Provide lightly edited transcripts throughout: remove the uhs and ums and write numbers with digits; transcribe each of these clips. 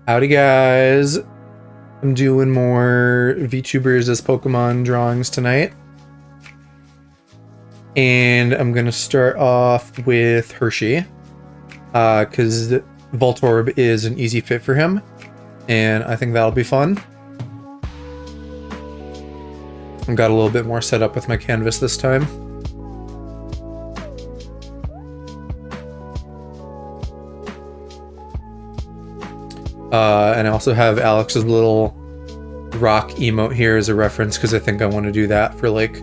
Howdy guys, I'm doing more VTubers as Pokemon drawings tonight. And I'm gonna start off with Hershey, because Voltorb is an easy fit for him, and I think that'll be fun. I've got a little bit more set up with my canvas this time. And I also have Alex's little rock emote here as a reference because I think I want to do that for like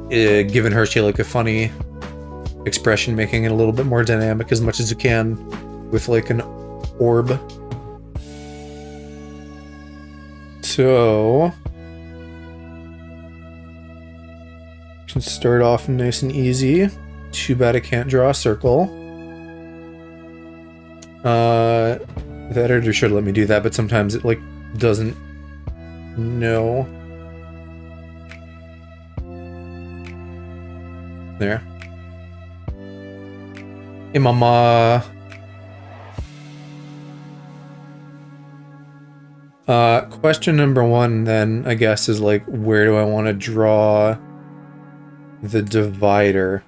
giving Hershey like a funny expression, making it a little bit more dynamic as much as you can with like an orb. So can start off nice and easy. Too bad I can't draw a circle. The editor should let me do that, but sometimes it like doesn't know. There. Hey mama. Question number one then, I guess, is like, where do I want to draw the divider?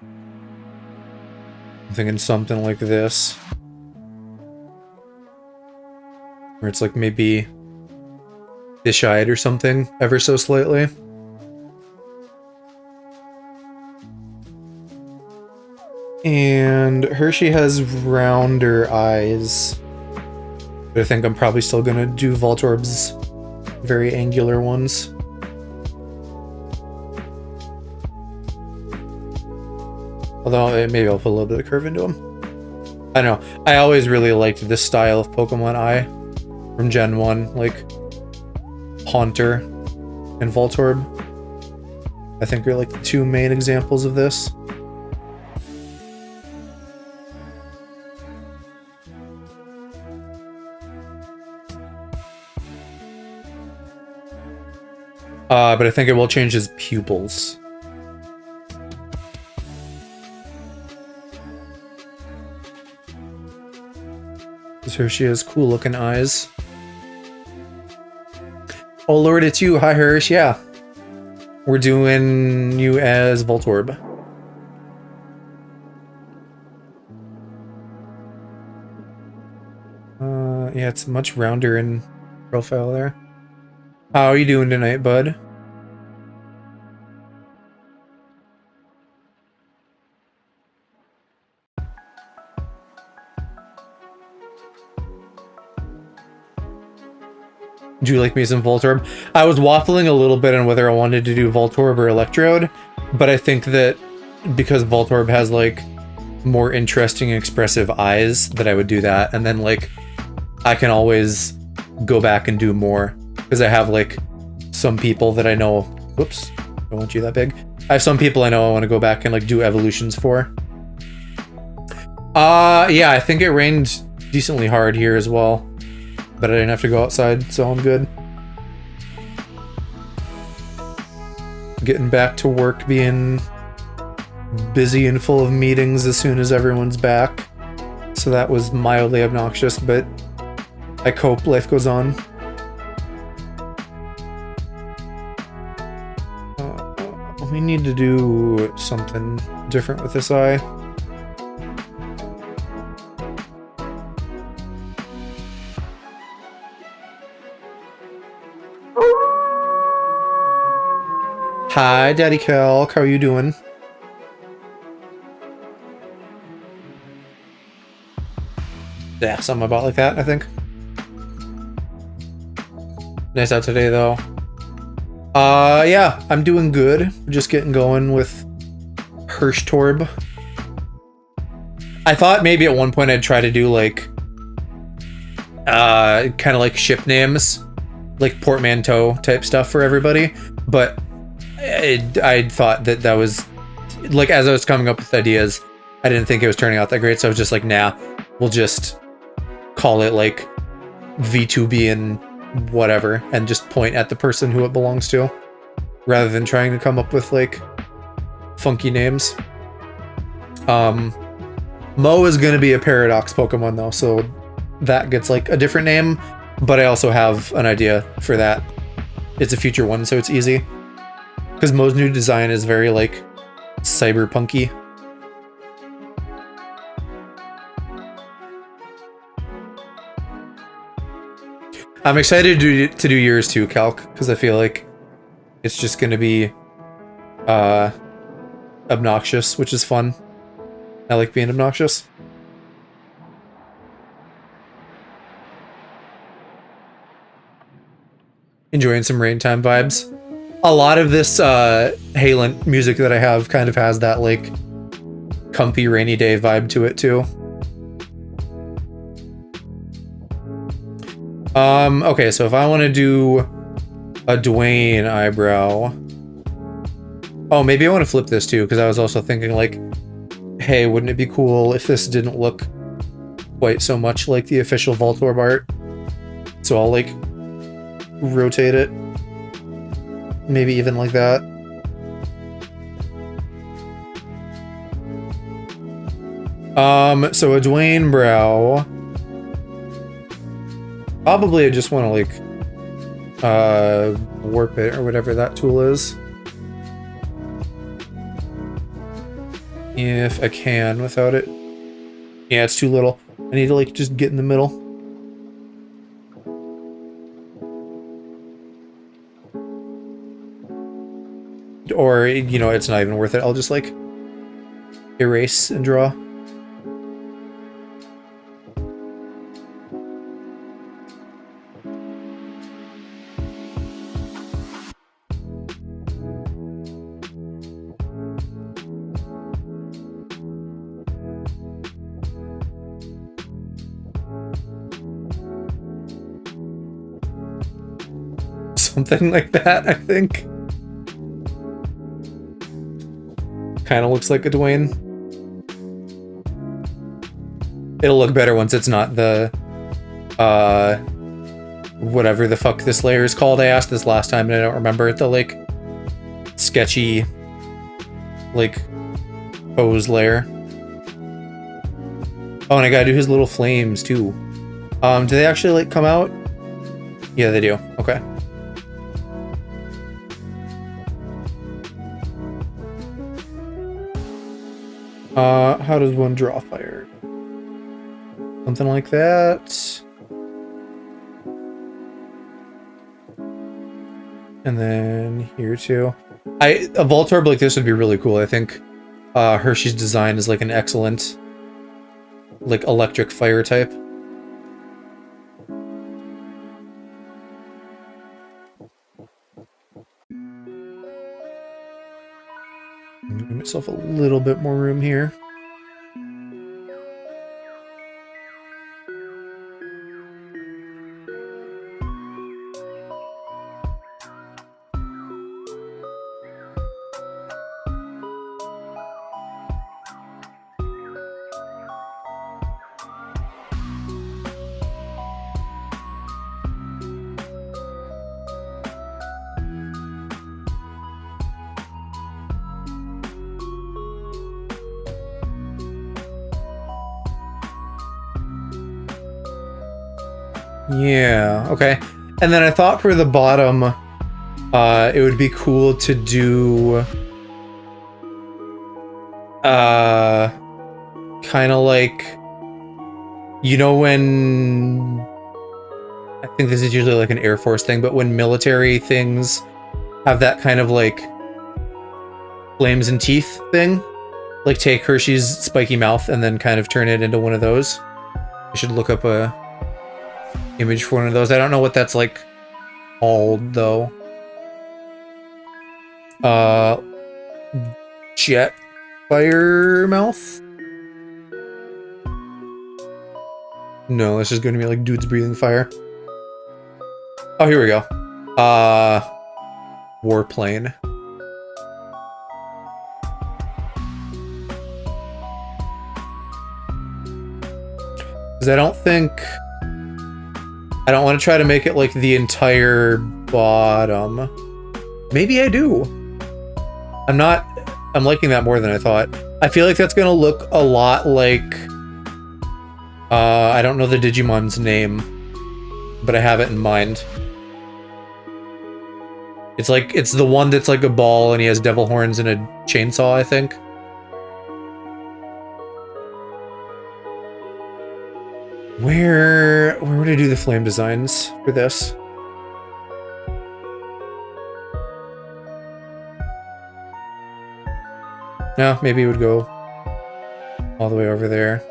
I'm thinking something like this. Where it's like maybe fish-eyed or something, ever so slightly. And Hershey has rounder eyes. But I think I'm probably still gonna do Voltorb's very angular ones. Although maybe I'll put a little bit of curve into them. I don't know. I always really liked this style of Pokemon eye from Gen 1, like Haunter and Voltorb. I think are like the two main examples of this. But I think it will change his pupils. Here she has cool looking eyes. Oh lord, it's you. Hi Hirsch, yeah. We're doing you as Voltorb. Yeah, it's much rounder in profile there. How are you doing tonight, bud? Do you like me some Voltorb? I was waffling a little bit on whether I wanted to do Voltorb or Electrode, but I think that because Voltorb has like more interesting expressive eyes, that I would do that, and then like I can always go back and do more because I have like some people that I know. Whoops, don't want you that big. I have some people I know I want to go back and like do evolutions for. Yeah, I think it rained decently hard here as well. But I didn't have to go outside, so I'm good. Getting back to work, being busy and full of meetings as soon as everyone's back. So that was mildly obnoxious, but I cope, life goes on. We need to do something different with this eye. Hi, Daddy Calc. How are you doing? Yeah, something about like that, I think. Nice out today, though. Yeah, I'm doing good. Just getting going with Hirschtorb. I thought maybe at one point I'd try to do like, kind of like ship names, like portmanteau type stuff for everybody, but I thought that that was, like, as I was coming up with ideas, I didn't think it was turning out that great, so I was just like, nah, we'll just call it, like, VTuber and whatever, and just point at the person who it belongs to, rather than trying to come up with, like, funky names. Mo is going to be a Paradox Pokemon, though, so that gets like a different name, but I also have an idea for that. It's a future one, so it's easy. Because Mo's new design is very like cyberpunky. I'm excited to do yours too, Calc, because I feel like it's just gonna be obnoxious, which is fun. I like being obnoxious. Enjoying some rain time vibes. A lot of this Halen music that I have kind of has that like comfy rainy day vibe to it too. Okay, so if I want to do a Dwayne eyebrow. Oh, maybe I want to flip this too, because I was also thinking like, hey, wouldn't it be cool if this didn't look quite so much like the official Voltorb art? So I'll like rotate it. Maybe even like that. So a Dwayne brow. Probably I just want to like warp it or whatever that tool is. If I can without it. Yeah, it's too little. I need to like just get in the middle. Or, you know, it's not even worth it. I'll just like erase and draw. Something like that, I think. Kind of looks like a Dwayne. It'll look better once it's not the whatever the fuck this layer is called. I asked this last time and I don't remember it. The like sketchy like pose layer. Oh, and I gotta do his little flames too. Do they actually like come out? Yeah, they do. Okay. How does one draw fire? Something like that. And then here too. A Voltorb like this would be really cool. I think Hershey's design is like an excellent like electric fire type. Give myself a little bit more room here. Yeah, okay. And then I thought for the bottom, it would be cool to do kind of like, you know, when I think this is usually like an Air Force thing, but when military things have that kind of like flames and teeth thing, like take Hershey's spiky mouth and then kind of turn it into one of those. I should look up a image for one of those. I don't know what that's like called though. Jet fire mouth? No, this is going to be like dudes breathing fire. Oh, here we go. Warplane. Because I don't want to try to make it like the entire bottom. Maybe I do. I'm liking that more than I thought. I feel like that's gonna look a lot like I don't know the Digimon's name, but I have it in mind. It's the one that's like a ball and he has devil horns and a chainsaw, I think. Where would I do the flame designs for this? No, maybe it would go all the way over there.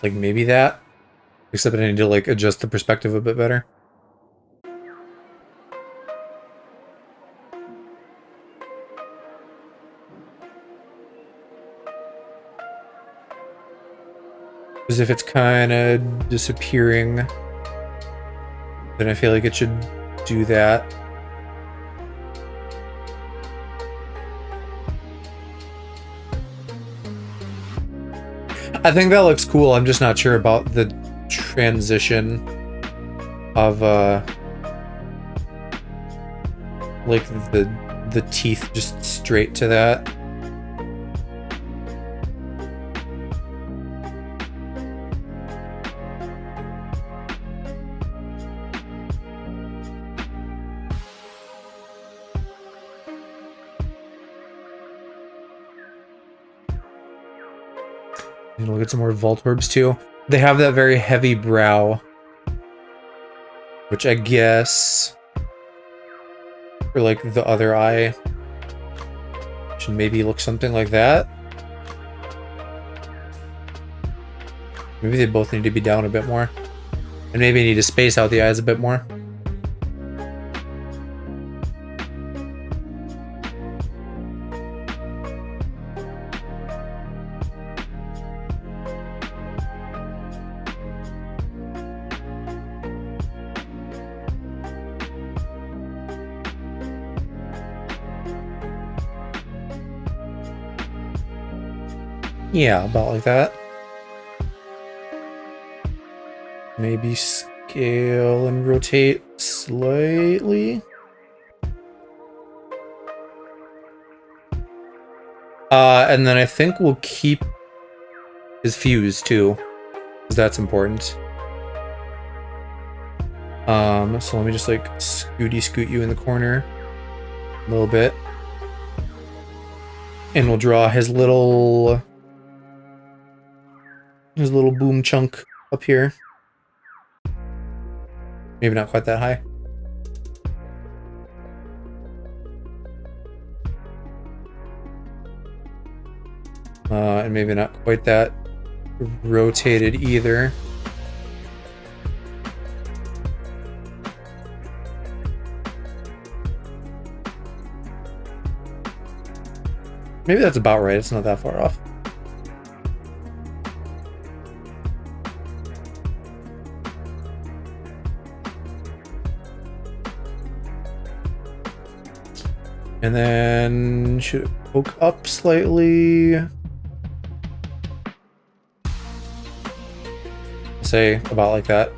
Like maybe that, except I need to like adjust the perspective a bit better. Because if it's kind of disappearing, then I feel like it should do that. I think that looks cool. I'm just not sure about the transition of like the teeth just straight to that. And look at some more Voltorbs too. They have that very heavy brow, which I guess for like the other eye should maybe look something like that. Maybe they both need to be down a bit more, and maybe need to space out the eyes a bit more. Yeah, about like that. Maybe scale and rotate slightly. And then I think we'll keep his fuse too, because that's important. So let me just like scoot you in the corner a little bit. And we'll draw his little boom chunk up here. Maybe not quite that high. And maybe not quite that rotated either. Maybe that's about right. It's not that far off. And then should it poke up slightly? Say about like that.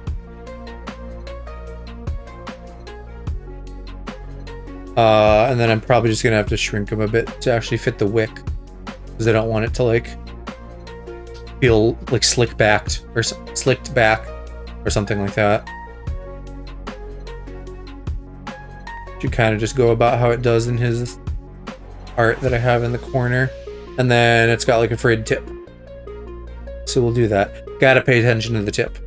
And then I'm probably just gonna have to shrink them a bit to actually fit the wick, because I don't want it to like feel like slicked back or something like that. Should kind of just go about how it does in his art that I have in the corner, and then it's got like a frayed tip, so we'll do that. Gotta pay attention to the tip.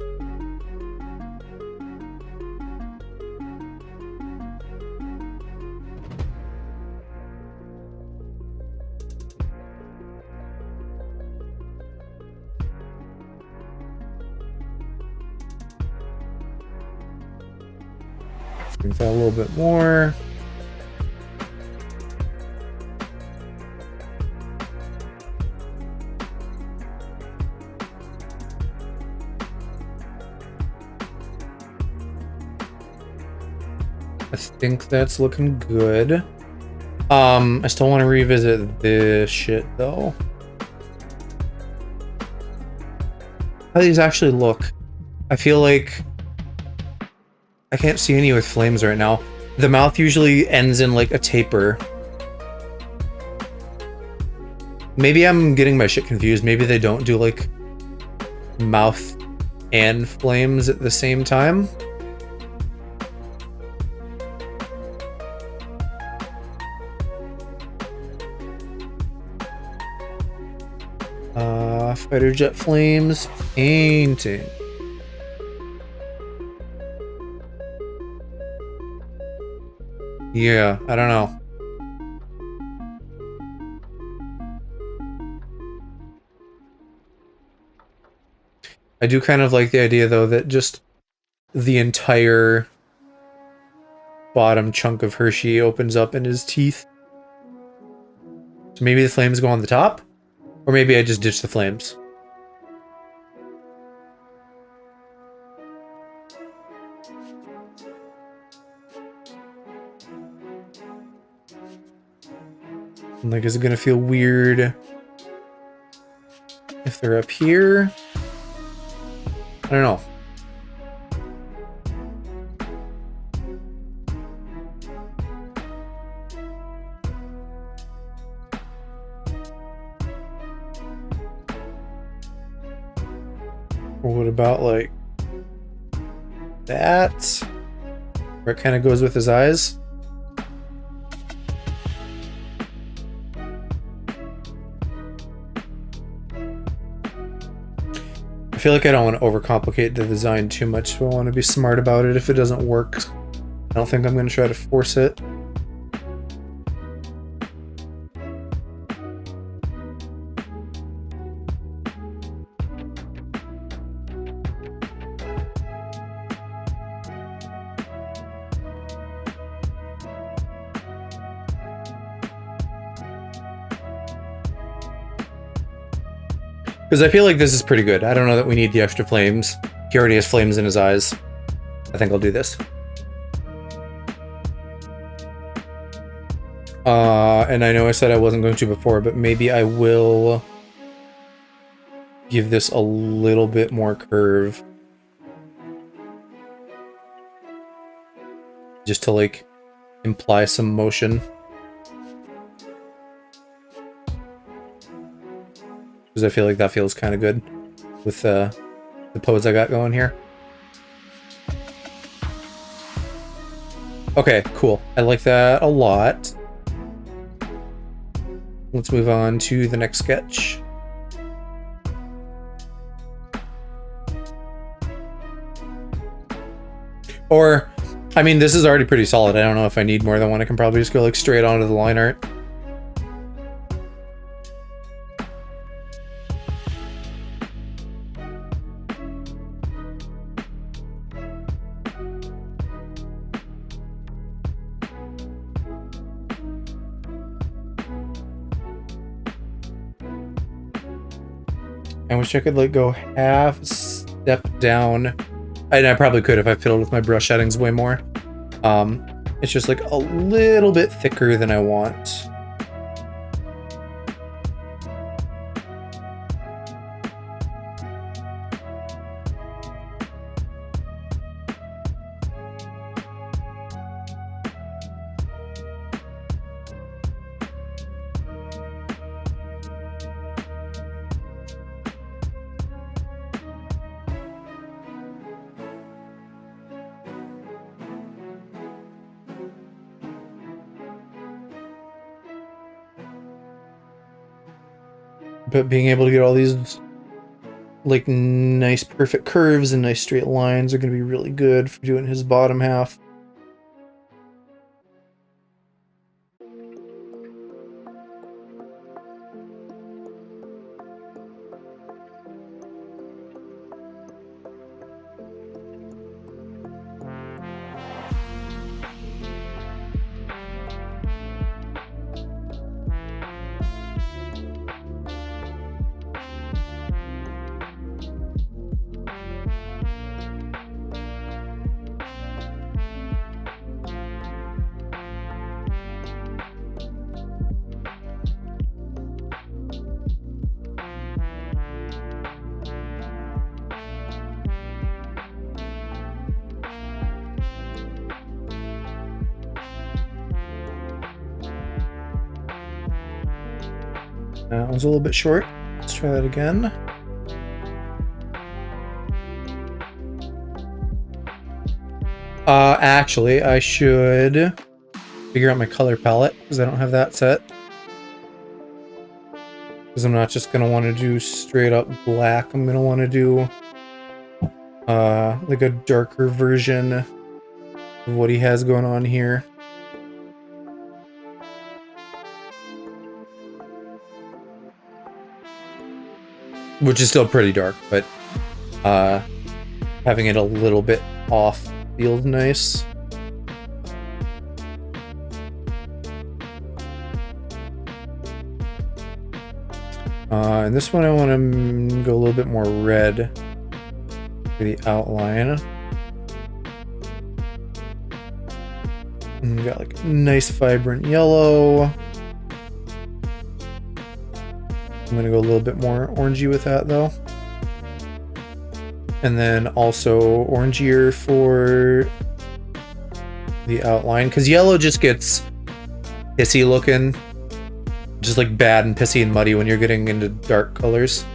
Bring that a little bit more. I think that's looking good. I still want to revisit this shit though. How do these actually look? I feel like I can't see any with flames right now. The mouth usually ends in like a taper. Maybe I'm getting my shit confused. Maybe they don't do like mouth and flames at the same time. Fighter jet flames, painting. Yeah, I don't know. I do kind of like the idea though that just the entire bottom chunk of Hershey opens up in his teeth. So maybe the flames go on the top? Or maybe I just ditch the flames. Like, is it gonna feel weird if they're up here? I don't know. Or what about like that? Where it kind of goes with his eyes? I feel like I don't want to overcomplicate the design too much, so I want to be smart about it. If it doesn't work, I don't think I'm going to try to force it. Because I feel like this is pretty good. I don't know that we need the extra flames. He already has flames in his eyes. I think I'll do this. And I know I said I wasn't going to before, but maybe I will give this a little bit more curve. Just to, like, imply some motion. Because I feel like that feels kind of good with the pose I got going here. Okay, cool. I like that a lot. Let's move on to the next sketch. Or, I mean, this is already pretty solid. I don't know if I need more than one. I can probably just go like straight onto the line art. I wish I could like go half step down. And I probably could if I fiddled with my brush settings way more. It's just like a little bit thicker than I want. But being able to get all these like nice perfect curves and nice straight lines are going to be really good for doing his bottom half. That one's a little bit short. Let's try that again. Actually, I should figure out my color palette because I don't have that set. Because I'm not just gonna want to do straight up black. I'm gonna want to do like a darker version of what he has going on here. Which is still pretty dark, but having it a little bit off feels nice. And this one I want to go a little bit more red for the outline. And we got like a nice vibrant yellow. I'm gonna go a little bit more orangey with that though. And then also orangier for the outline, because yellow just gets pissy looking. Just like bad and pissy and muddy when you're getting into dark colors.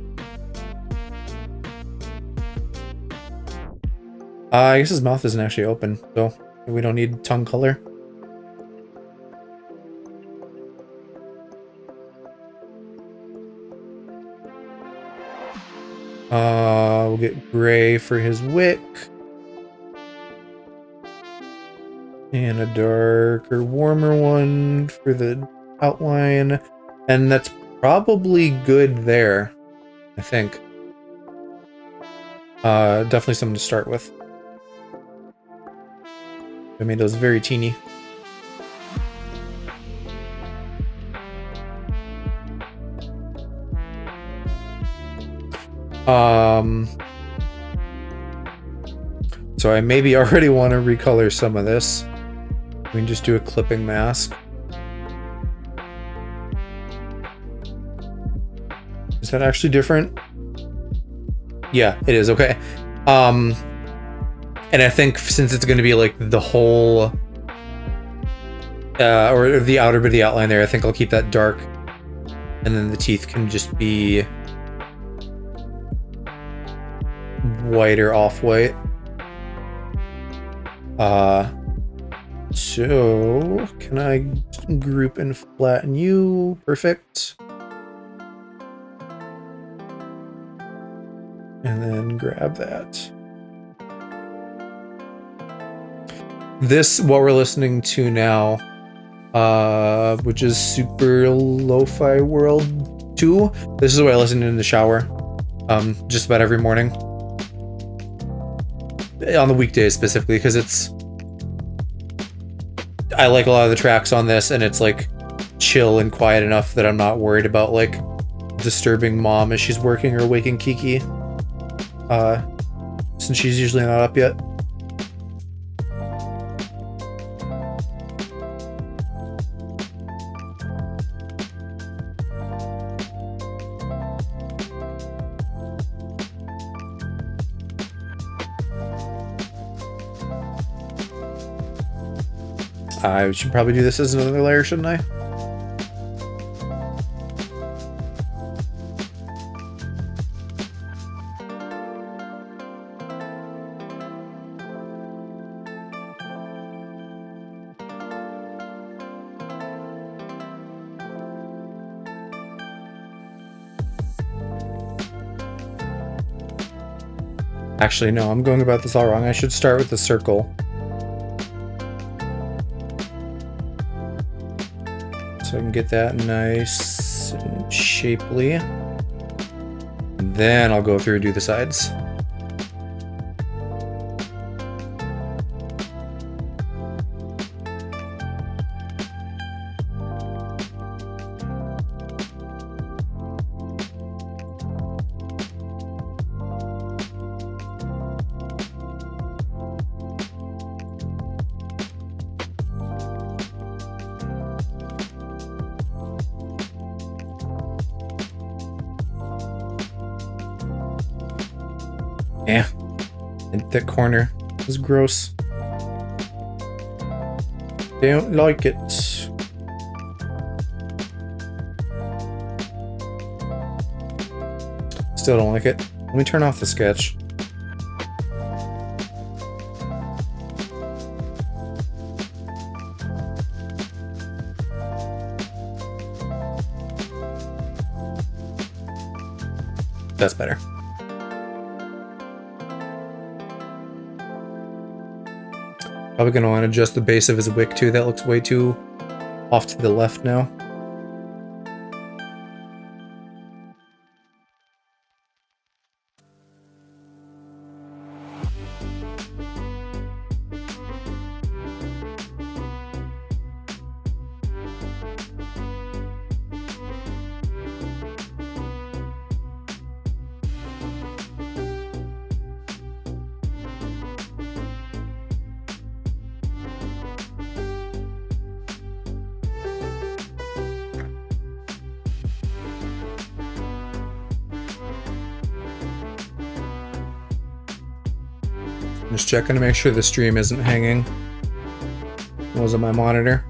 I guess his mouth isn't actually open, so we don't need tongue color. We'll get gray for his wick. And a darker, warmer one for the outline. And that's probably good there, I think. Definitely something to start with. I made those very teeny. So I maybe already want to recolor some of this. We can just do a clipping mask. Is that actually different? Yeah, it is. Okay. And I think since it's going to be like the whole, or the outer bit of the outline there, I think I'll keep that dark, and then the teeth can just be white or off-white. So can I group and flatten you? Perfect. And then grab that. This, what we're listening to now, which is Super Lo-Fi World 2. This is what I listen to in the shower, just about every morning. On the weekdays specifically, because I like a lot of the tracks on this, and it's like chill and quiet enough that I'm not worried about like disturbing mom as she's working or waking Kiki. Since she's usually not up yet. I should probably do this as another layer, shouldn't I? Actually, no, I'm going about this all wrong. I should start with the circle. So I can get that nice and shapely. And then I'll go through and do the sides. Yeah, that corner is gross. Don't like it. Still don't like it. Let me turn off the sketch. That's better. Probably gonna want to adjust the base of his wick too. That looks way too off to the left now. Just checking to make sure the stream isn't hanging. Was on my monitor.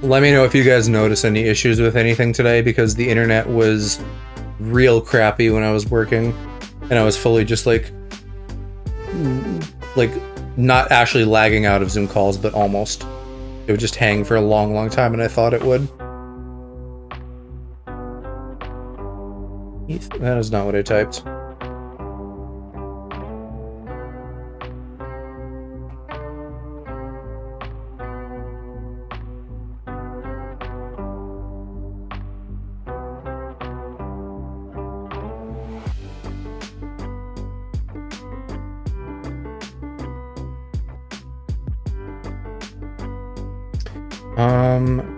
Let me know if you guys notice any issues with anything today, because the internet was real crappy when I was working, and I was fully just like not actually lagging out of Zoom calls, but almost. It would just hang for a long, long time, and I thought it would. That is not what I typed.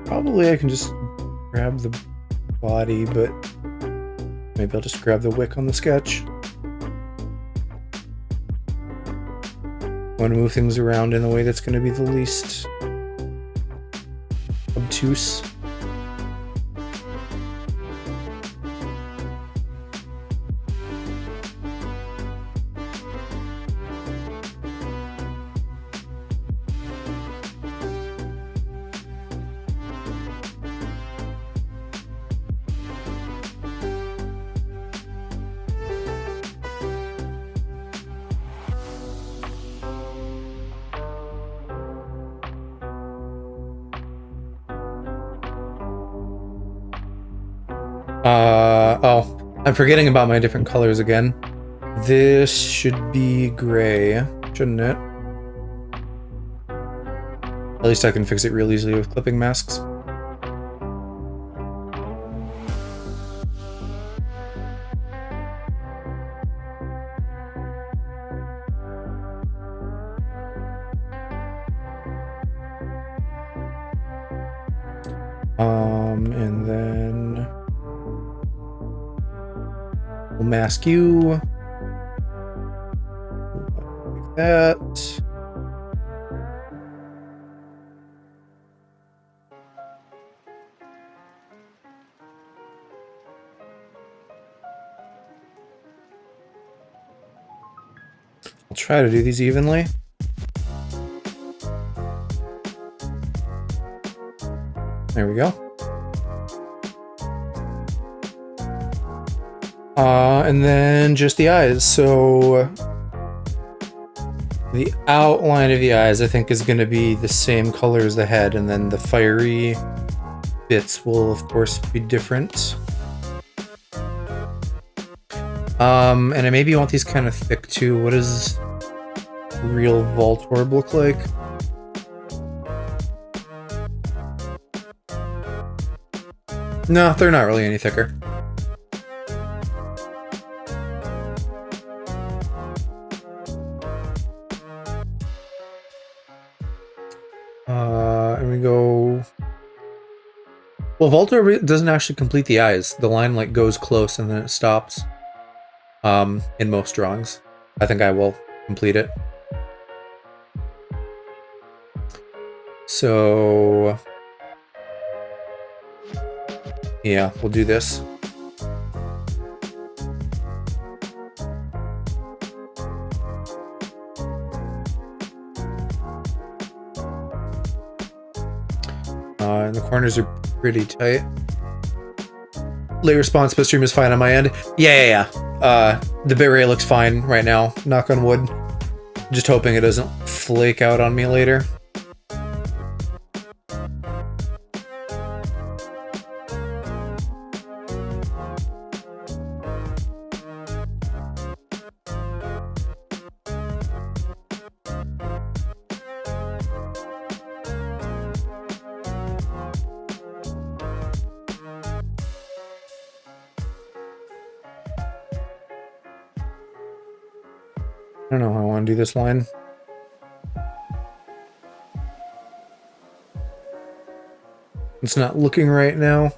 Probably I can just grab the body, but maybe I'll just grab the wick on the sketch. Want to move things around in a way that's going to be the least obtuse. Oh, I'm forgetting about my different colors again. This should be gray, shouldn't it? At least I can fix it real easily with clipping masks. And then we'll mask you like that. I'll try to do these evenly. There we go. And then just the eyes. So the outline of the eyes, I think, is going to be the same color as the head, and then the fiery bits will, of course, be different. And I maybe want these kind of thick too. What does real Voltorb look like? No, they're not really any thicker. And we go... Well, Voltorb doesn't actually complete the eyes. The line like goes close and then it stops. In most drawings. I think I will complete it. So... yeah, we'll do this. And the corners are pretty tight. Late response, but stream is fine on my end. Yeah. The bitrate looks fine right now, knock on wood. Just hoping it doesn't flake out on me later. I don't know how I want to do this line. It's not looking right now.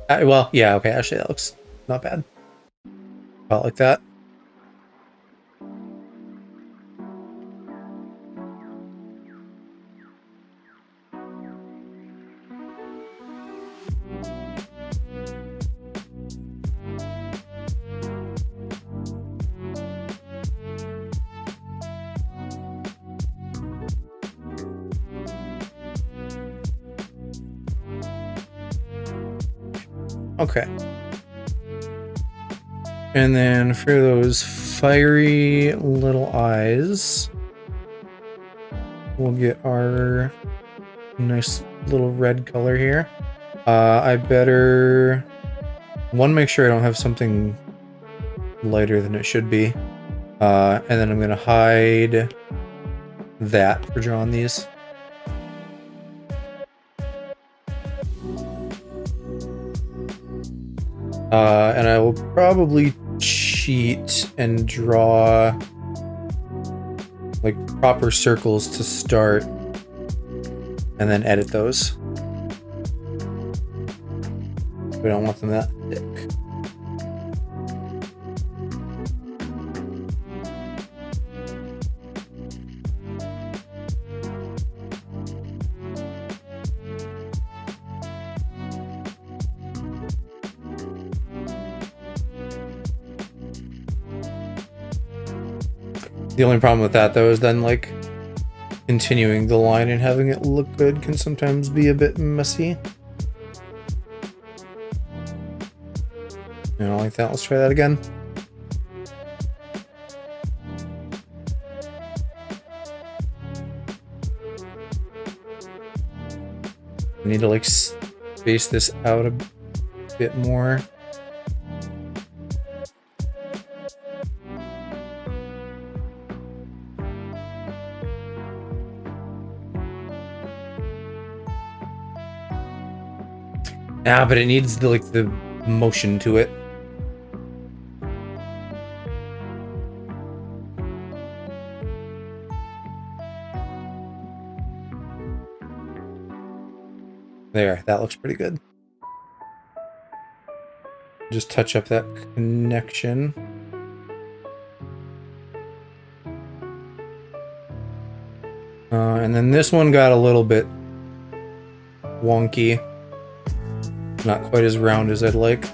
Well, yeah, okay, actually that looks not bad. About like that. Okay. And then for those fiery little eyes, we'll get our nice little red color here. I better make sure I don't have something lighter than it should be. And then I'm gonna hide that for drawing these. And I will probably cheat and draw like proper circles to start and then edit those. We don't want them that thick. The only problem with that, though, is then, like, continuing the line and having it look good can sometimes be a bit messy. I don't like that. Let's try that again. I need to, like, space this out a bit more. Ah, but it needs the, like, the motion to it. There, that looks pretty good. Just touch up that connection. And then this one got a little bit wonky. Not quite as round as I'd like.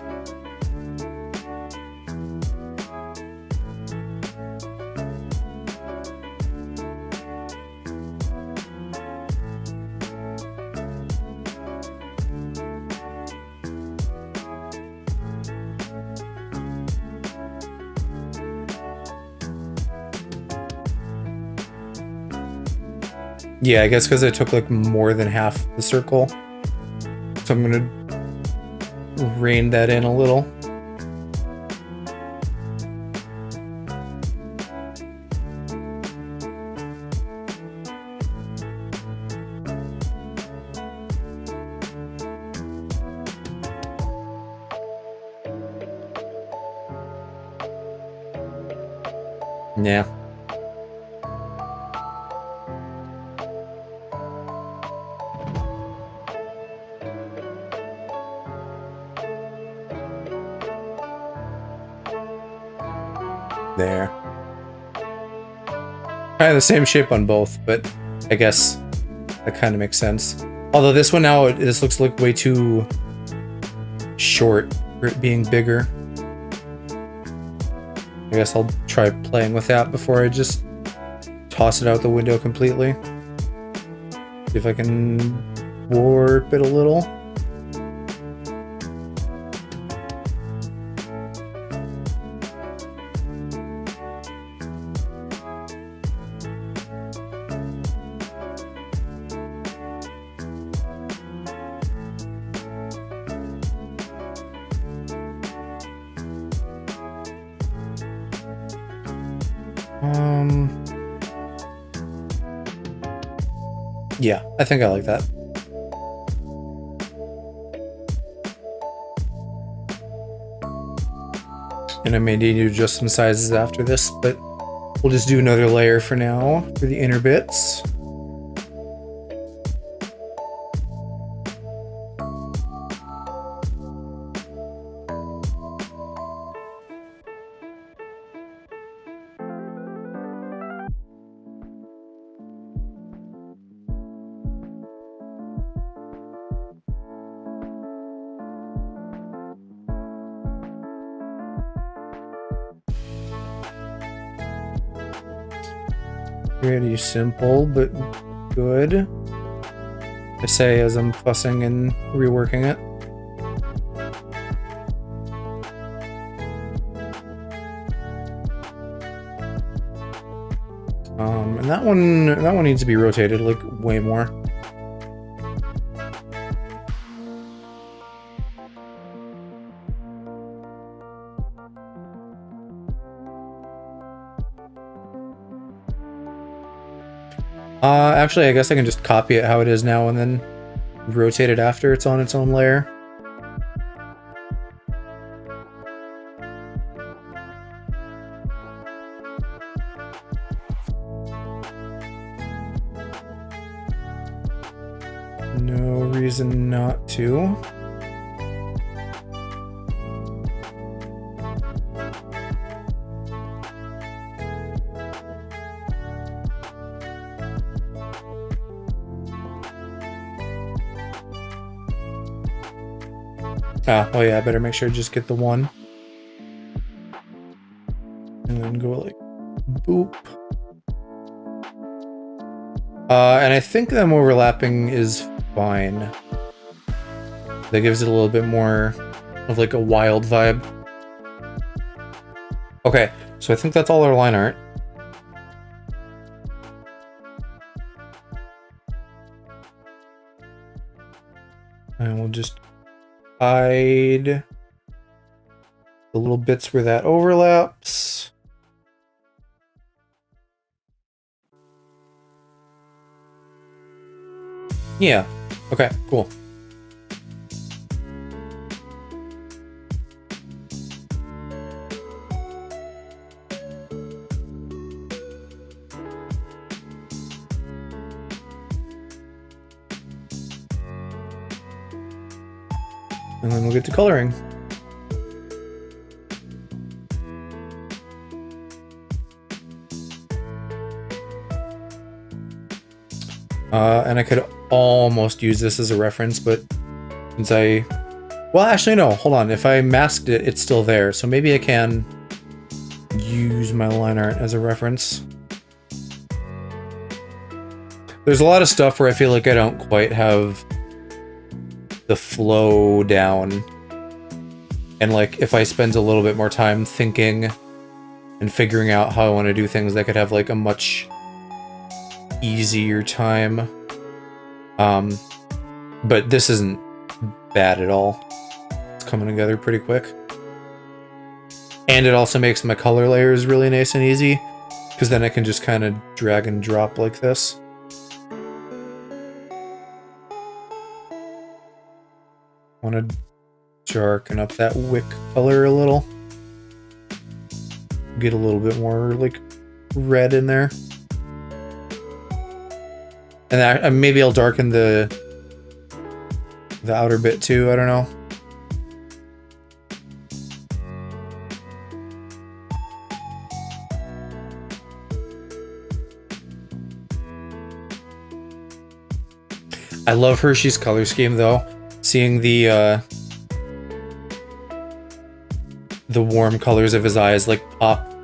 Yeah, I guess because I took like more than half the circle. So I'm gonna rein that in a little. Yeah. There. Kind of the same shape on both, but I guess that kind of makes sense. Although this one now, this looks like way too short for it being bigger. I guess I'll try playing with that before I just toss it out the window completely. See if I can warp it a little. Yeah, I think I like that. And I may need to adjust some sizes after this, but we'll just do another layer for now for the inner bits. Pretty simple, but good. I say as I'm fussing and reworking it. And that one needs to be rotated like way more. Actually, I guess I can just copy it how it is now and then rotate it after it's on its own layer. No reason not to. Oh yeah, I better make sure to just get the one. And then go like, boop. And I think them overlapping is fine. That gives it a little bit more of like a wild vibe. Okay, so I think that's all our line art. And we'll just hide the little bits where that overlaps. Yeah, okay, cool. And then we'll get to coloring. And I could almost use this as a reference, but since well, actually no, hold on. If I masked it, it's still there. So maybe I can use my line art as a reference. There's a lot of stuff where I feel like I don't quite have the flow down. And like, if I spend a little bit more time thinking and figuring out how I want to do things, I could have like a much easier time. But this isn't bad at all. It's coming together pretty quick. And it also makes my color layers really nice and easy, because then I can just kind of drag and drop like this. Want to darken up that wick color a little. Get a little bit more like red in there. And maybe I'll darken the outer bit too, I don't know. I love Hershey's color scheme though. Seeing the warm colors of his eyes like pop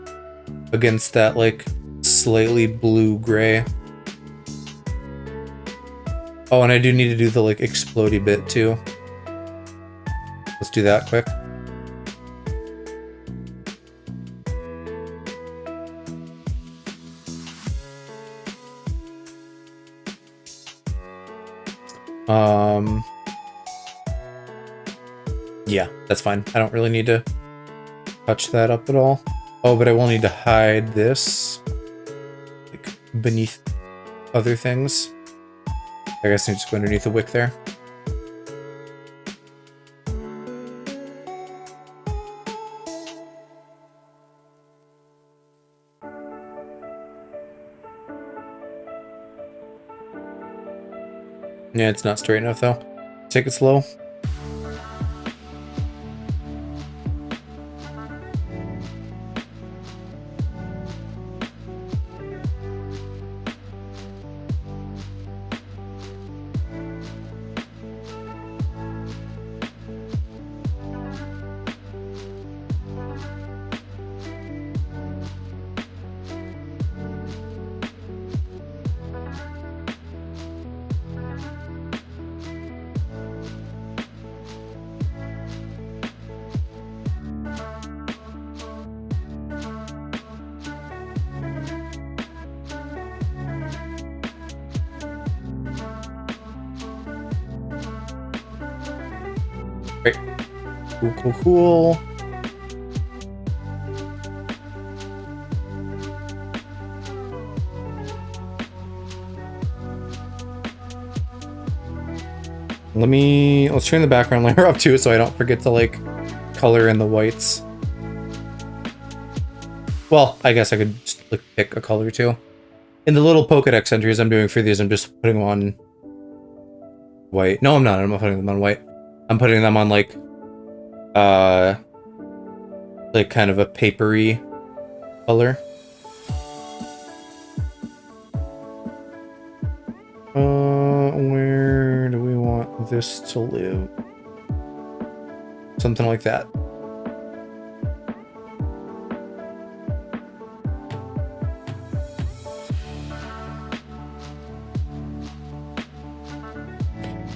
against that like slightly blue-gray. Oh, and I do need to do the like explodey bit too. Let's do that quick. Yeah, that's fine. I don't really need to touch that up at all. Oh, but I will need to hide this. beneath other things. I guess I just go underneath the wick there. Yeah, it's not straight enough though. Take it slow. Great. Cool, cool, cool. Let's turn the background layer up too so I don't forget to like color in the whites. Well, I guess I could just like pick a color too. In the little Pokedex entries I'm doing for these, I'm just putting them on white. No, I'm not. I'm not putting them on white. I'm putting them on like kind of a papery color. Where do we want this to live? Something like that.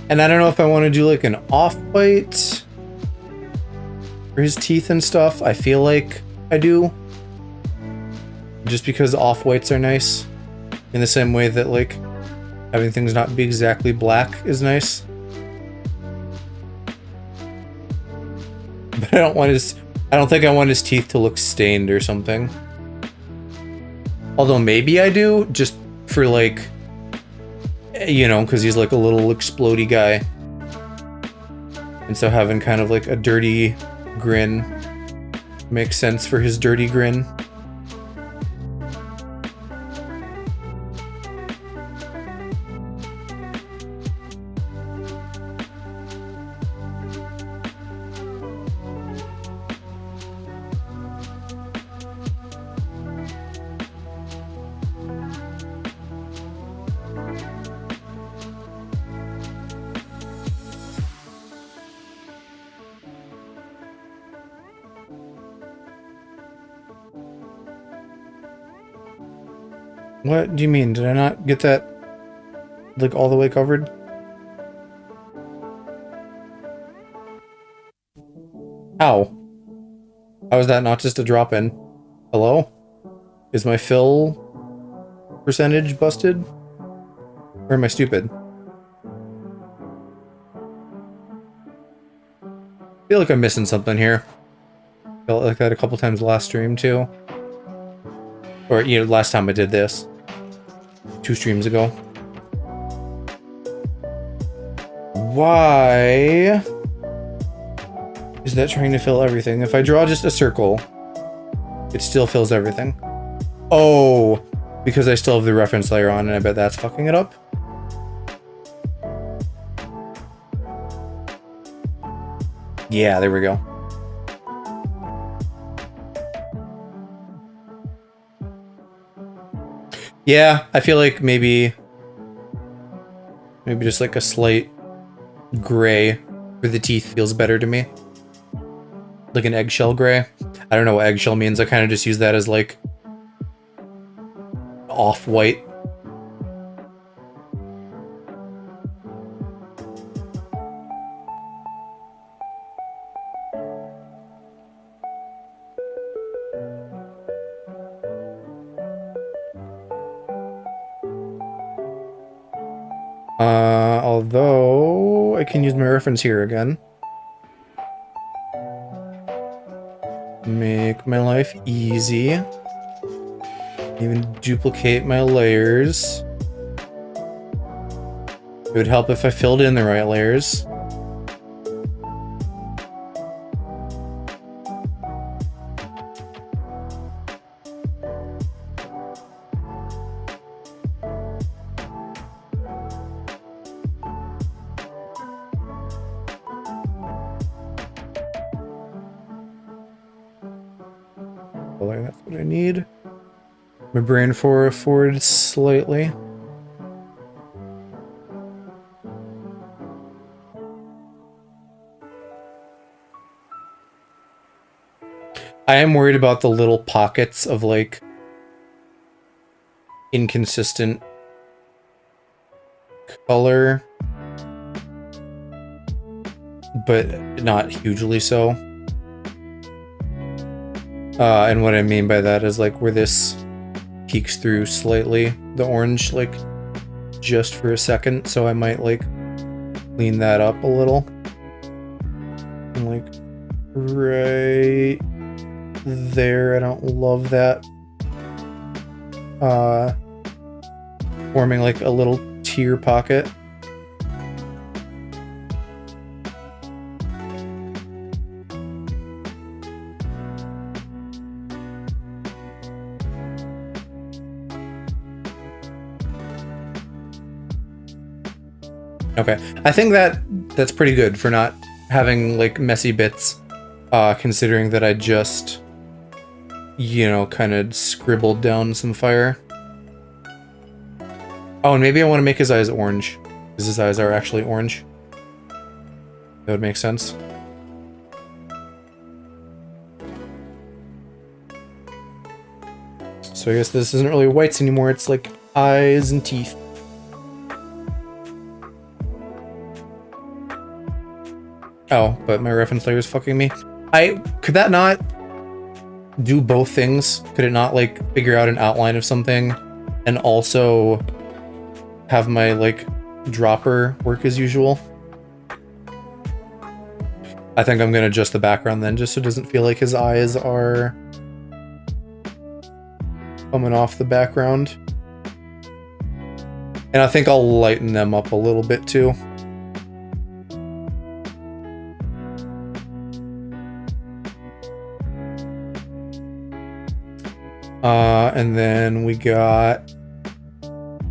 And I don't know if I want to do like an off-white for his teeth and stuff. I feel like I do. Just because off-whites are nice. In the same way that like having things not be exactly black is nice. But I don't think I want his teeth to look stained or something. Although maybe I do, just for like, you know, because he's like a little explodey guy. And so having kind of like a dirty grin makes sense for his dirty grin. What do you mean? Did I not get that like all the way covered? How? How is that not just a drop in? Hello? Is my fill percentage busted? Or am I stupid? I feel like I'm missing something here. Felt like that a couple times last stream too. Or, you know, last time I did this. 2 streams ago. Why is that trying to fill everything? If I draw just a circle, it still fills everything. Oh, because I still have the reference layer on, and I bet that's fucking it up. Yeah, there we go. Yeah, I feel like maybe just like a slight gray for the teeth feels better to me. Like an eggshell gray. I don't know what eggshell means. I kind of just use that as like off-white. Although I can use my reference here again. Make my life easy. Even duplicate my layers. It would help if I filled in the right layers. That's what I need. My brain forward slightly. I am worried about the little pockets of like inconsistent color, but not hugely so. And what I mean by that is like where this peeks through slightly, the orange, like just for a second. So I might like clean that up a little. And like right there, I don't love that. Forming like a little tear pocket. Okay, I think that's pretty good for not having like messy bits, considering that I just, you know, kind of scribbled down some fire. Oh, and maybe I want to make his eyes orange, because his eyes are actually orange. That would make sense. So I guess this isn't really whites anymore, it's like eyes and teeth. Oh, but my reference layer is fucking me. Could that not do both things? Could it not, like, figure out an outline of something and also have my, like, dropper work as usual? I think I'm gonna adjust the background then, just so it doesn't feel like his eyes are coming off the background. And I think I'll lighten them up a little bit, too. And then we got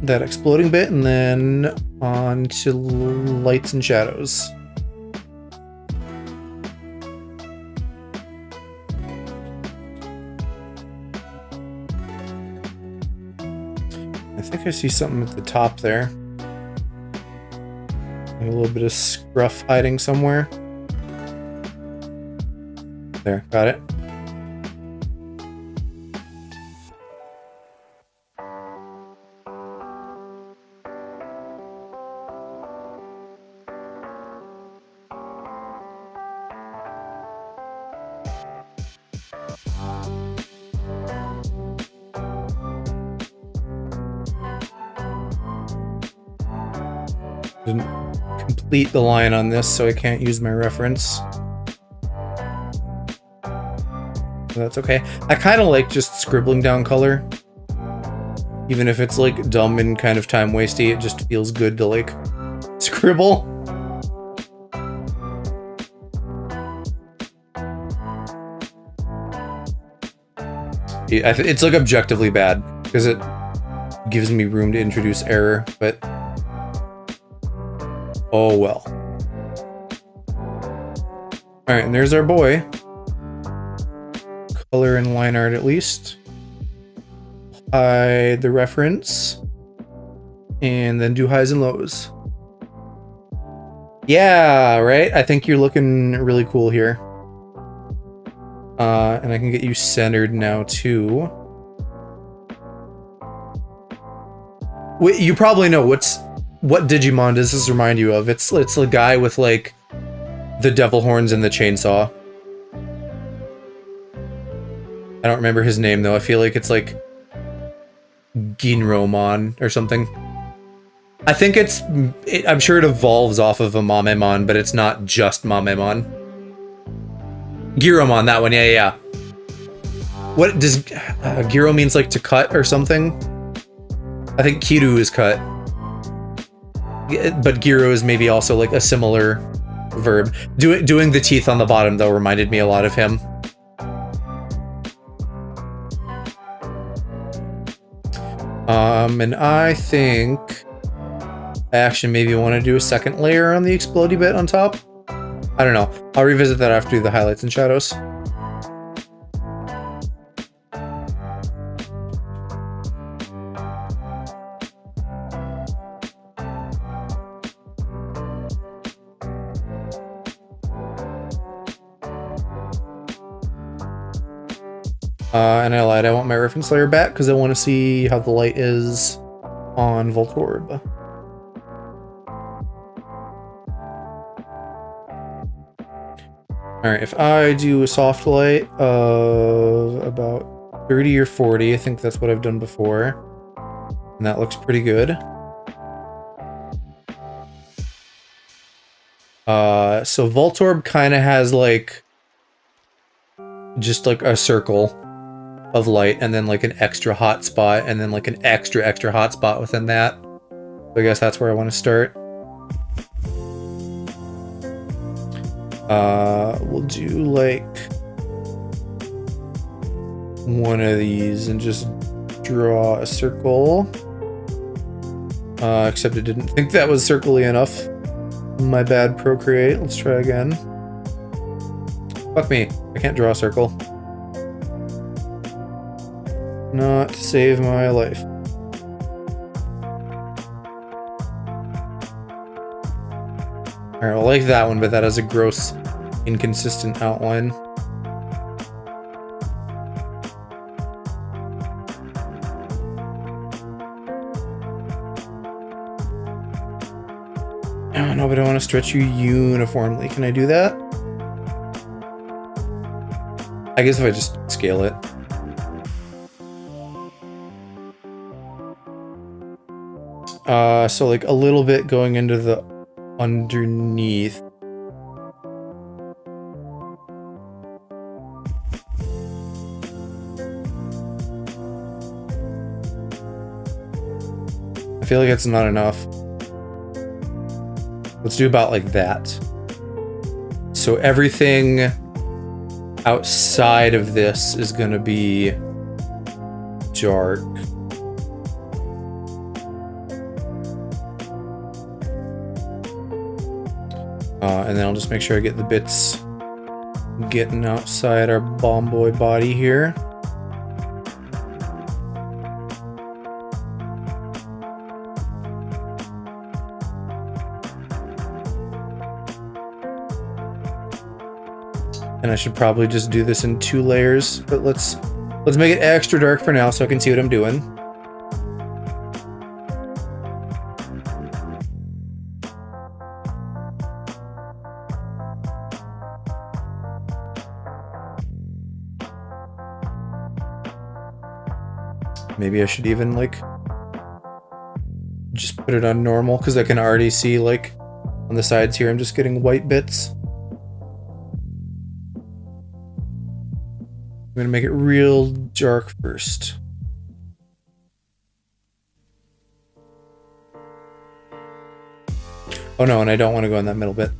that exploding bit, and then on to lights and shadows. I think I see something at the top there. Like a little bit of scruff hiding somewhere. There, got it. Didn't complete the line on this, so I can't use my reference. But that's okay. I kind of like just scribbling down color. Even if it's like dumb and kind of time wasty, it just feels good to like scribble. It's like objectively bad because it gives me room to introduce error, but oh well. Alright, and there's our boy. Color and line art at least. Hide the reference. And then do highs and lows. Yeah, right? I think you're looking really cool here. And I can get you centered now too. Wait, you probably know what Digimon does this remind you of? It's the guy with like the devil horns and the chainsaw. I don't remember his name though. I feel like it's like Ginromon or something. I think I'm sure it evolves off of a Mamemon, but it's not just Mamemon. Giromon, that one, yeah. What does Giro means, like to cut or something? I think Kiru is cut. But Giro is maybe also like a similar verb. Doing the teeth on the bottom though reminded me a lot of him. And I think I actually maybe want to do a second layer on the explodey bit on top. I don't know. I'll revisit that after the highlights and shadows. And I lied, I want my reference layer back because I want to see how the light is on Voltorb. Alright, if I do a soft light of about 30 or 40, I think that's what I've done before. And that looks pretty good. So Voltorb kind of has like just like a circle of light and then like an extra hot spot and then like an extra hot spot within that. So I guess that's where I want to start. We'll do like one of these and just draw a circle. Except I didn't think that was circly enough. My bad, Procreate. Let's try again. Fuck me. I can't draw a circle. Not to save my life. Alright, I like that one, but that has a gross, inconsistent outline. Oh no, but I want to stretch you uniformly. Can I do that? I guess if I just scale it. So like a little bit going into the underneath. I feel like it's not enough. Let's do about like that. So everything outside of this is going to be dark. And then I'll just make sure I get the bits getting outside our bomb boy body here. And I should probably just do this in 2 layers, but let's make it extra dark for now so I can see what I'm doing. Maybe I should even like just put it on normal because I can already see like on the sides here I'm just getting white bits. I'm gonna make it real dark first. Oh no, and I don't want to go in that middle bit.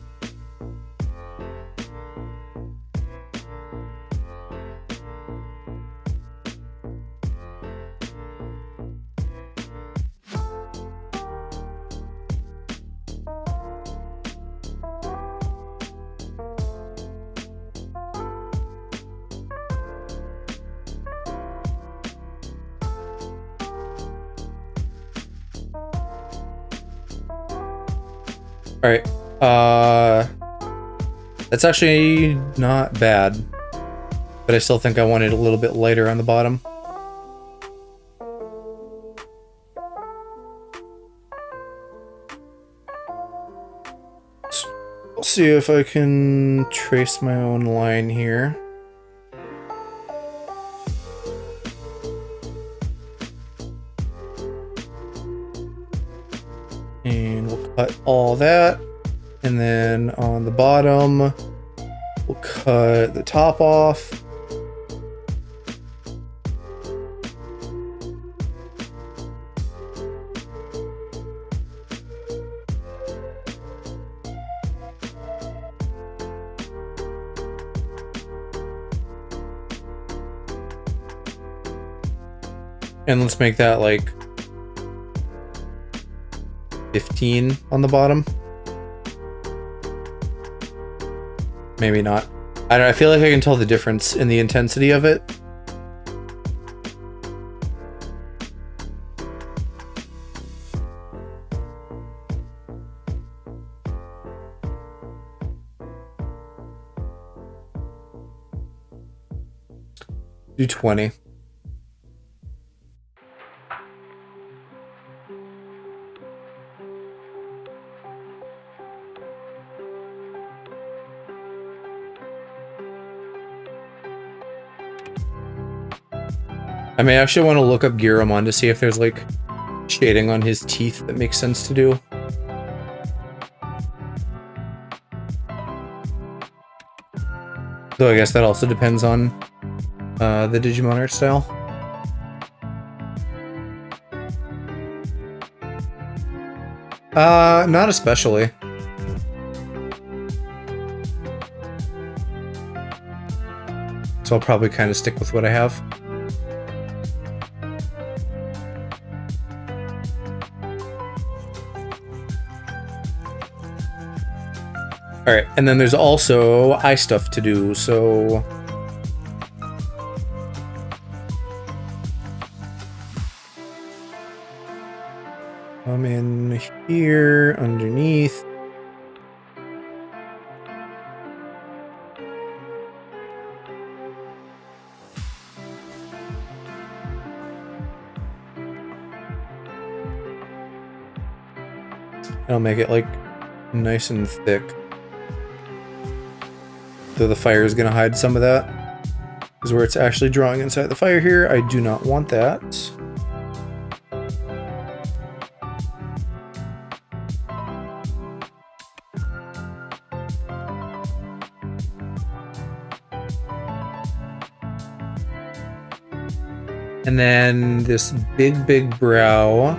Alright, that's actually not bad, but I still think I want it a little bit lighter on the bottom. So I'll see if I can trace my own line here. And we'll cut all that. And then on the bottom, we'll cut the top off. And let's make that like 15 on the bottom. Maybe not. I don't know, I feel like I can tell the difference in the intensity of it. Do 20. I may actually want to look up Giramon to see if there's like shading on his teeth that makes sense to do. Though I guess that also depends on the Digimon art style. Not especially. So I'll probably kind of stick with what I have. Alright, and then there's also eye stuff to do, so... I'm in here, underneath. I'll make it like nice and thick. Though the fire is gonna hide some of that. Because where it's actually drawing inside the fire here, I do not want that. And then this big brow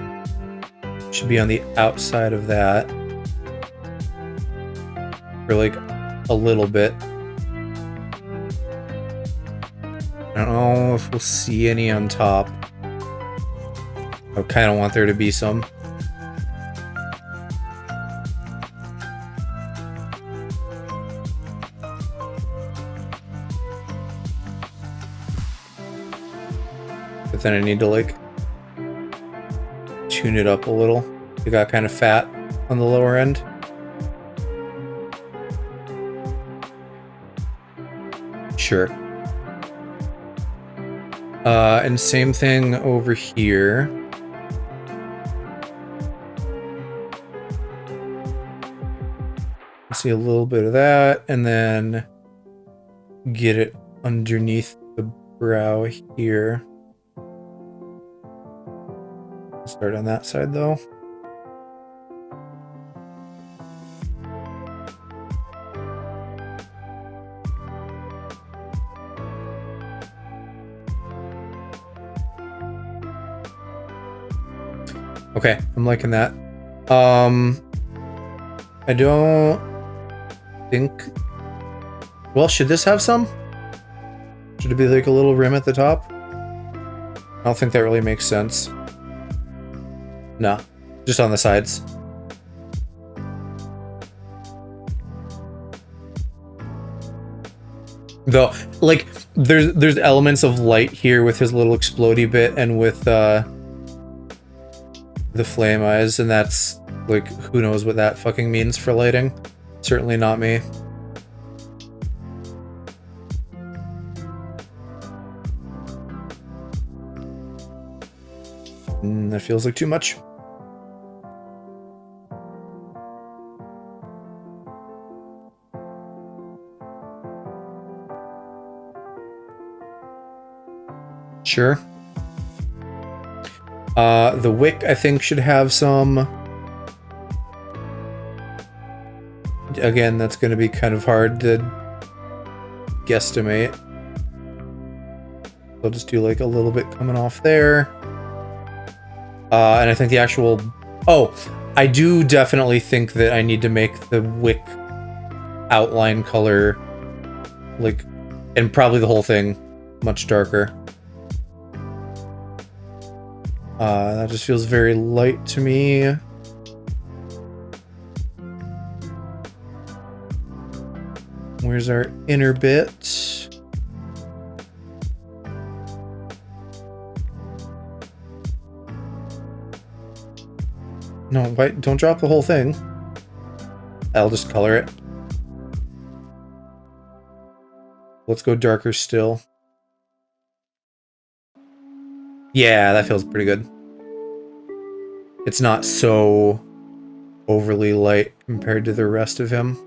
should be on the outside of that. For like a little bit. I don't know if we'll see any on top. I kind of want there to be some. But then I need to like tune it up a little. It got kind of fat on the lower end. Sure. And same thing over here. See a little bit of that, and then get it underneath the brow here. Start on that side though. Okay, I'm liking that. I don't think... Well, should this have some? Should it be like a little rim at the top? I don't think that really makes sense. No, just on the sides. Though, like, there's elements of light here with his little explodey bit and with the flame eyes, and that's like, who knows what that fucking means for lighting. Certainly not me. That feels like too much. Sure. The wick, I think, should have some. Again, that's going to be kind of hard to guesstimate. I'll just do like a little bit coming off there. And I think the actual... Oh, I do definitely think that I need to make the wick outline color, like, and probably the whole thing, much darker. That just feels very light to me. Where's our inner bit? No, wait, don't drop the whole thing. I'll just color it. Let's go darker still. Yeah, that feels pretty good. It's not so overly light compared to the rest of him.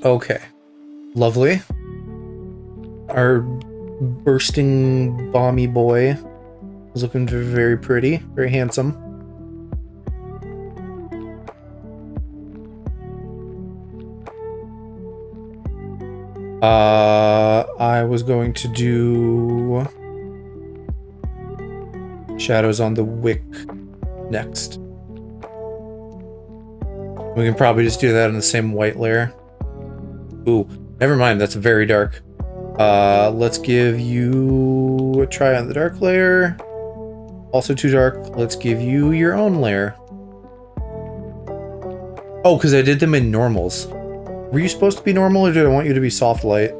Okay. Lovely. Our bursting bomby boy is looking very pretty, very handsome. I was going to do shadows on the wick next. We can probably just do that in the same white layer. Ooh, never mind, that's very dark. Let's give you a try on the dark layer. Also too dark. Let's give you your own layer. Oh, because I did them in normals. Were you supposed to be normal, or did I want you to be soft light?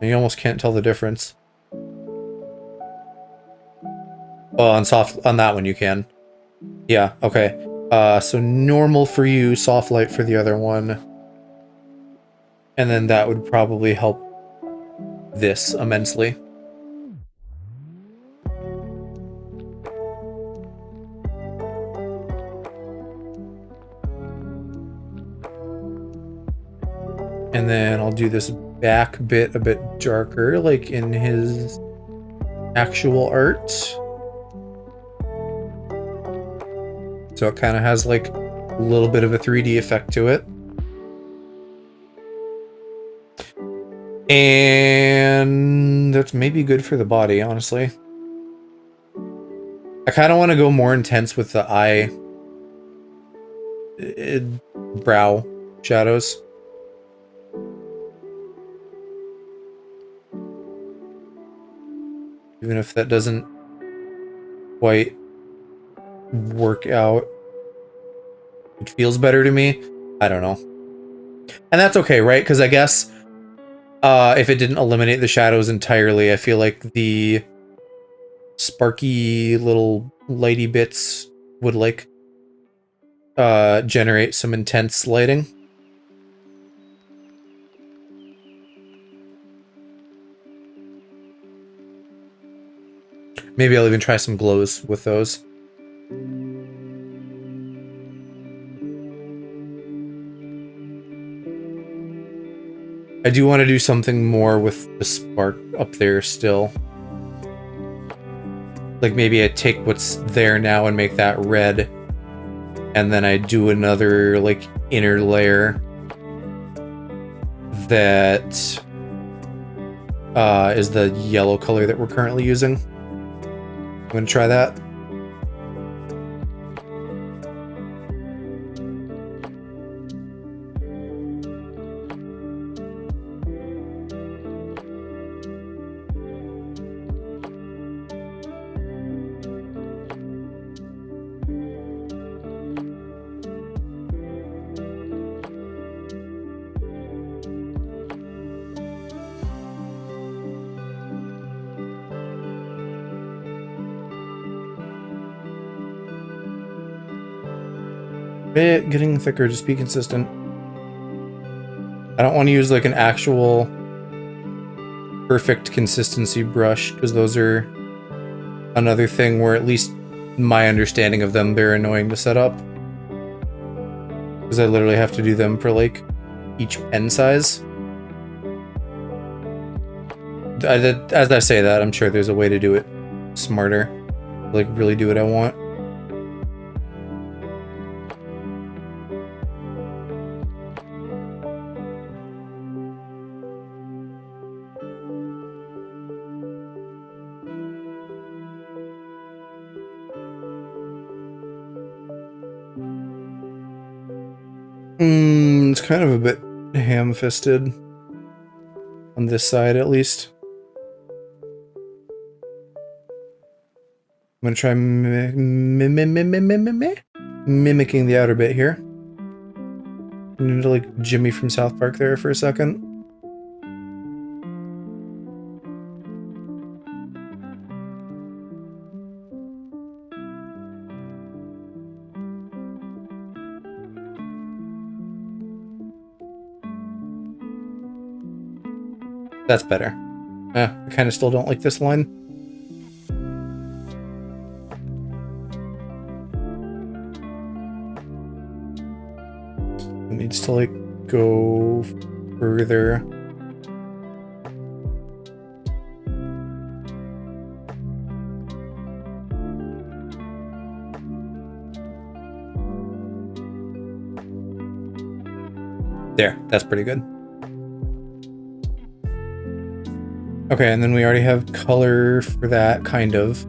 And you almost can't tell the difference. Well, on that one you can. Yeah, okay. So normal for you, soft light for the other one. And then that would probably help this immensely. And then I'll do this back bit a bit darker, like in his actual art. So it kind of has like a little bit of a 3D effect to it. And that's maybe good for the body, honestly. I kind of want to go more intense with the eye brow shadows. Even if that doesn't quite work out. It feels better to me. I don't know. And that's okay, right? Because I guess if it didn't eliminate the shadows entirely, I feel like the sparky little lighty bits would like generate some intense lighting. Maybe I'll even try some glows with those. I do want to do something more with the spark up there still. Like maybe I take what's there now and make that red. And then I do another like inner layer that is the yellow color that we're currently using. I'm gonna try that. Bit getting thicker, just be consistent. I don't want to use like an actual perfect consistency brush, because those are another thing where, at least my understanding of them, they're annoying to set up. Because I literally have to do them for like each pen size. As I say that, I'm sure there's a way to do it smarter. Like really do what I want. It's kind of a bit ham-fisted. On this side, at least. I'm gonna try mimicking the outer bit here. I need to like Jimmy from South Park there for a second. That's better. I kind of still don't like this line. It needs to like go further. There, that's pretty good. Okay, and then we already have color for that, kind of.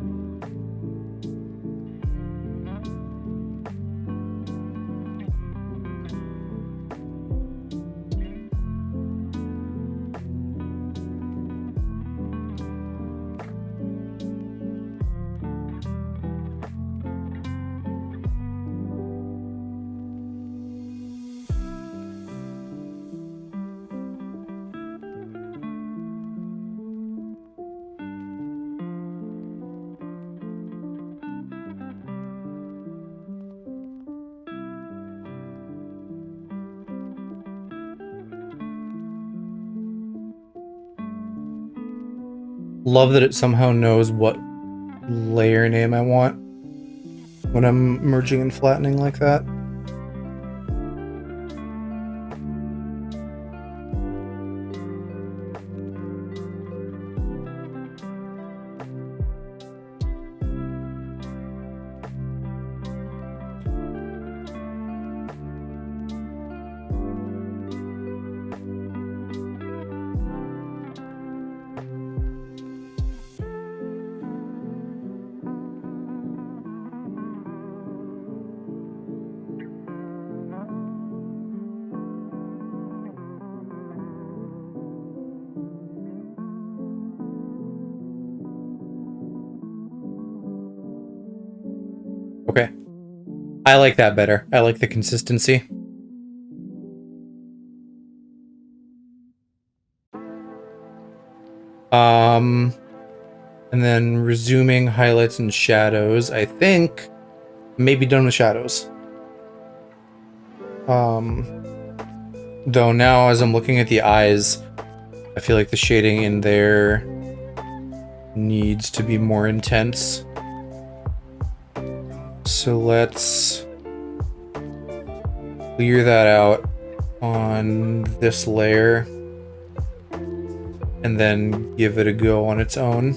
Love that it somehow knows what layer name I want when I'm merging and flattening like that. Okay. I like that better. I like the consistency. And then resuming highlights and shadows. I think maybe done with shadows. Though now as I'm looking at the eyes, I feel like the shading in there needs to be more intense. So let's clear that out on this layer and then give it a go on its own.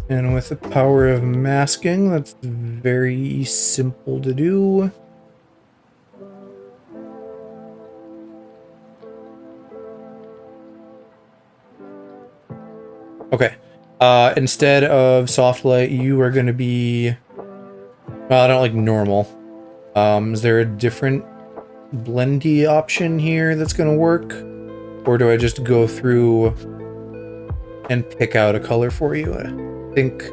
And with the power of masking, that's very simple to do. Okay. Instead of soft light, you are going to be... Well, I don't like normal. Is there a different blendy option here that's going to work? Or do I just go through and pick out a color for you? I think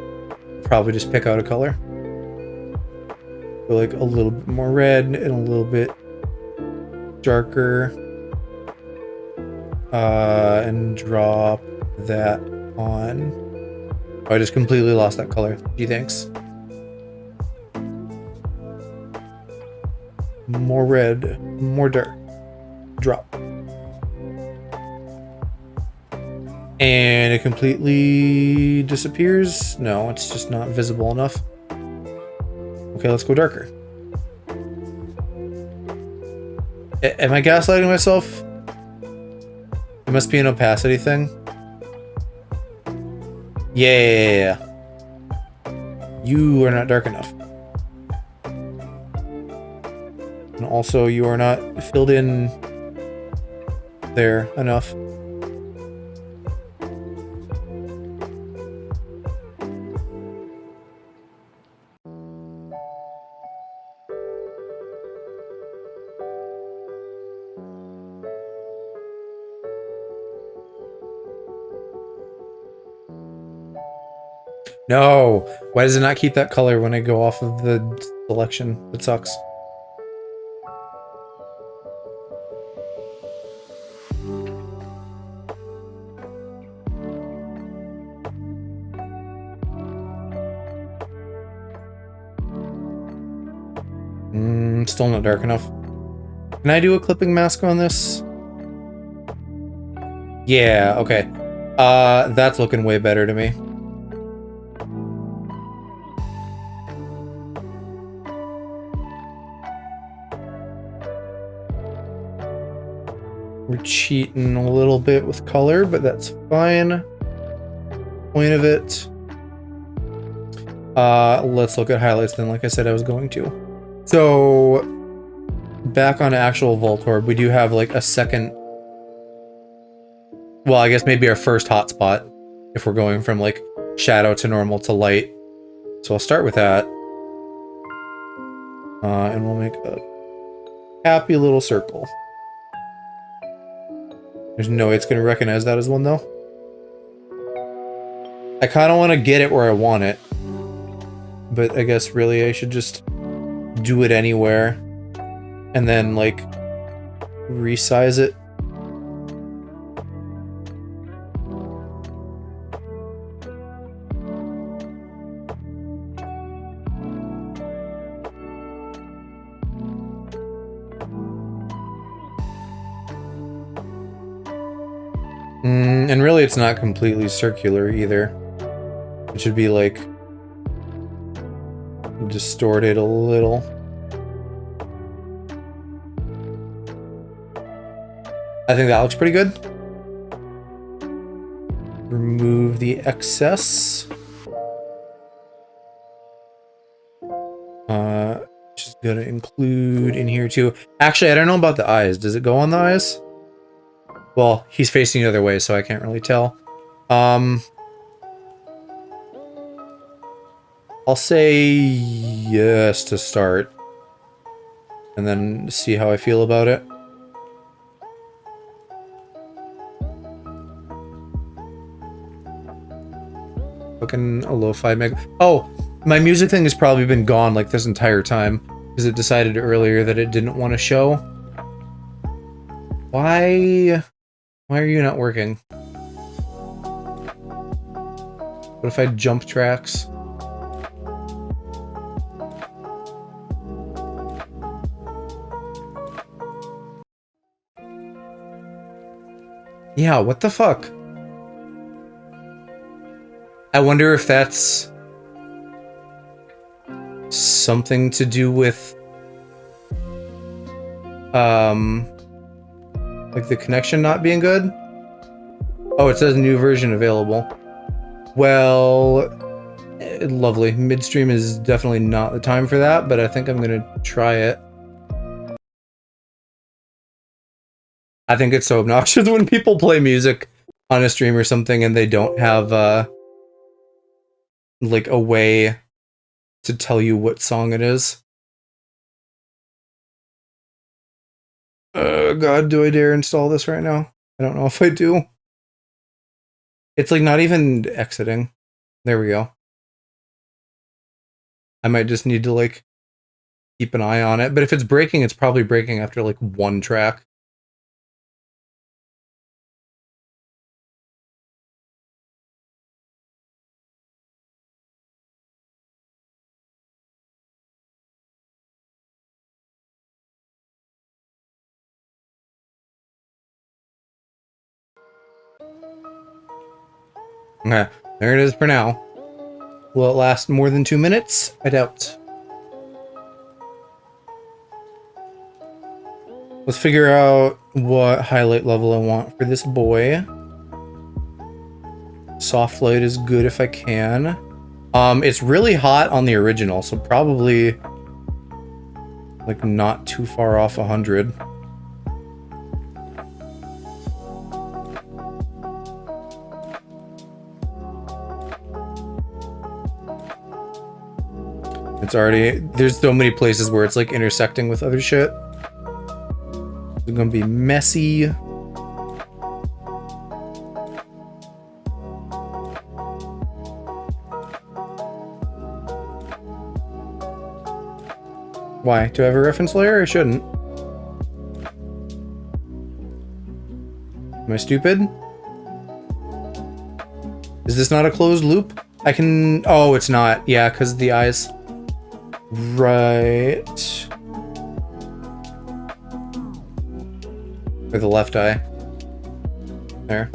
probably just pick out a color. So like a little bit more red and a little bit darker. And drop that on. Oh, I just completely lost that color. Gee, thanks. More red, more dark. Drop. And it completely disappears? No, it's just not visible enough. Okay, let's go darker. Am I gaslighting myself? It must be an opacity thing. Yeah. You are not dark enough. And also, you are not filled in there enough. No! Why does it not keep that color when I go off of the selection? That sucks. Still not dark enough. Can I do a clipping mask on this? Yeah, okay. That's looking way better to me. We're cheating a little bit with color, but that's fine. Point of it. Let's look at highlights then, like I said I was going to. So, back on actual Voltorb, we do have like a second... Well, I guess maybe our first hotspot, if we're going from like shadow to normal to light. So I'll start with that. And we'll make a happy little circle. There's no way it's going to recognize that as one, though. I kind of want to get it where I want it. But I guess really I should just do it anywhere. And then, like, resize it. And really it's not completely circular either. It should be like distorted a little. I think that looks pretty good. Remove the excess. Just gonna include in here too. Actually, I don't know about the eyes. Does it go on the eyes? Well, he's facing the other way, so I can't really tell. I'll say yes to start. And then see how I feel about it. Fucking a lo-fi meg. Oh, my music thing has probably been gone like this entire time. Because it decided earlier that it didn't want to show. Why are you not working? What if I jump tracks? Yeah, what the fuck? I wonder if that's something to do with like the connection not being good? Oh, it says new version available. Well, lovely. Midstream is definitely not the time for that, but I think I'm gonna try it. I think it's so obnoxious when people play music on a stream or something and they don't have like a way to tell you what song it is. God, do I dare install this right now? I don't know if I do. It's like not even exiting. There we go. I might just need to like keep an eye on it, but if it's breaking, it's probably breaking after like one track. Okay, there it is for now. Will it last more than 2 minutes? I doubt. Let's figure out what highlight level I want for this boy. Soft light is good if I can. It's really hot on the original, so probably like not too far off 100. It's already, there's so many places where it's like intersecting with other shit. It's gonna be messy. Why? Do I have a reference layer? I shouldn't. Am I stupid? Is this not a closed loop? I can... Oh, it's not. Yeah, because the eyes. Right. Or the left eye. There.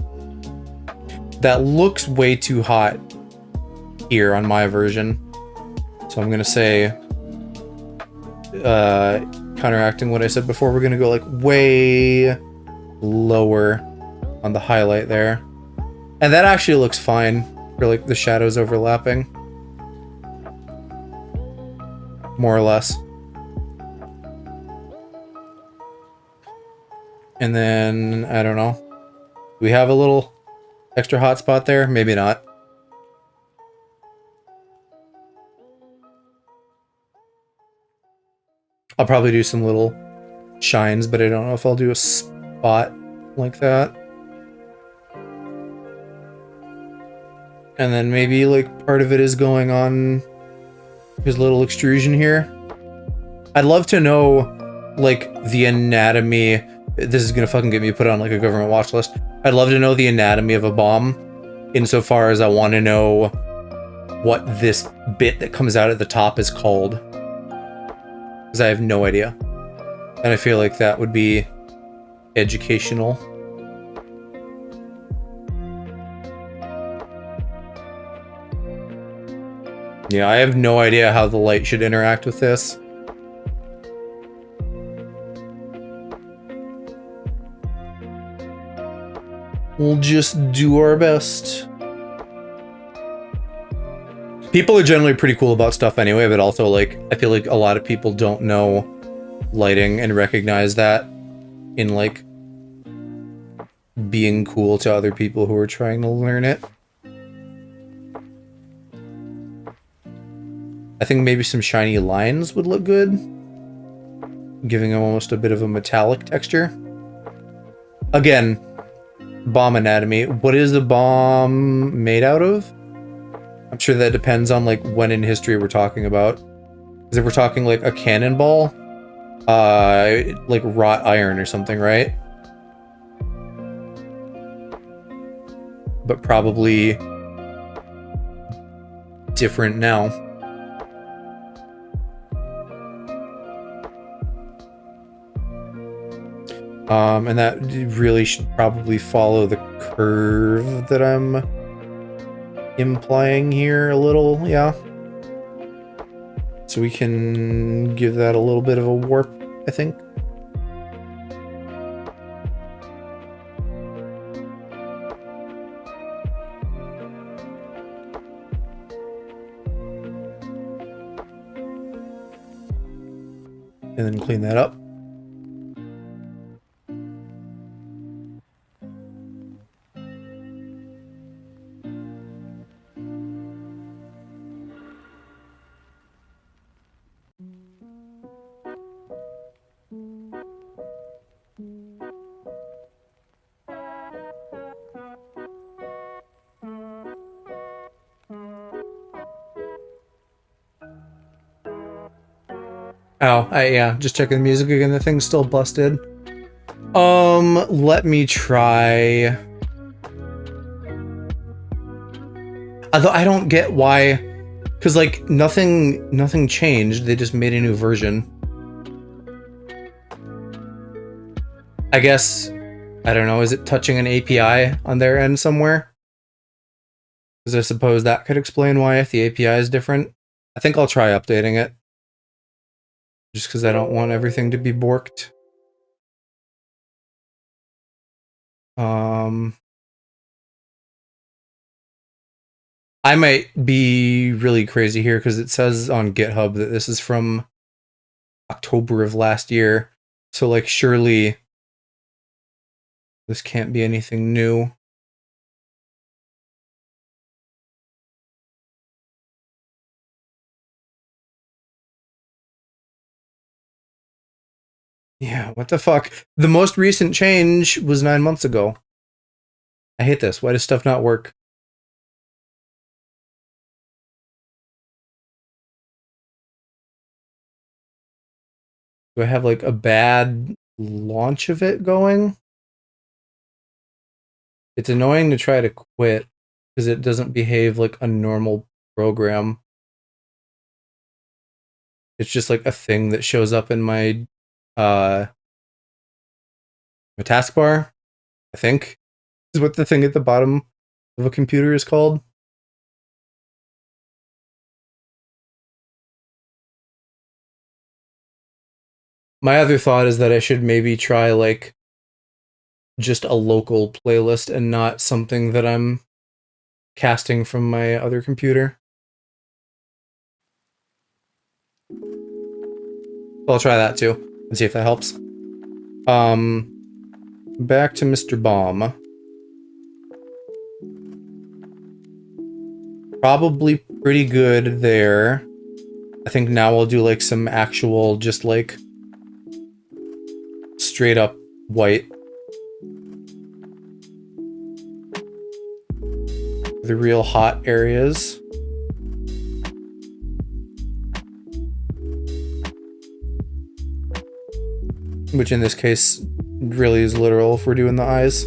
That looks way too hot here on my version. So I'm gonna say... counteracting what I said before, we're gonna go like way lower on the highlight there. And that actually looks fine for like the shadows overlapping. More or less. And then, I don't know. Do we have a little extra hot spot there? Maybe not. I'll probably do some little shines, but I don't know if I'll do a spot like that. And then maybe like part of it is going on his little extrusion here. I'd love to know like the anatomy. This is gonna fucking get me put on like a government watch list. I'd love to know the anatomy of a bomb insofar as I want to know what this bit that comes out at the top is called. Because I have no idea. And I feel like that would be educational. Yeah, I have no idea how the light should interact with this. We'll just do our best. People are generally pretty cool about stuff anyway, but also, like, I feel like a lot of people don't know lighting and recognize that in, like, being cool to other people who are trying to learn it. I think maybe some shiny lines would look good, giving them almost a bit of a metallic texture. Again, bomb anatomy. What is the bomb made out of? I'm sure that depends on like when in history we're talking about. Because if we're talking like a cannonball, like wrought iron or something, right? But probably different now. And that really should probably follow the curve that I'm implying here a little, yeah. So we can give that a little bit of a warp, I think. And then clean that up. Oh, yeah, just checking the music again. The thing's still busted. Let me try. Although I don't get why, because like nothing changed. They just made a new version. I guess, I don't know. Is it touching an API on their end somewhere? Because I suppose that could explain why if the API is different. I think I'll try updating it. Just because I don't want everything to be borked. I might be really crazy here because it says on GitHub that this is from October of last year. So, like, surely this can't be anything new. Yeah, what the fuck? The most recent change was 9 months ago. I hate this. Why does stuff not work? Do I have like a bad launch of it going? It's annoying to try to quit because it doesn't behave like a normal program. It's just like a thing that shows up in my my taskbar, I think, is what the thing at the bottom of a computer is called. My other thought is that I should maybe try like just a local playlist and not something that I'm casting from my other computer. I'll try that too and see if that helps. Back to Mr. Bomb. Probably pretty good there. I think now I'll do like some actual, just like straight up white. The real hot areas. Which in this case really is literal if we're doing the eyes.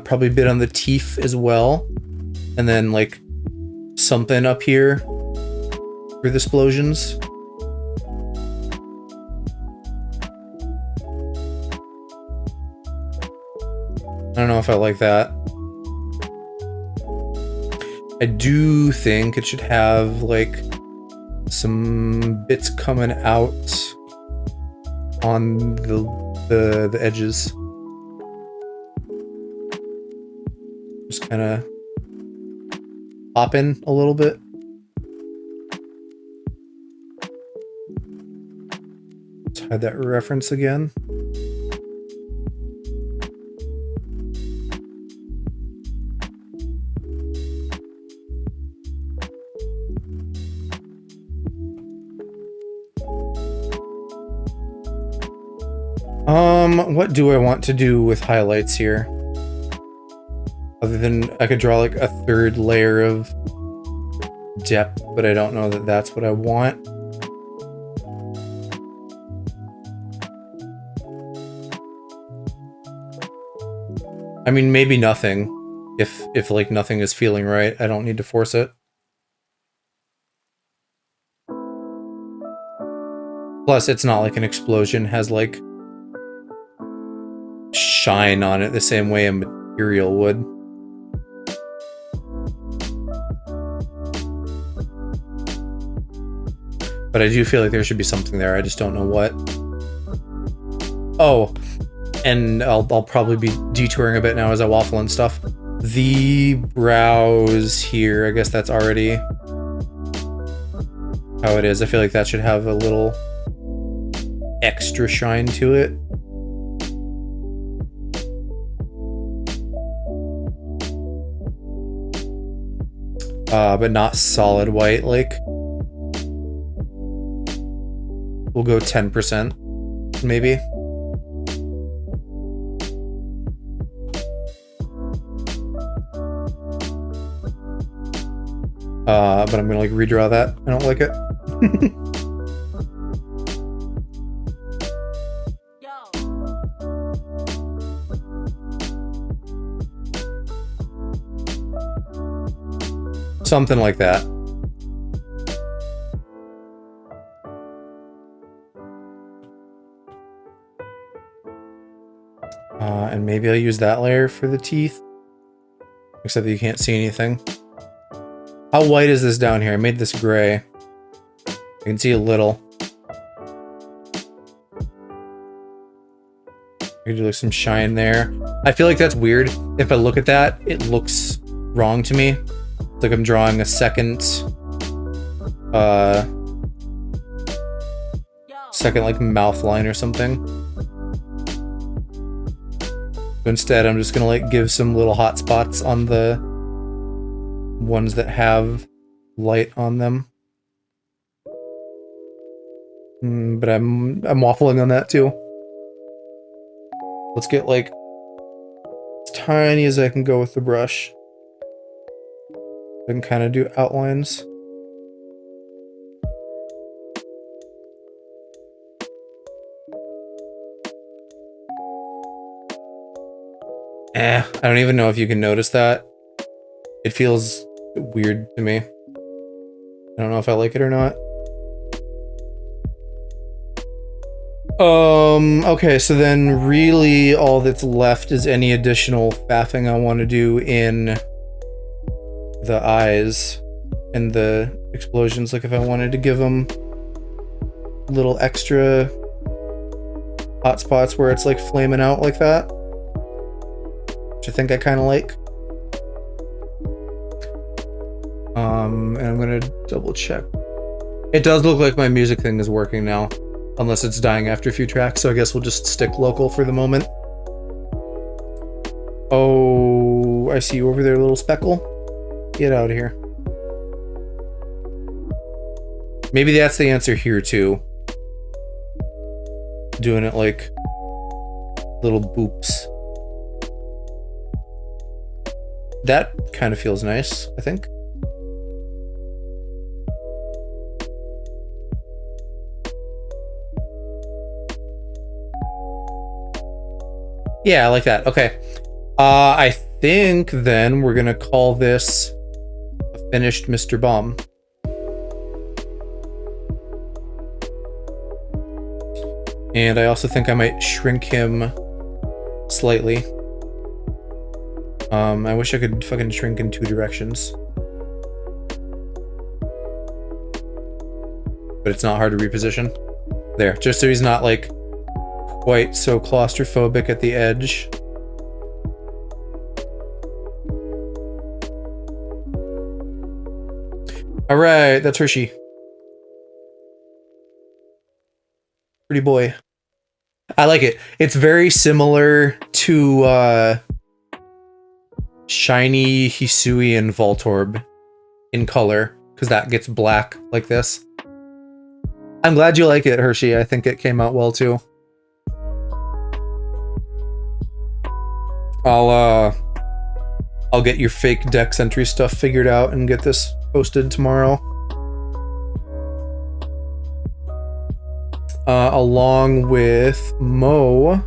Probably a bit on the teeth as well. And then like something up here for the explosions. I don't know if I like that. I do think it should have like some bits coming out on the edges. Just kind of pop in a little bit. Let's hide that reference again. What do I want to do with highlights here? Other than I could draw like a third layer of depth, but I don't know that that's what I want. I mean, maybe nothing. If like nothing is feeling right, I don't need to force it. Plus, it's not like an explosion has like shine on it the same way a material would. But I do feel like there should be something there. I just don't know what. Oh, and I'll probably be detouring a bit now as I waffle and stuff. The brows here, I guess that's already how it is. I feel like that should have a little extra shine to it. But not solid white, like. We'll go 10%, maybe. But I'm gonna like redraw that. I don't like it. Something like that. And maybe I'll use that layer for the teeth. Except that you can't see anything. How white is this down here? I made this gray. I can see a little. I could do like some shine there. I feel like that's weird. If I look at that, it looks wrong to me. It's like I'm drawing a second like mouth line or something. But instead, I'm just gonna like give some little hot spots on the ones that have light on them. But I'm waffling on that too. Let's get like as tiny as I can go with the brush. I can kind of do outlines. I don't even know if you can notice that. It feels weird to me. I don't know if I like it or not. Okay, so then really all that's left is any additional faffing I want to do in the eyes and the explosions. Like if I wanted to give them little extra hot spots where it's like flaming out like that, which I think I kind of like. And I'm gonna double check. It does look like my music thing is working now. Unless it's dying after a few tracks, so I guess we'll just stick local for the moment. Oh, I see you over there, little speckle. Get out of here. Maybe that's the answer here, too. Doing it like little boops. That kind of feels nice, I think. Yeah, I like that. Okay. I think then we're gonna call this a finished Mr. Bomb. And I also think I might shrink him slightly. I wish I could fucking shrink in 2 directions. But it's not hard to reposition. There, just so he's not like quite so claustrophobic at the edge. All right, that's Hershey. Pretty boy. I like it. It's very similar to Shiny Hisui and Voltorb in color, because that gets black like this. I'm glad you like it, Hershey. I think it came out well too. I'll get your fake Dex entry stuff figured out and get this posted tomorrow. Along with Mo,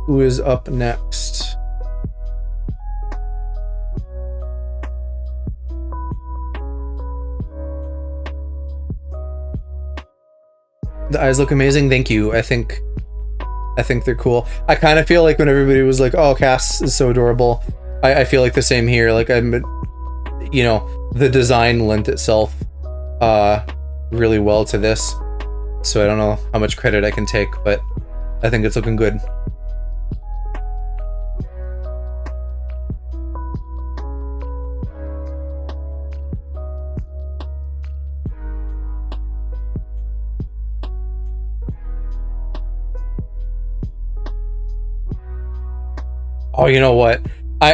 who is up next. The eyes look amazing. Thank you. I think they're cool. I kind of feel like when everybody was like, "Oh, Cass is so adorable," I feel like the same here. Like you know, the design lent itself really well to this. So I don't know how much credit I can take, but I think it's looking good. Oh, you know what?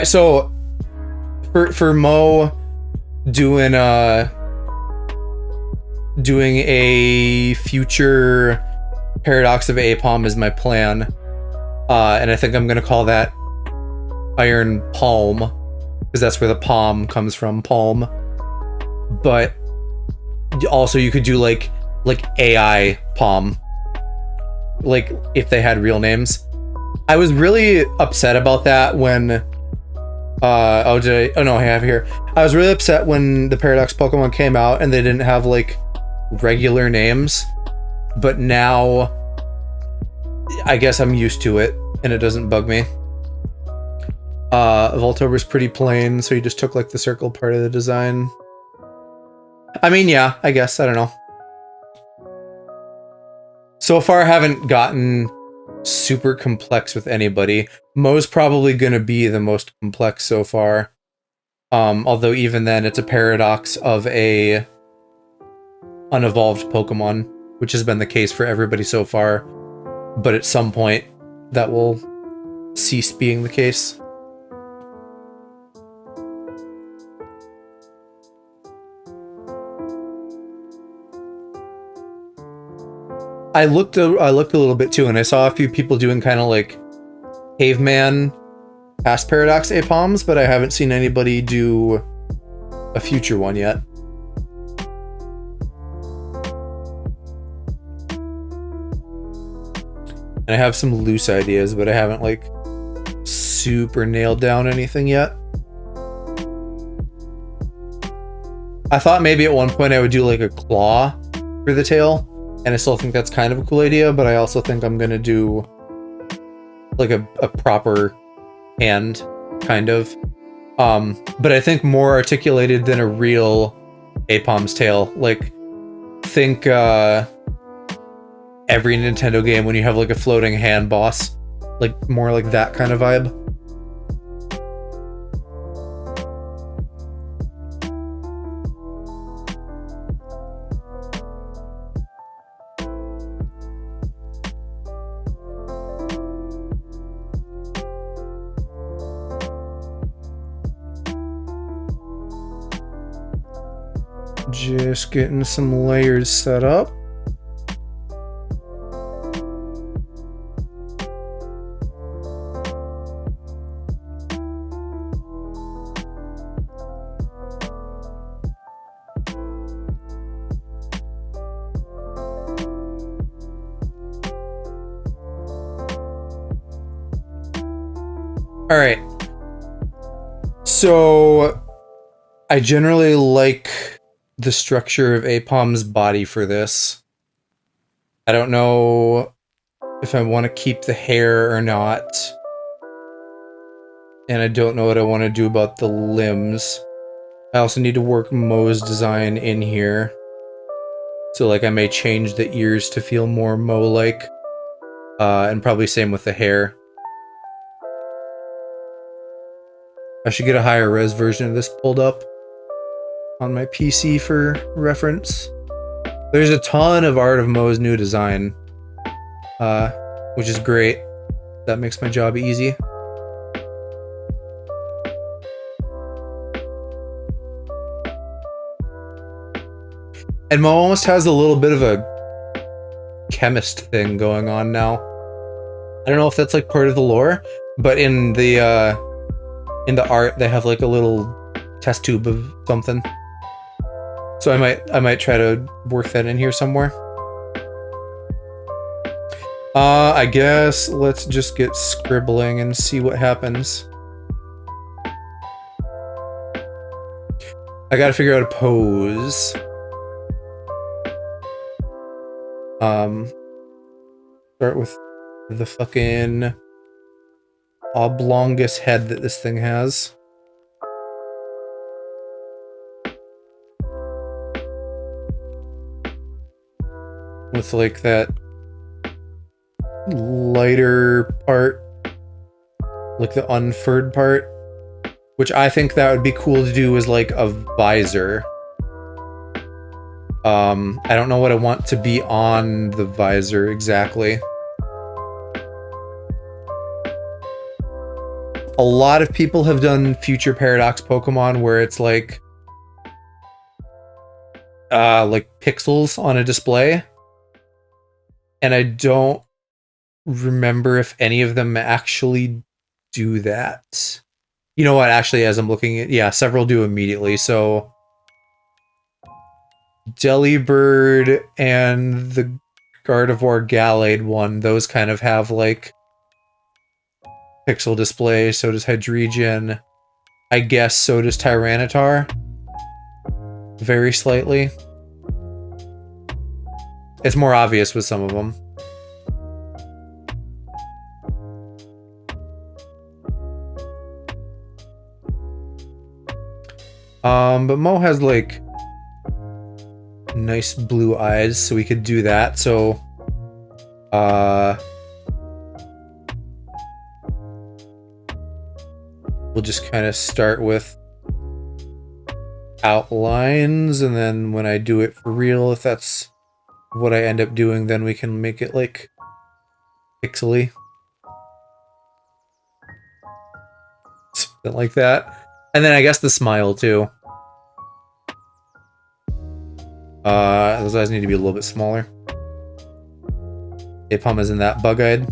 So for Mo doing a future Paradox of Apom is my plan. And I think I'm gonna call that Iron Palm, because that's where the palm comes from, palm. But also you could do like AI Palm, like if they had real names. I was really upset about that when oh no, I have here. I was really upset when the Paradox Pokemon came out and they didn't have like regular names, but now I guess I'm used to it and it doesn't bug me. Voltober's pretty plain, so you just took like the circle part of the design. I mean, yeah, I guess, I don't know. So far I haven't gotten super complex with anybody. Mo's probably going to be the most complex so far. Although even then, it's a paradox of a unevolved Pokemon, which has been the case for everybody so far. But at some point, that will cease being the case. I looked a little bit too, and I saw a few people doing kind of like caveman past paradox APOMs, but I haven't seen anybody do a future one yet. And I have some loose ideas, but I haven't like super nailed down anything yet. I thought maybe at one point I would do like a claw for the tail, and I still think that's kind of a cool idea, but I also think I'm gonna do like a proper hand, kind of. But I think more articulated than a real APOM's tail. Like, think every Nintendo game when you have like a floating hand boss. Like, more like that kind of vibe. Just getting some layers set up. All right. So I generally like the structure of APOM's body for this. I don't know if I want to keep the hair or not. And I don't know what I want to do about the limbs. I also need to work Mo's design in here. So like I may change the ears to feel more Mo-like. And probably same with the hair. I should get a higher res version of this pulled up on my PC for reference. There's a ton of art of Mo's new design, which is great. That makes my job easy. And Mo almost has a little bit of a chemist thing going on now. I don't know if that's like part of the lore, but in the art they have like a little test tube of something. So I might try to work that in here somewhere. I guess let's just get scribbling and see what happens. I gotta figure out a pose. Start with the fucking oblongus head that this thing has. With like that lighter part, like the unfurred part, which I think that would be cool to do as like a visor. I don't know what I want to be on the visor exactly. A lot of people have done future Paradox Pokemon where it's like pixels on a display. And I don't remember if any of them actually do that. You know what, actually, as I'm looking at, yeah, several do immediately. So Delibird and the Gardevoir Gallade one, those kind of have like pixel display. So does Hydreigon. I guess so does Tyranitar. Very slightly. It's more obvious with some of them. But Mo has like nice blue eyes, so we could do that. So we'll just kind of start with outlines, and then when I do it for real, if that's what I end up doing, then we can make it like pixely. Something like that. And then I guess the smile too. Those eyes need to be a little bit smaller. Apom isn't that bug-eyed.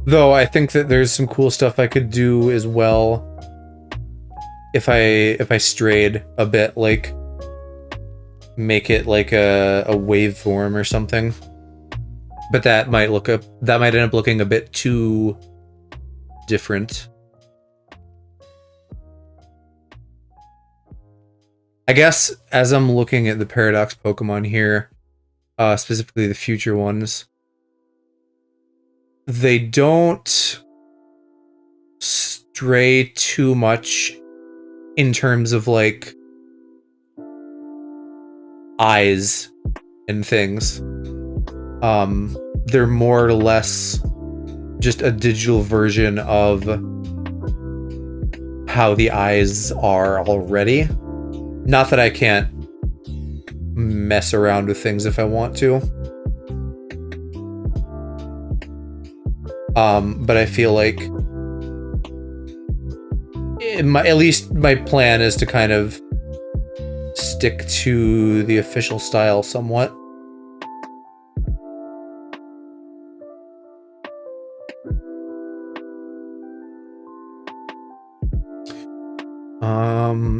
Though I think that there's some cool stuff I could do as well if I strayed a bit, like make it like a waveform or something. But that might end up looking a bit too different. I guess as I'm looking at the Paradox Pokemon here, specifically the future ones, they don't stray too much in terms of like eyes and things. They're more or less just a digital version of how the eyes are already. Not that I can't mess around with things if I want to. But I feel like at least my plan is to kind of stick to the official style somewhat.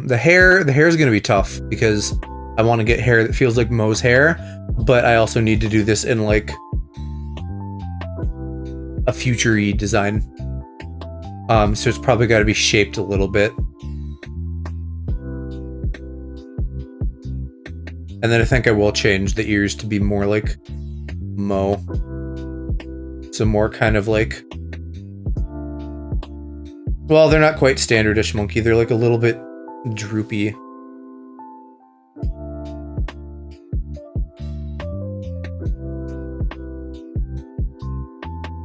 The hair is gonna be tough because I want to get hair that feels like Mo's hair, but I also need to do this in like a future-y design. So it's probably got to be shaped a little bit. And then I think I will change the ears to be more like Mo. So more kind of like... Well, they're not quite standardish Munkee. They're like a little bit droopy.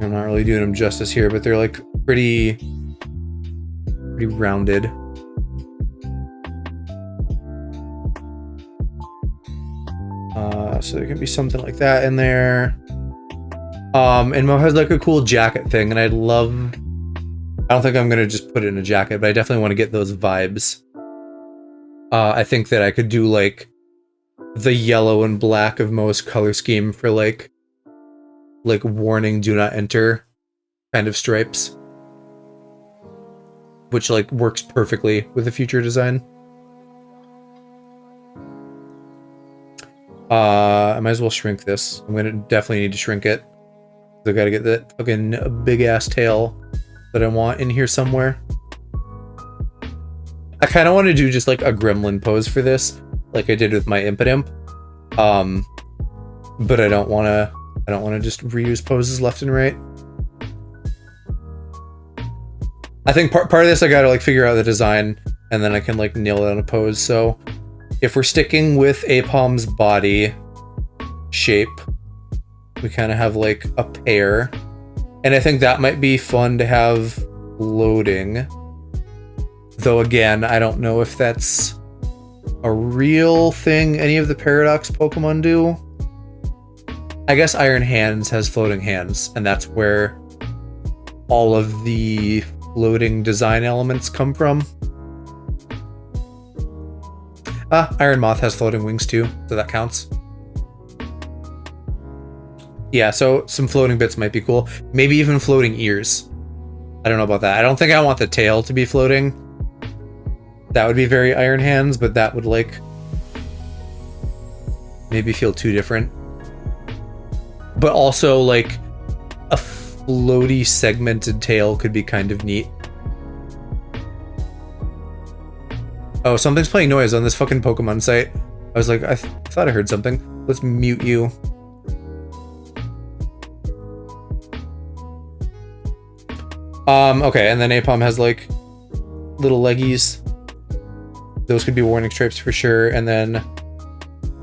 I'm not really doing them justice here, but they're like pretty rounded. So there can be something like that in there. And Mo has like a cool jacket thing, and I don't think I'm gonna just put it in a jacket, but I definitely want to get those vibes. I think that I could do like the yellow and black of Mo's color scheme for like warning, do not enter kind of stripes, which like works perfectly with the future design. I might as well shrink this. I'm gonna definitely need to shrink it. I gotta get that fucking big ass tail that I want in here somewhere. I kind of want to do just like a gremlin pose for this, like I did with my Impidimp. But I don't want to just reuse poses left and right. I think part of this I gotta like figure out the design, and then I can like nail it on a pose. So if we're sticking with Apom's body shape, we kind of have like a pear, and I think that might be fun to have floating. Though again, I don't know if that's a real thing any of the Paradox Pokemon do. I guess Iron Hands has floating hands, and that's where all of the floating design elements come from. Iron Moth has floating wings too, so that counts. Yeah, so some floating bits might be cool. Maybe even floating ears. I don't know about that. I don't think I want the tail to be floating. That would be very Iron Hands, but that would like maybe feel too different. But also like a floaty segmented tail could be kind of neat. Oh, something's playing noise on this fucking Pokemon site. I was like, I thought I heard something. Let's mute you. Okay, and then Apom has like little leggies. Those could be warning stripes for sure. And then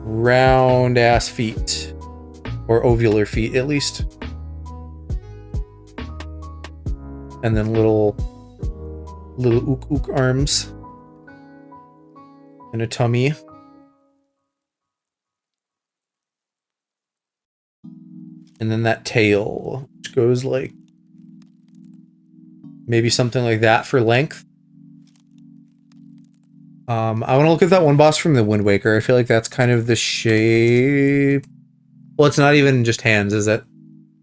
round ass feet, or ovular feet at least. And then little ook ook arms and a tummy. And then that tail, which goes like maybe something like that for length. I want to look at that one boss from the Wind Waker. I feel like that's kind of the shape. Well, it's not even just hands, is it?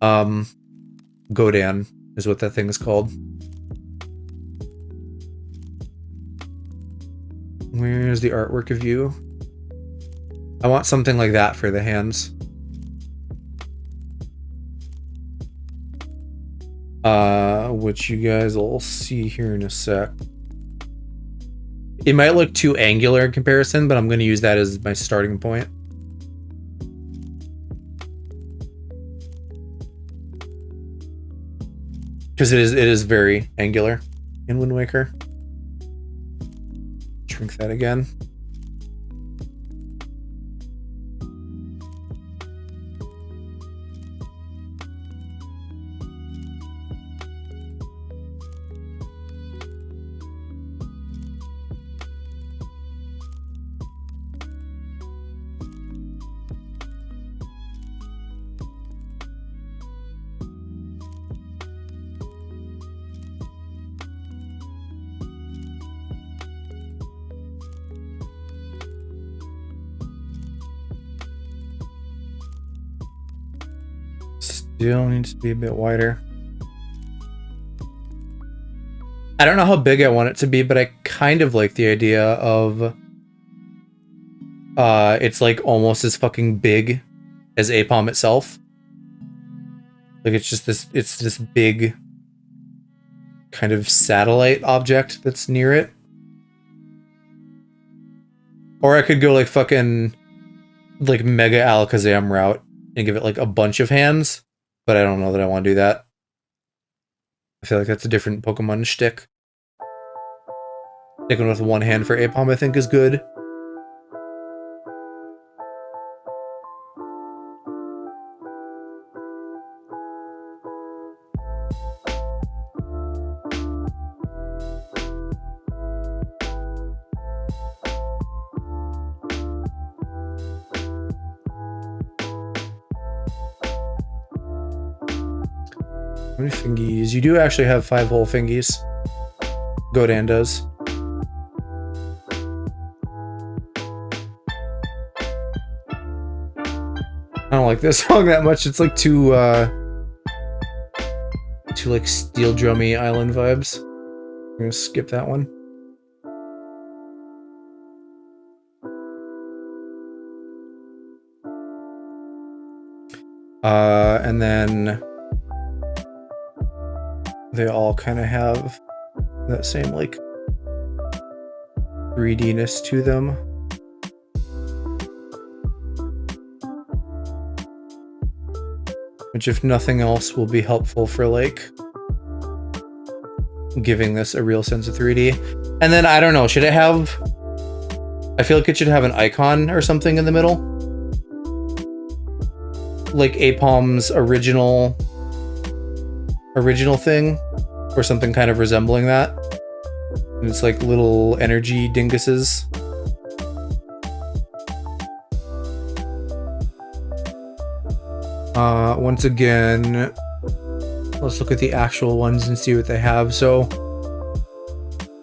Godan is what that thing is called. Where's the artwork of you? I want something like that for the hands. Which you guys will see here in a sec. It might look too angular in comparison, but I'm going to use that as my starting point. Because it is very angular in Wind Waker. Shrink that again. Still needs to be a bit wider. I don't know how big I want it to be, but I kind of like the idea of it's like almost as fucking big as Apom itself. Like it's just this big kind of satellite object that's near it. Or I could go like fucking like Mega Alakazam route and give it like a bunch of hands. But I don't know that I want to do that. I feel like that's a different Pokemon shtick. Sticking with one hand for Apom, I think, is good. How many fingies? You do actually have 5 whole fingies. Godan does. I don't like this song that much. It's like too like steel drummy island vibes. I'm gonna skip that one. And then they all kind of have that same like 3D-ness to them. Which, if nothing else, will be helpful for like giving this a real sense of 3D. And then I don't know, should it have, I feel like it should have an icon or something in the middle. Like Apom's original thing, or something kind of resembling that. And it's like little energy dinguses. Once again, let's look at the actual ones and see what they have. So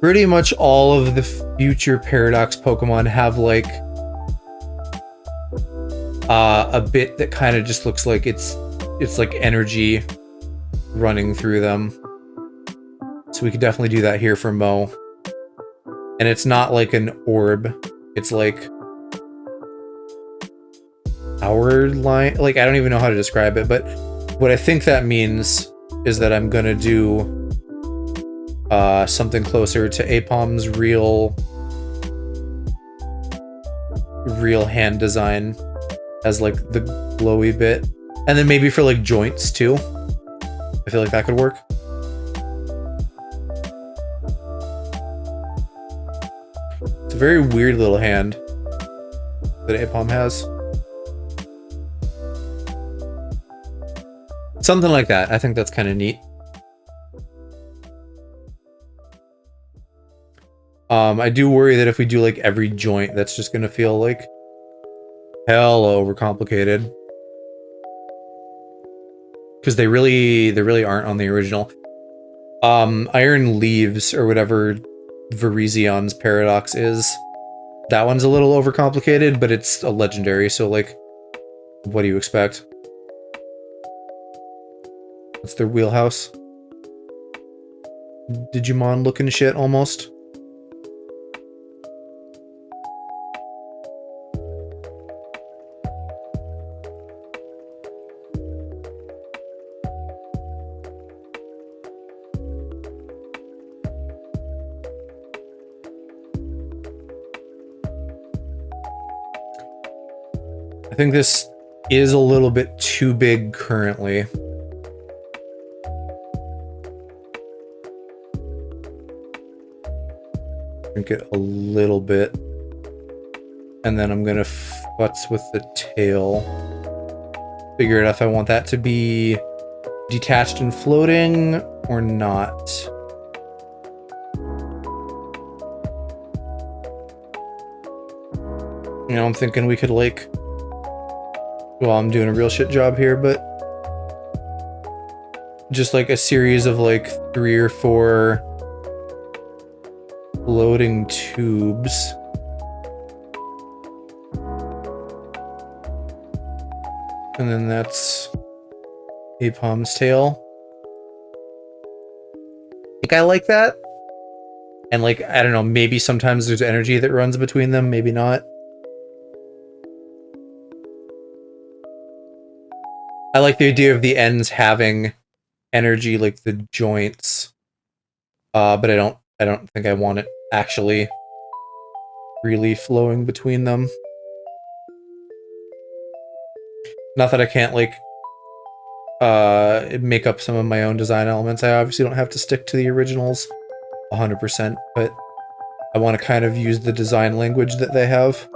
pretty much all of the future Paradox Pokemon have like a bit that kind of just looks like it's like energy running through them. So we could definitely do that here for Mo. And it's not like an orb. It's like our line. Like, I don't even know how to describe it, but what I think that means is that I'm gonna do something closer to Apom's real hand design as like the glowy bit. And then maybe for like joints too. I feel like that could work. very weird little hand that Apom has. Something like that. I think that's kind of neat. I do worry that if we do like every joint, that's just gonna feel like hella overcomplicated. Because they really aren't on the original. Iron Leaves, or whatever Virizeon's paradox is. That one's a little overcomplicated, but it's a legendary, so like, what do you expect? That's their wheelhouse. Digimon looking shit, almost. I think this is a little bit too big currently. Shrink it a little bit. And then I'm gonna futz with the tail. Figure out if I want that to be detached and floating or not. You know, I'm thinking we could like... Well, I'm doing a real shit job here, but just like a series of like 3 or 4 floating tubes. And then that's Apom's tail. I think I like that. And like, I don't know, maybe sometimes there's energy that runs between them, maybe not. I like the idea of the ends having energy like the joints. But I don't think I want it actually really flowing between them. Not that I can't like make up some of my own design elements. I obviously don't have to stick to the originals 100%, but I want to kind of use the design language that they have.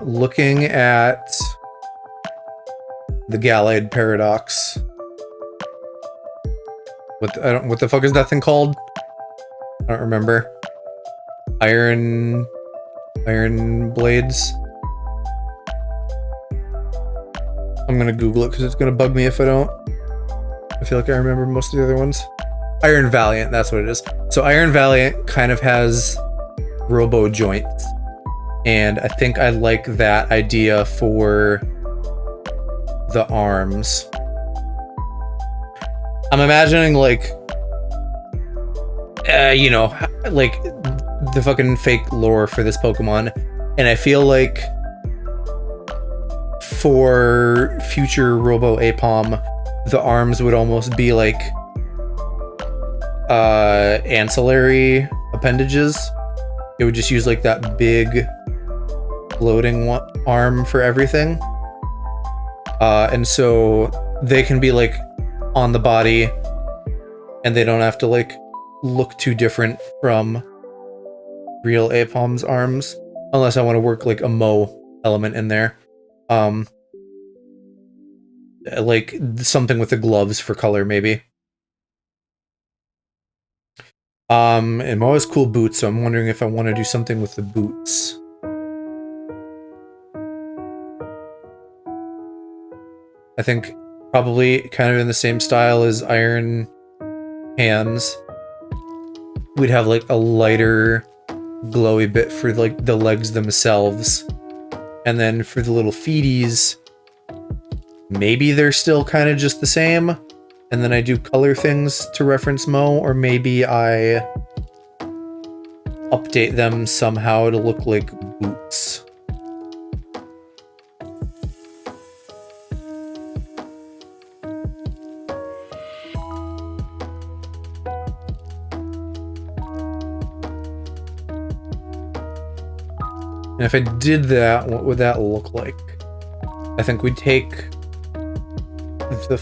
Looking at the Gallade paradox. What the fuck is that thing called? I don't remember. Iron blades. I'm gonna Google it because it's gonna bug me if I don't. I feel like I remember most of the other ones. Iron Valiant, that's what it is. So Iron Valiant kind of has robo joints. And I think I like that idea for the arms. I'm imagining like, you know, like the fucking fake lore for this Pokemon. And I feel like for future Robo Apom, the arms would almost be like ancillary appendages. It would just use like that big floating arm for everything. And so they can be like on the body and they don't have to like look too different from real Apom's arms, unless I want to work like a Mo element in there. Like something with the gloves for color, maybe. And Mo has cool boots, so I'm wondering if I want to do something with the boots. I think probably kind of in the same style as Iron Hands. We'd have like a lighter glowy bit for like the legs themselves. And then for the little feeties, maybe they're still kind of just the same. And then I do color things to reference Mo, or maybe I update them somehow to look like boots. And if I did that, what would that look like? I think we'd take the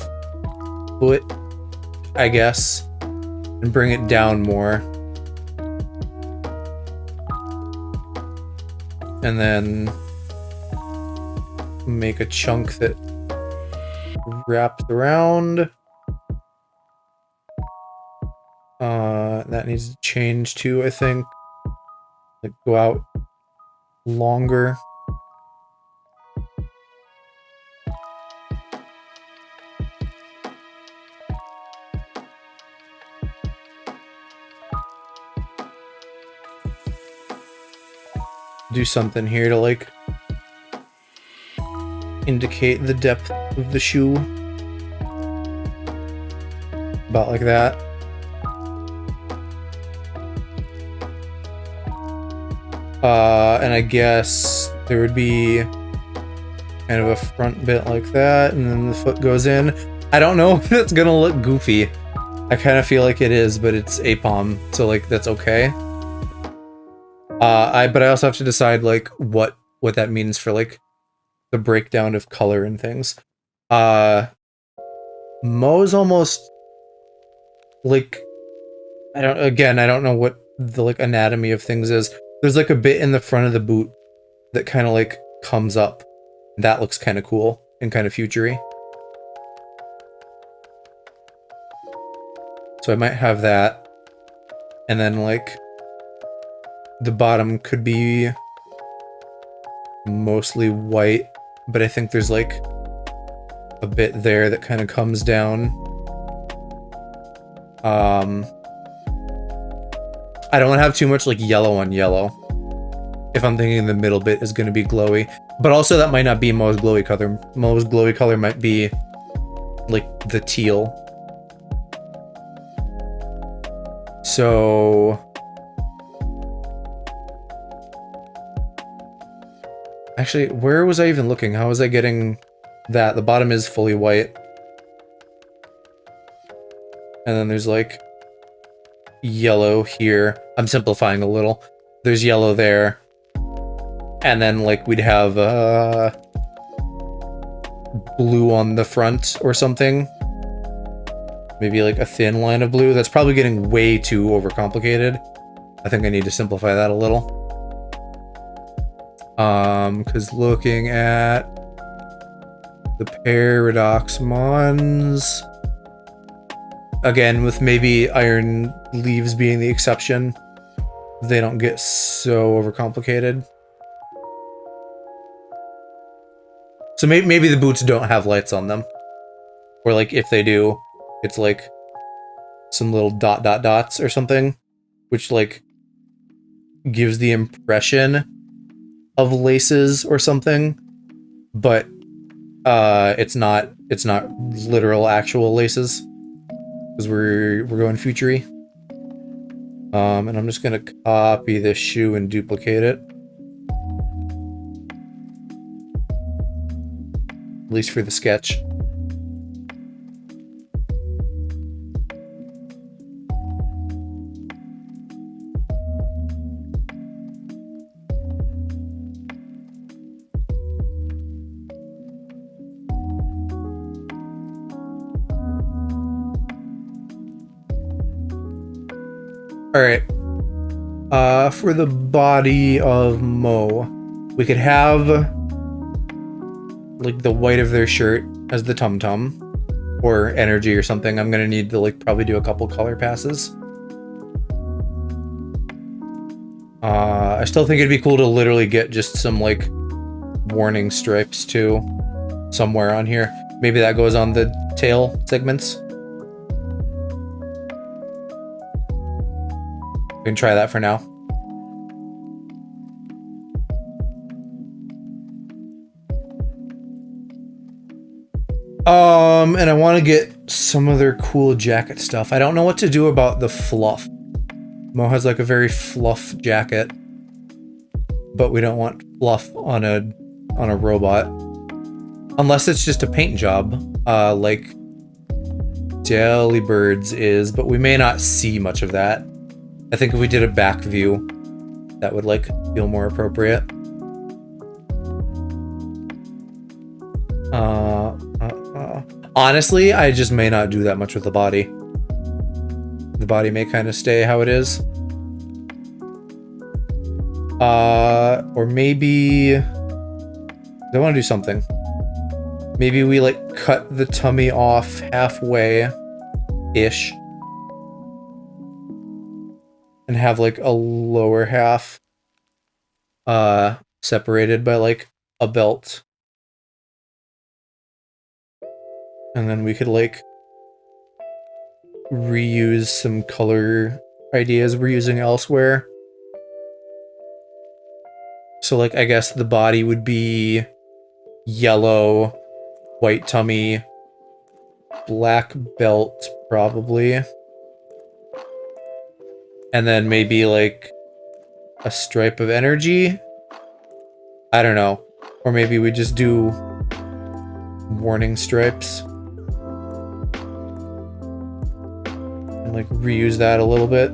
foot, I guess, and bring it down more. And then make a chunk that wraps around. That needs to change too, I think. Like, go out longer. Do something here to, like, indicate the depth of the shoe. About like that. And I guess there would be kind of a front bit like that, and then the foot goes in. I don't know if it's gonna look goofy. I kind of feel like it is, but it's APOM, so like that's okay. But I also have to decide like what that means for like the breakdown of color and things. Mo's almost like I don't know what the like anatomy of things is. There's like a bit in the front of the boot that kind of like comes up. That looks kind of cool and kind of futury. So I might have that. And then like the bottom could be mostly white, but I think there's like a bit there that kind of comes down. I don't want to have too much like yellow on yellow. If I'm thinking the middle bit is going to be glowy. But also that might not be Mo's glowy color. Mo's glowy color might be like the teal. So actually, where was I even looking? How was I getting that? The bottom is fully white. And then there's like yellow here. I'm simplifying a little. There's yellow there. And then like we'd have blue on the front or something. Maybe like a thin line of blue. That's probably getting way too overcomplicated. I think I need to simplify that a little. Because looking at the Paradoxmons, again, with maybe Iron Leaves being the exception, they don't get so overcomplicated. So maybe the boots don't have lights on them. Or like if they do, it's like some little dots or something, which like gives the impression of laces or something, but it's not literal actual laces because we're going futury. And I'm just gonna copy this shoe and duplicate it, at least for the sketch. Alright. For the body of Mo, we could have like the white of their shirt as the tum-tum or energy or something. I'm gonna need to like probably do a couple color passes. I still think it'd be cool to literally get just some like warning stripes too somewhere on here. Maybe that goes on the tail segments. We can try that for now. And I want to get some of their cool jacket stuff. I don't know what to do about the fluff. Mo has like a very fluff jacket, but we don't want fluff on a robot. Unless it's just a paint job, like Delibirds is, but we may not see much of that. I think if we did a back view, that would like feel more appropriate. Honestly, I just may not do that much with the body. The body may kind of stay how it is. Or maybe I want to do something. Maybe we like cut the tummy off halfway-ish. And have like a lower half separated by like a belt. And then we could like reuse some color ideas we're using elsewhere. So like I guess the body would be yellow, white tummy, black belt probably. And then maybe like a stripe of energy. I don't know. Or maybe we just do warning stripes. And like reuse that a little bit.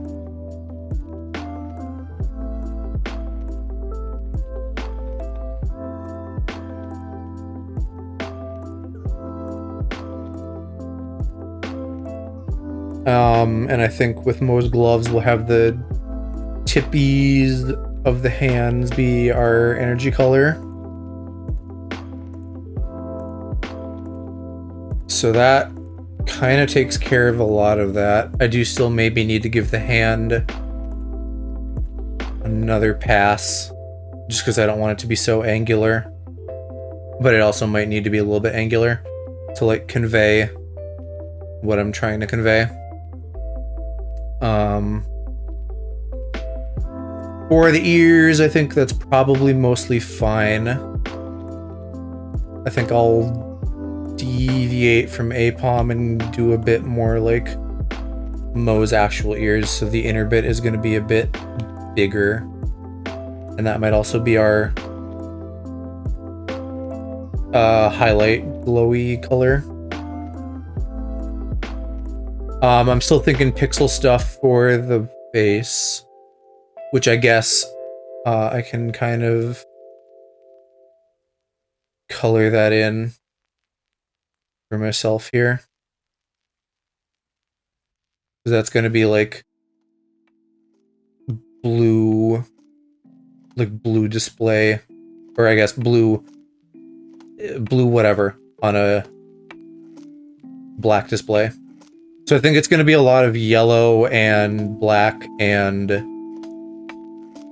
And I think with most gloves we'll have the tippies of the hands be our energy color. So that kind of takes care of a lot of that. I do still maybe need to give the hand another pass, just because I don't want it to be so angular. But it also might need to be a little bit angular to like convey what I'm trying to convey. For the ears, I think that's probably mostly fine. I think I'll deviate from APOM and do a bit more like Mo's actual ears, so the inner bit is going to be a bit bigger. And that might also be our highlight glowy color. I'm still thinking pixel stuff for the face, which I guess I can kind of color that in for myself here. Because that's going to be like blue display, or I guess blue whatever on a black display. So I think it's going to be a lot of yellow and black and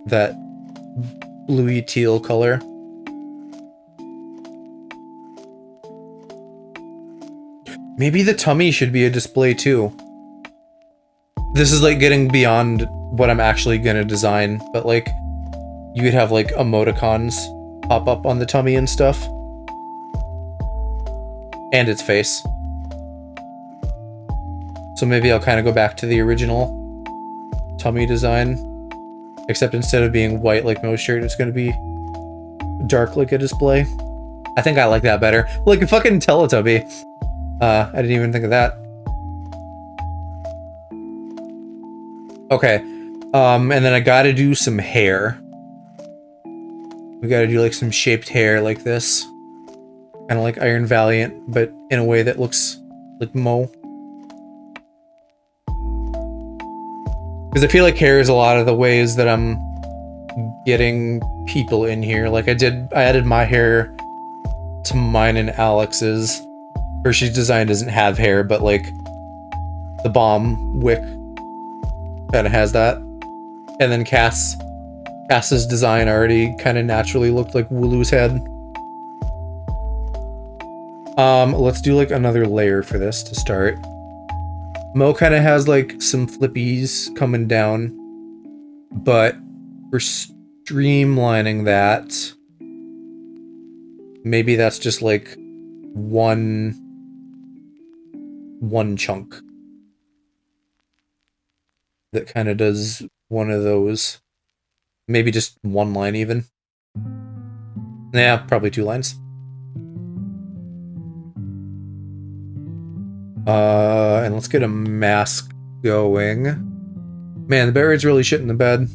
that bluey teal color. Maybe the tummy should be a display too. This is like getting beyond what I'm actually going to design, but like you could have like emoticons pop up on the tummy and stuff. And its face. So maybe I'll kind of go back to the original tummy design. Except instead of being white like Mo's shirt, it's going to be dark like a display. I think I like that better. Like a fucking Teletubby. I didn't even think of that. Okay. And then I gotta do some hair. We gotta do like some shaped hair like this. Kind of like Iron Valiant, but in a way that looks like Mo. Because I feel like hair is a lot of the ways that I'm getting people in here. Like I added my hair to mine and Alex's. Hershey's design doesn't have hair, but like the bomb wick kind of has that. And then Cass's design already kind of naturally looked like Wooloo's head. Let's do like another layer for this to start. Mo kind of has like some flippies coming down, but we're streamlining that. Maybe that's just like one chunk that kind of does one of those. Maybe just one line even. Yeah, probably 2 lines. And let's get a mask going. Man, the Barrett's really shitting the bed.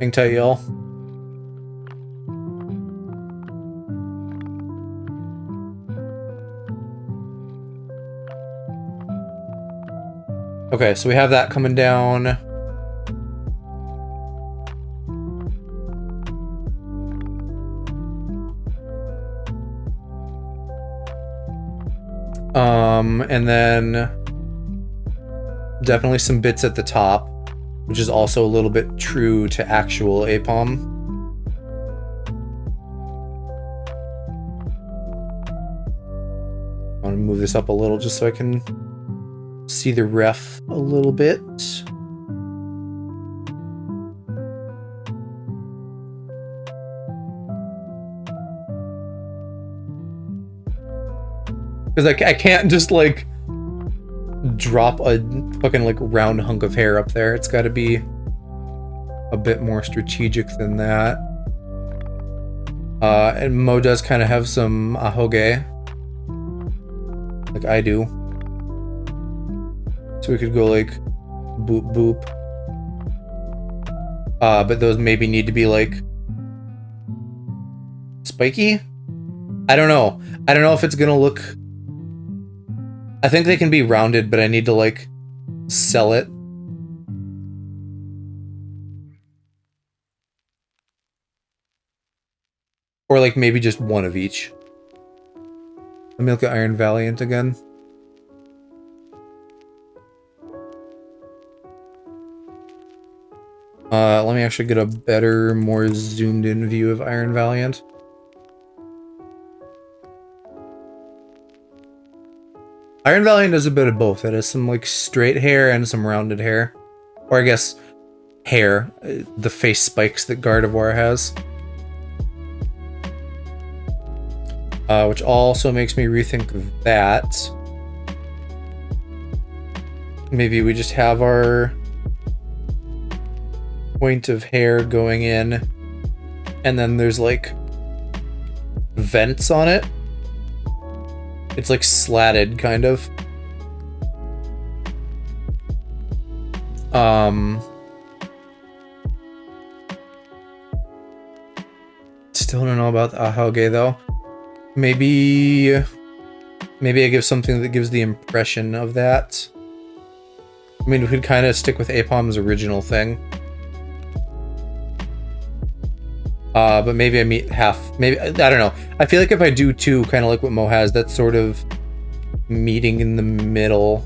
Hang tight, y'all. Okay, so we have that coming down. And then definitely some bits at the top, which is also a little bit true to actual APOM. I want to move this up a little just so I can see the ref a little bit. Because I can't just, like, drop a fucking, like, round hunk of hair up there. It's got to be a bit more strategic than that. And Mo does kind of have some ahoge, like I do. So we could go, like, boop, boop. But those maybe need to be, like, spiky? I don't know. I don't know if it's gonna look... I think they can be rounded, but I need to, like, sell it. Or, like, maybe just one of each. Let me look at Iron Valiant again. Let me actually get a better, more zoomed-in view of Iron Valiant. Iron Valiant does a bit of both. It has some, like, straight hair and some rounded hair. Or I guess hair. The face spikes that Gardevoir has. Which also makes me rethink that. Maybe we just have our point of hair going in, and then there's, like, vents on it. It's, like, slatted, kind of. Still don't know about the ahoge, though. Maybe I give something that gives the impression of that. I mean, we could kind of stick with APOM's original thing. But maybe I meet half. Maybe, I don't know. I feel like if I do two, kind of like what Mo has, that's sort of meeting in the middle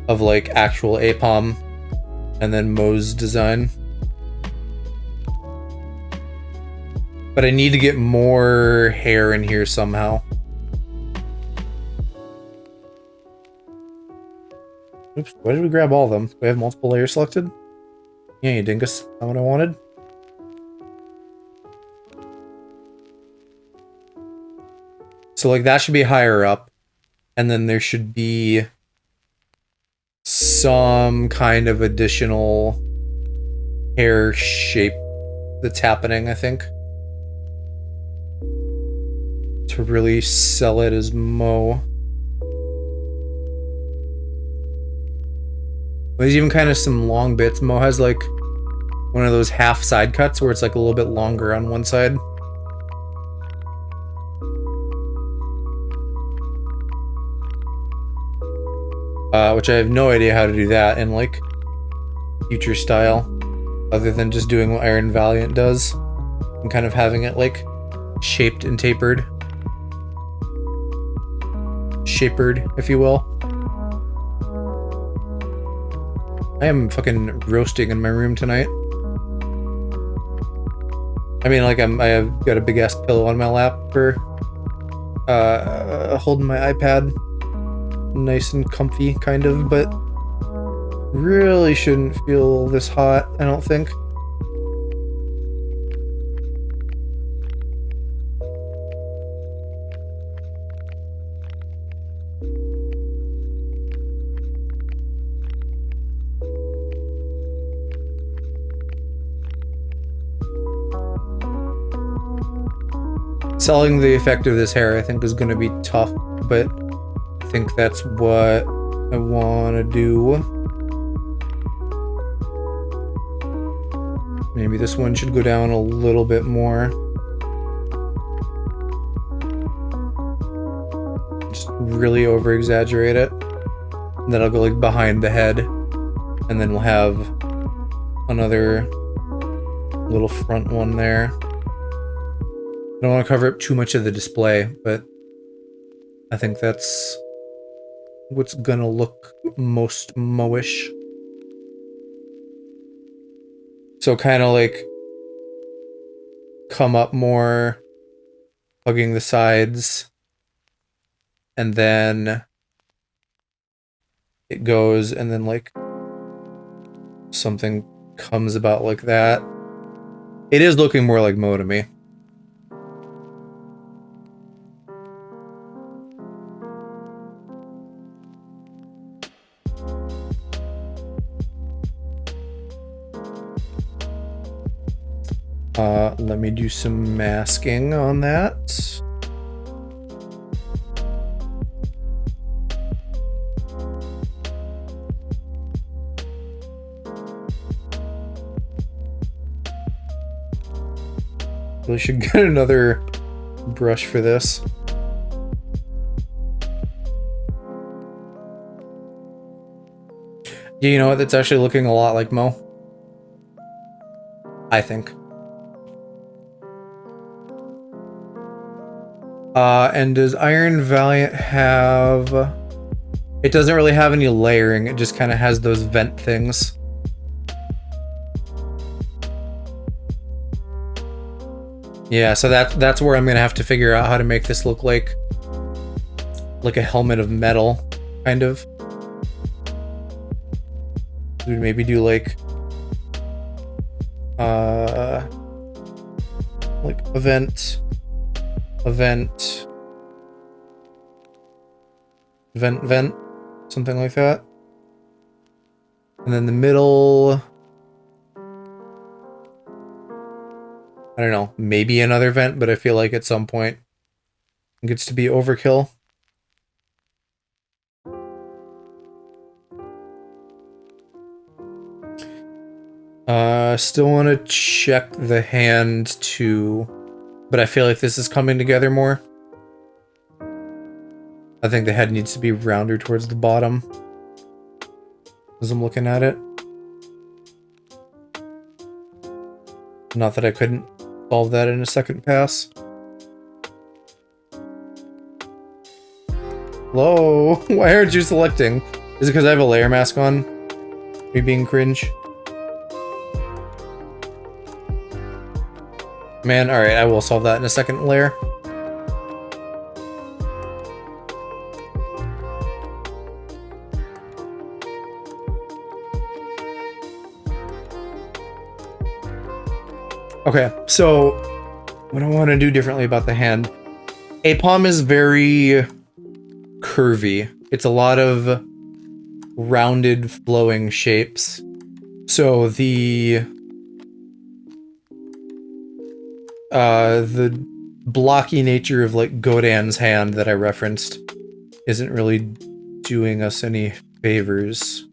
of, like, actual APOM and then Mo's design. But I need to get more hair in here somehow. Oops, why did we grab all of them? Do we have multiple layers selected? Yeah, you dingus. Not what I wanted. So, like, that should be higher up. And then there should be some kind of additional hair shape that's happening, I think, to really sell it as Mo. There's even kind of some long bits. Mo has, like, one of those half side cuts where it's, like, a little bit longer on one side. Which I have no idea how to do that in, like, future style, other than just doing what Iron Valiant does and kind of having it, like, shaped and tapered. Shapered, if you will. I am fucking roasting in my room tonight. I mean, like, I have got a big ass pillow on my lap for holding my iPad. Nice and comfy, kind of, but really shouldn't feel this hot, I don't think. Selling the effect of this hair, I think, is going to be tough, but I think that's what I want to do. Maybe this one should go down a little bit more. Just really over-exaggerate it. That'll go like behind the head, and then we'll have another little front one there. I don't want to cover up too much of the display, but I think that's what's gonna look most Mo-ish. So kind of like come up more, hugging the sides, and then it goes, and then like something comes about like that. It is looking more like Mo to me. Let me do some masking on that. Really should get another brush for this. Yeah, you know what? That's actually looking a lot like Mo. I think. And does Iron Valiant have... It doesn't really have any layering, it just kind of has those vent things. Yeah, so that's where I'm gonna have to figure out how to make this look like a helmet of metal, kind of. We'd maybe do like a vent, something like that. And then the middle, I don't know, maybe another vent, but I feel like at some point it gets to be overkill. Still want to check the hand too, but I feel like this is coming together more. I think the head needs to be rounder towards the bottom as I'm looking at it. Not that I couldn't solve that in a second pass. Hello? Why aren't you selecting? Is it because I have a layer mask on? Me being cringe? Man, alright, I will solve that in a second layer. Okay, so what I want to do differently about the hand. Apom is very curvy. It's a lot of rounded, flowing shapes. So the blocky nature of like Godan's hand that I referenced isn't really doing us any favors.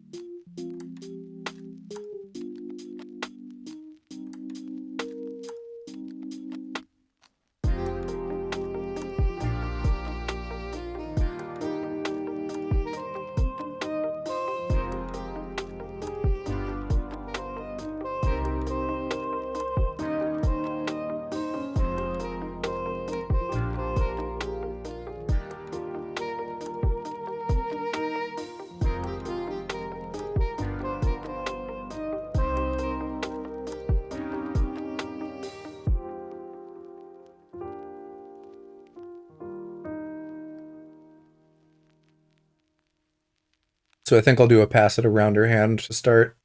So I think I'll do a pass at a rounder hand to start.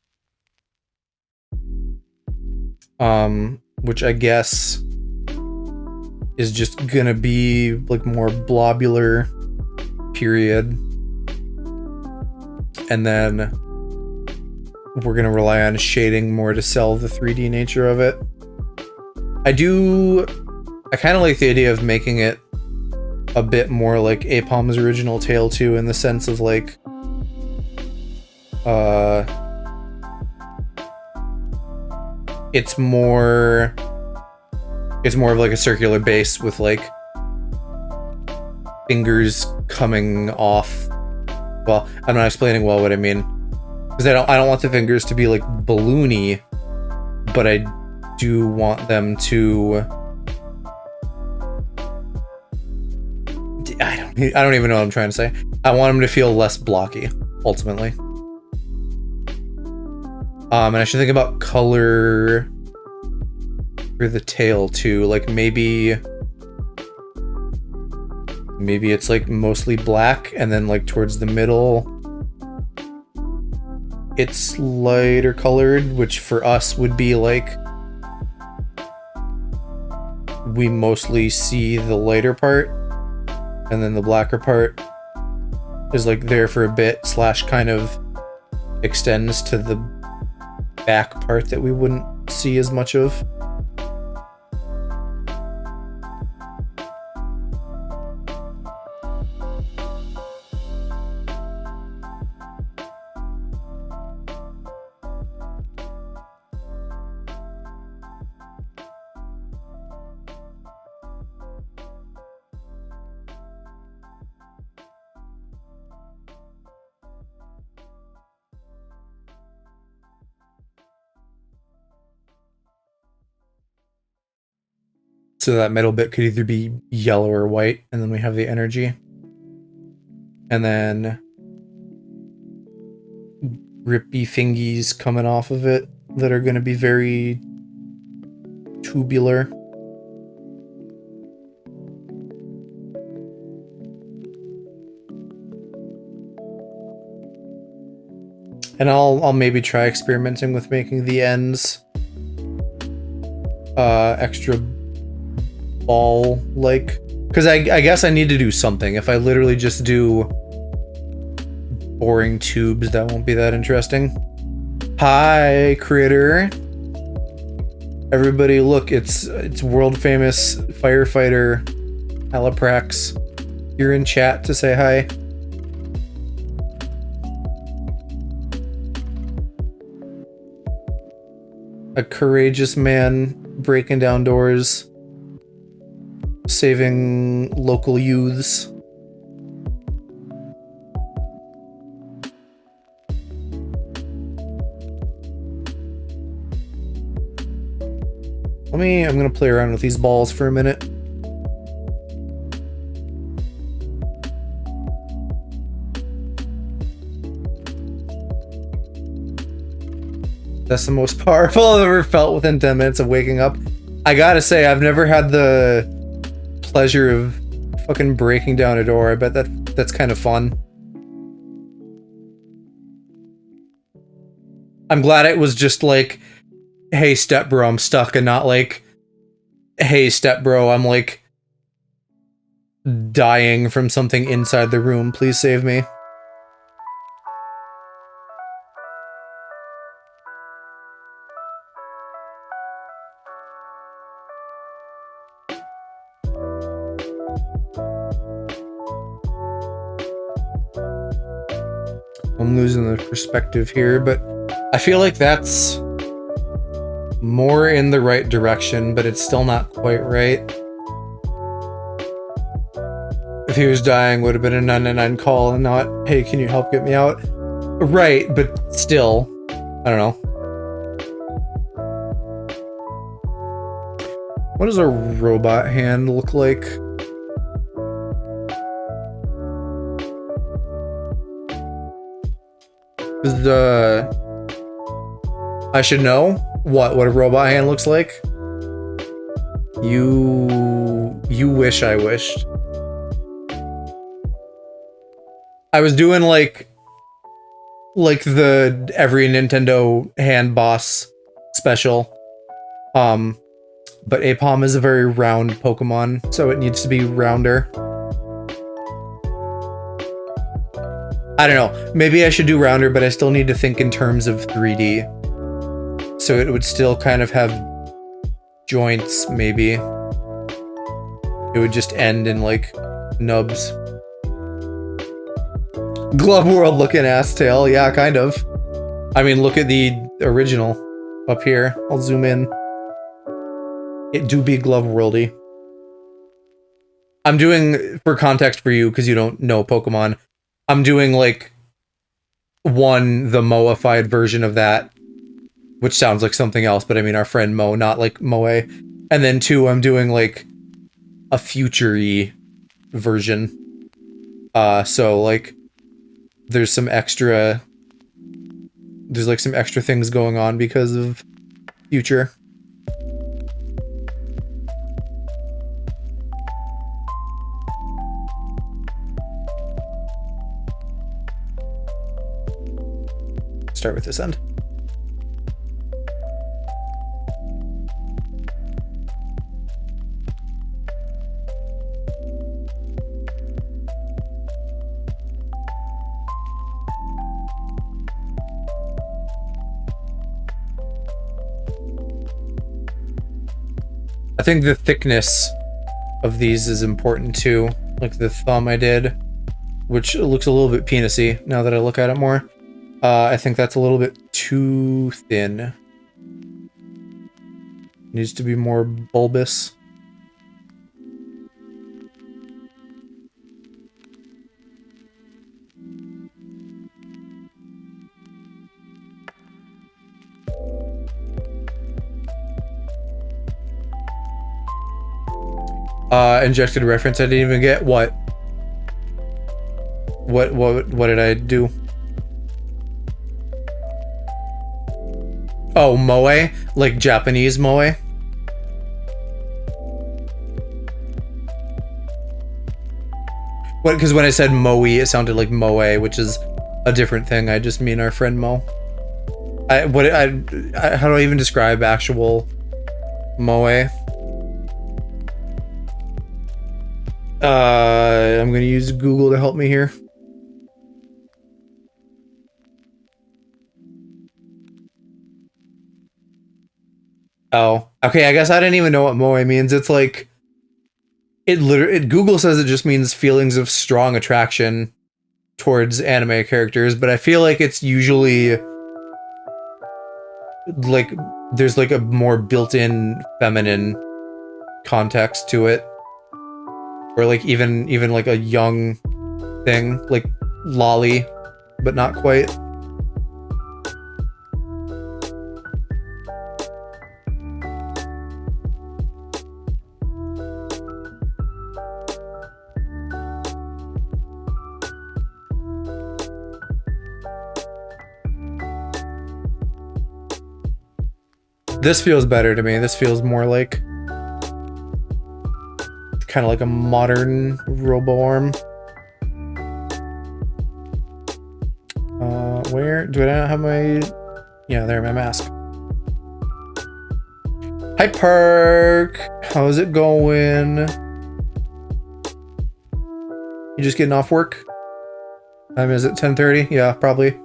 Which I guess is just gonna be like more blobular, period. And then we're gonna rely on shading more to sell the 3D nature of it. I kind of like the idea of making it a bit more like Apom's original tail too, in the sense of like it's more of like a circular base with like fingers coming off Well, I'm not explaining well what I mean. Because I don't want the fingers to be like balloony, but I do want them to... I don't even know what I'm trying to say. I want them to feel less blocky, ultimately. And I should think about color for the tail too. Like maybe it's like mostly black, and then like towards the middle it's lighter colored, which for us would be like we mostly see the lighter part, and then the blacker part is like there for a bit / kind of extends to the back part that we wouldn't see as much of. So that middle bit could either be yellow or white, and then we have the energy. And then grippy fingies coming off of it that are going to be very tubular. And I'll maybe try experimenting with making the ends extra ball-like. Because I guess I need to do something. If I literally just do boring tubes, that won't be that interesting. Hi, critter. Everybody, look, it's world-famous firefighter Alaprax. You're in chat to say hi. A courageous man breaking down doors, saving local youths. I'm gonna play around with these balls for a minute. That's the most powerful I've ever felt within 10 minutes of waking up. I gotta say, I've never had the pleasure of fucking breaking down a door. I bet that's kind of fun. I'm glad it was just like, hey, step bro, I'm stuck, and not like, hey, step bro, I'm like dying from something inside the room. Please save me. I'm losing the perspective here, but I feel like that's more in the right direction, but it's still not quite right. If he was dying, would have been a 999 call and not, hey, can you help get me out? Right, but still, I don't know. What does a robot hand look like? I should know what a robot hand looks like. You wish I wished. I was doing like the every Nintendo hand boss special. But Apom is a very round Pokemon, so it needs to be rounder. I don't know. Maybe I should do rounder, but I still need to think in terms of 3D. So it would still kind of have joints, maybe. It would just end in, like, nubs. Glove World looking ass tail. Yeah, kind of. I mean, look at the original up here. I'll zoom in. It do be Glove Worldy. I'm doing, for context for you, because you don't know Pokemon, I'm doing, like, one, the Moified version of that, which sounds like something else, but I mean our friend Mo, not like Moe. And then two, I'm doing like a future-y version. So like there's some extra things going on because of future. Start with this end. I think the thickness of these is important too. Like the thumb I did, which looks a little bit penisy now that I look at it more. I think that's a little bit too thin. Needs to be more bulbous. Injected reference I didn't even get. What did I do? Oh, moe? Like Japanese moe? What? Because when I said moe, it sounded like moe, which is a different thing. I just mean our friend Mo. How do I even describe actual moe? I'm gonna use Google to help me here. Oh, okay. I guess I didn't even know what moe means. It's like Google says it just means feelings of strong attraction towards anime characters, but I feel like it's usually like there's like a more built-in feminine context to it, or like even like a young thing, like lolly, but not quite. This feels better to me. This feels more like kind of like a modern robo-arm. Where do I not have my... Yeah, there, my mask. Hi, Park. How's it going? You just getting off work? Is it 10:30? Yeah, probably.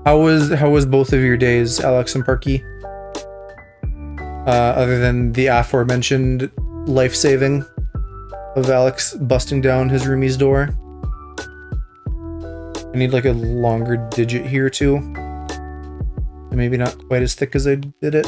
How was both of your days, Alex and Parky? Other than the aforementioned life-saving of Alex busting down his roomie's door. I need like a longer digit here too. And maybe not quite as thick as I did it.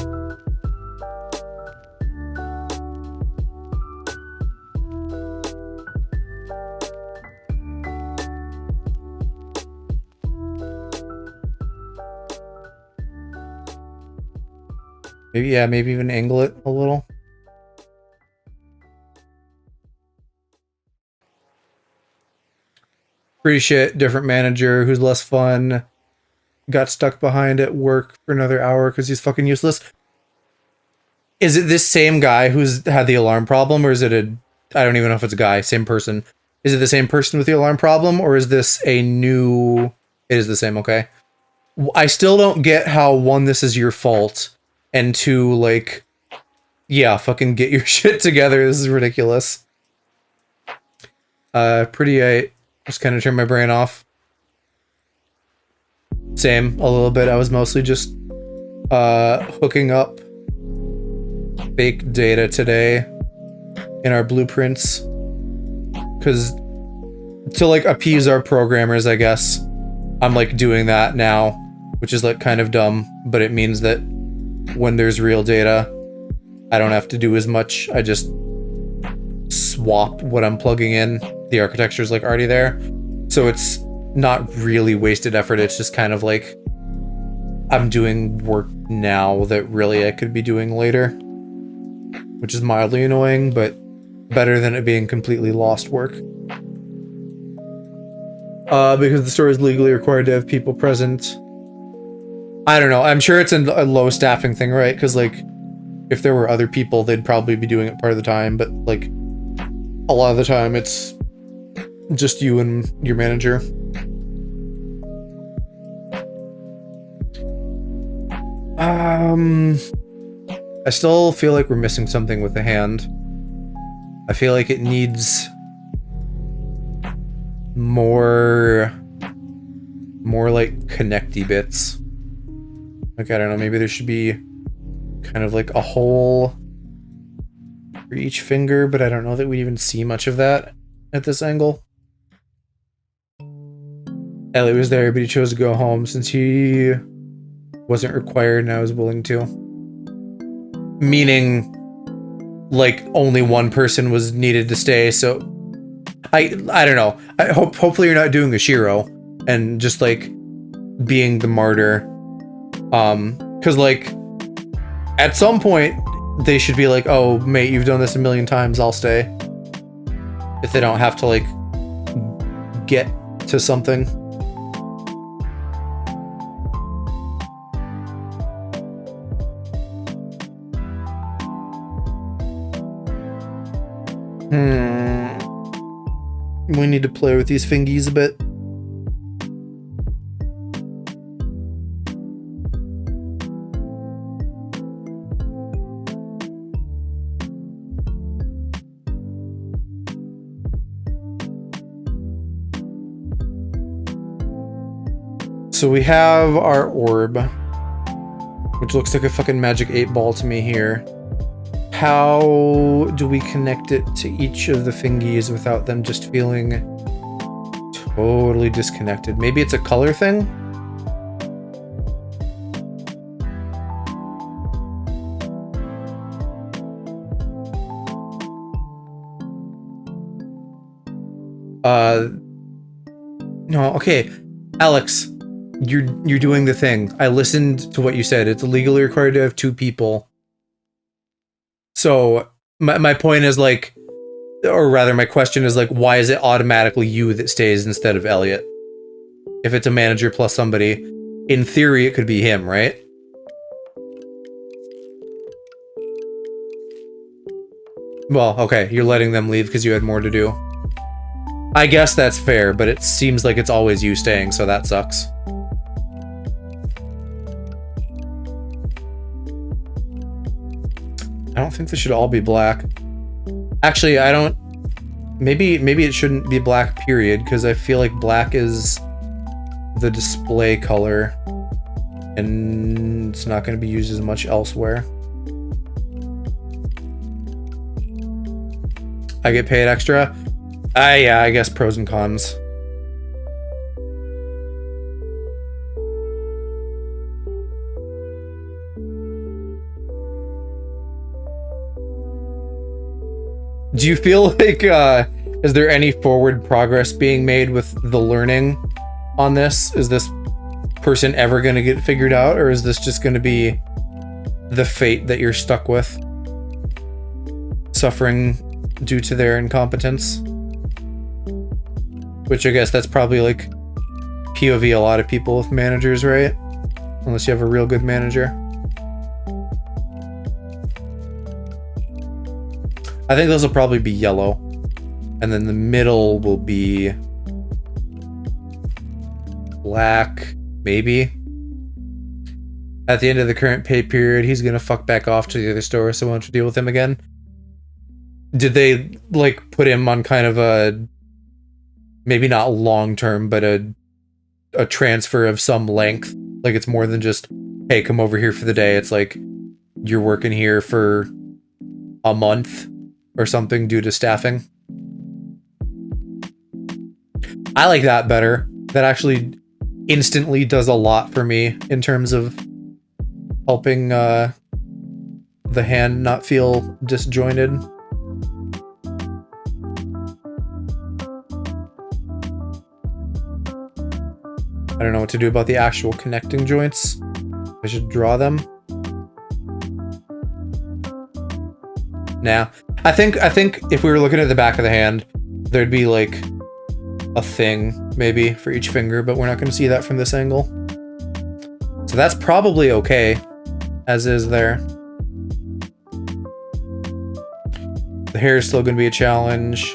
Maybe, yeah, maybe even angle it a little. Pretty shit, different manager who's less fun. Got stuck behind at work for another hour because he's fucking useless. Is it this same guy who's had the alarm problem, or is it I don't even know if it's a guy, same person. Is it the same person with the alarm problem, or is this a new... It is the same, okay. I still don't get how, one, this is your fault, and two, like, yeah, fucking get your shit together. This is ridiculous. I just kind of turned my brain off. Same, a little bit. I was mostly just hooking up fake data today in our blueprints. Because to, like, appease our programmers, I guess, I'm, like, doing that now, which is, like, kind of dumb, but it means that when there's real data, I don't have to do as much. I just swap what I'm plugging in. The architecture's like already there. So it's not really wasted effort. It's just kind of like I'm doing work now that really I could be doing later, which is mildly annoying, but better than it being completely lost work. Because the store is legally required to have people present. I don't know. I'm sure it's a low staffing thing, right? Because, like, if there were other people, they'd probably be doing it part of the time. But, like, a lot of the time, it's just you and your manager. I still feel like we're missing something with the hand. I feel like it needs more like connecty bits. Like, I don't know, maybe there should be kind of like a hole for each finger, but I don't know that we even see much of that at this angle. Elliot was there, but he chose to go home since he wasn't required and I was willing to. Meaning, like, only one person was needed to stay, so I don't know. Hopefully you're not doing a Shiro and just, like, being the martyr. Because, like, at some point, they should be like, oh, mate, you've done this a million times, I'll stay. If they don't have to, like, get to something. We need to play with these fingies a bit. So we have our orb, which looks like a fucking magic 8-ball to me here. How do we connect it to each of the fingies without them just feeling totally disconnected? Maybe it's a color thing? No, okay. Alex, you're doing the thing. I listened to what you said. It's legally required to have 2 people. So my point is, like, or rather my question is, like, why is it automatically you that stays instead of Elliot? If it's a manager plus somebody, in theory it could be him, right? Well, okay, you're letting them leave because you had more to do. I guess that's fair, but it seems like it's always you staying, so that sucks. I don't think this should all be black. Actually, I don't... Maybe it shouldn't be black, period, because I feel like black is the display color, and it's not going to be used as much elsewhere. I get paid extra? Yeah, I guess pros and cons. Do you feel like, is there any forward progress being made with the learning on this? Is this person ever going to get figured out, or is this just going to be the fate that you're stuck with? Suffering due to their incompetence? Which I guess that's probably, like, POV a lot of people with managers, right? Unless you have a real good manager. I think those will probably be yellow. And then the middle will be black, maybe. At the end of the current pay period, he's gonna fuck back off to the other store, so I won't have to deal with him again. Did they, like, put him on kind of a, maybe not long-term, but a transfer of some length? Like, it's more than just, hey, come over here for the day. It's like, you're working here for a month or something due to staffing. I like that better. That actually instantly does a lot for me in terms of helping the hand not feel disjointed. I don't know what to do about the actual connecting joints. I should draw them. Nah. I think if we were looking at the back of the hand, there'd be like a thing maybe for each finger, but we're not going to see that from this angle. So that's probably okay as is there. The hair is still going to be a challenge,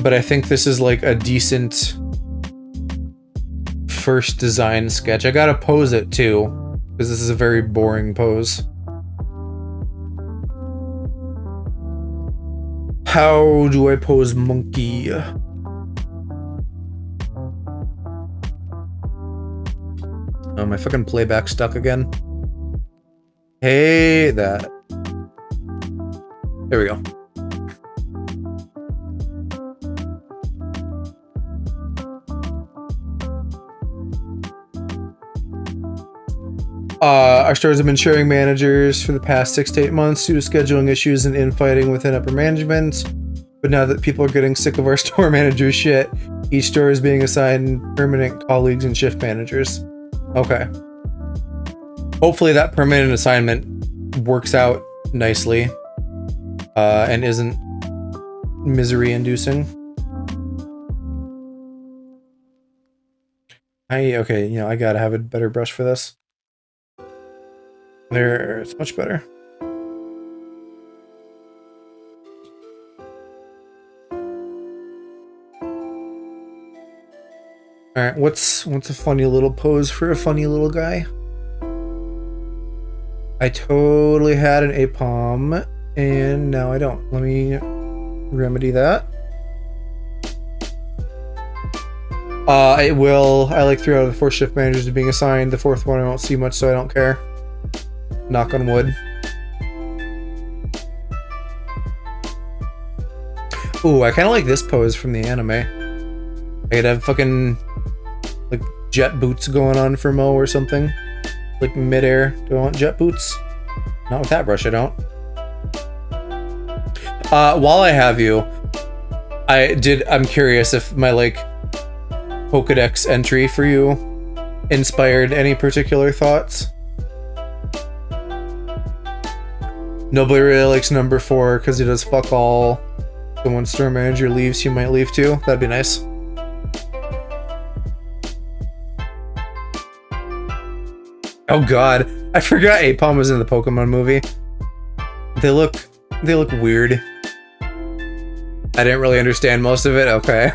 but I think this is like a decent first design sketch. I gotta pose it too, because this is a very boring pose. How do I pose Munkee? Oh, my fucking playback stuck again. Hey, that. There we go. Our stores have been sharing managers for the past 6 to 8 months due to scheduling issues and infighting within upper management. But now that people are getting sick of our store manager shit, each store is being assigned permanent colleagues and shift managers. Okay. Hopefully that permanent assignment works out nicely and isn't misery-inducing. Okay, you know, I gotta have a better brush for this. There, it's much better. Alright, what's a funny little pose for a funny little guy? I totally had an A-palm, and now I don't. Let me remedy that. I like 3 out of the 4 shift managers are being assigned. The 4th one I don't see much, so I don't care. Knock on wood. Ooh, I kind of like this pose from the anime. I could have fucking like jet boots going on for Mo or something. Like midair. Do I want jet boots? Not with that brush, I don't. While I have you, I'm curious if my like Pokedex entry for you inspired any particular thoughts. Nobody really likes number 4 because he does fuck all. So when store manager leaves, he might leave too. That'd be nice. Oh god, I forgot A-palm was in the Pokemon movie. They look weird. I didn't really understand most of it. Okay.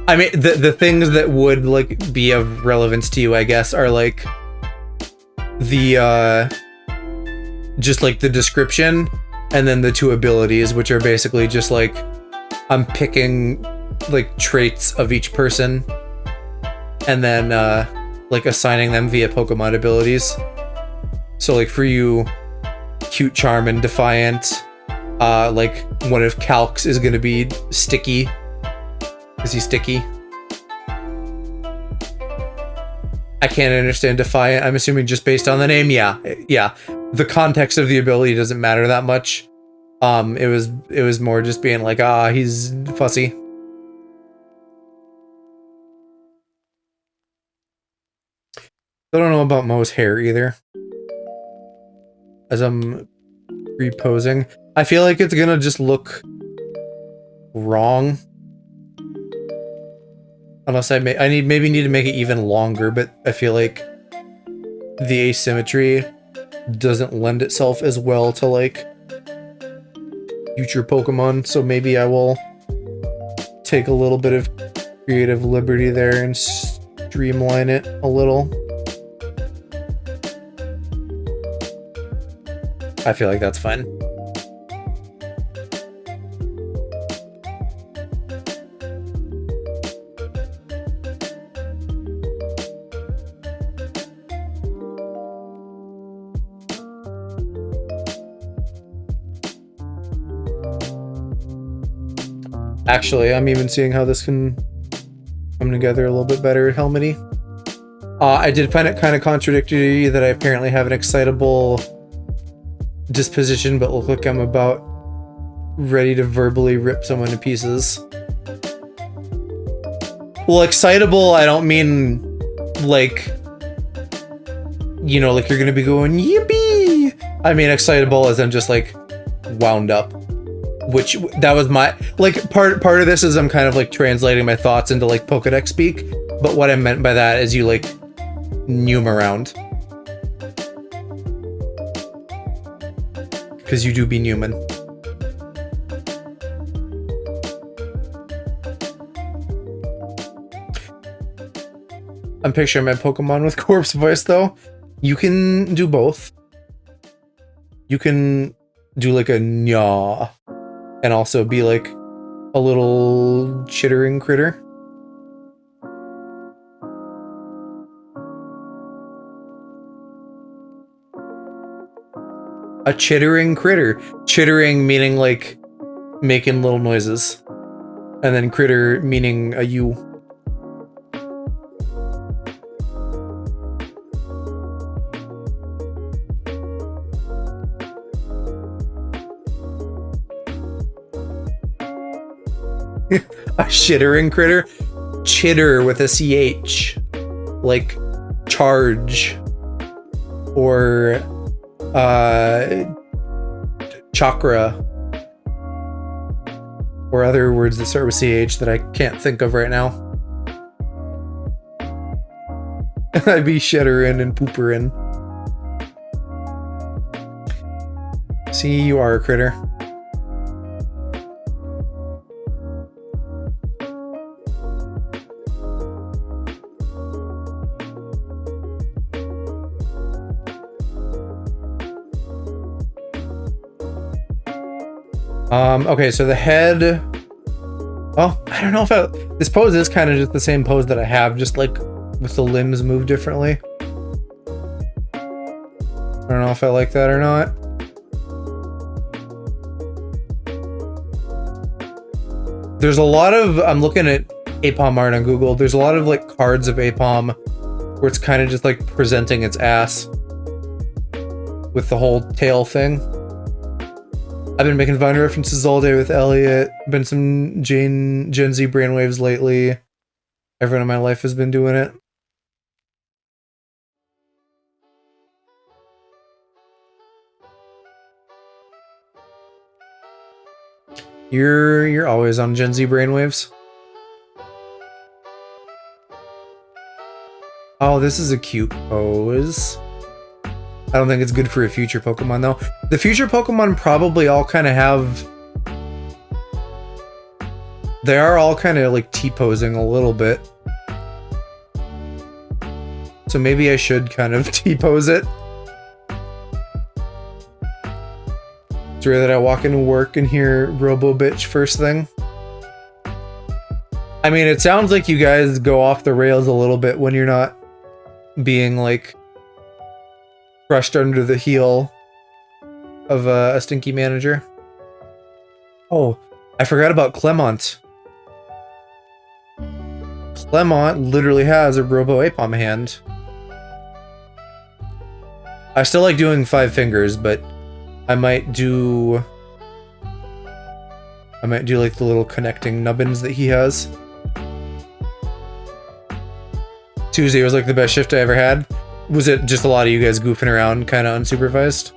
I mean, the things that would like be of relevance to you, I guess, are like the just like the description and then the 2 abilities, which are basically just like I'm picking like traits of each person and then like assigning them via Pokemon abilities. So like for you, Cute, Charm, and Defiant, like one of Calc's is gonna be Sticky. Is he sticky? I can't understand Defiant. I'm assuming just based on the name. Yeah. The context of the ability doesn't matter that much. It was more just being like, he's fussy. I don't know about Mo's hair either. As I'm reposing, I feel like it's gonna just look wrong. Unless maybe need to make it even longer, but I feel like the asymmetry doesn't lend itself as well to like future Pokemon, so maybe I will take a little bit of creative liberty there and streamline it a little. I feel like that's fine. Actually, I'm even seeing how this can come together a little bit better, helmety. I did find it kind of contradictory that I apparently have an excitable disposition, but look like I'm about ready to verbally rip someone to pieces. Well, excitable, I don't mean like, you know, like you're gonna be going yippee. I mean excitable as I'm just like wound up, which that was my like part of this is I'm kind of like translating my thoughts into like Pokedex speak, but what I meant by that is you like Neum around, because you do be Newman. I'm picturing my Pokemon with corpse voice though. You can do both. You can do like a nya and also be like a little chittering critter. A chittering critter. Chittering meaning like making little noises. And then critter meaning a you. A shittering critter? Chitter with a CH. Like charge. Or chakra. Or other words that start with CH that I can't think of right now. I'd be shitterin' and pooperin'. See, you are a critter. Okay, so the head... Oh, I don't know if this pose is kind of just the same pose that I have, just like with the limbs moved differently. I don't know if I like that or not. There's a lot of... I'm looking at Apom art on Google. There's a lot of like cards of Apom where it's kind of just like presenting its ass with the whole tail thing. I've been making Vine references all day with Elliot. Been some Gen Z brainwaves lately. Everyone in my life has been doing it. You're always on Gen Z brainwaves. Oh, this is a cute pose. I don't think it's good for a future Pokemon though. The future Pokemon probably all kind of have... They are all kind of like T-posing a little bit. So maybe I should kind of T-pose it. It's rare that I walk into work and hear Robo Bitch first thing. I mean, it sounds like you guys go off the rails a little bit when you're not being like crushed under the heel of a stinky manager. Oh, I forgot about Clemont. Clemont literally has a Robo Apom hand. I still like doing 5 fingers, but I might do like the little connecting nubbins that he has. Tuesday was like the best shift I ever had. Was it just a lot of you guys goofing around, kind of unsupervised?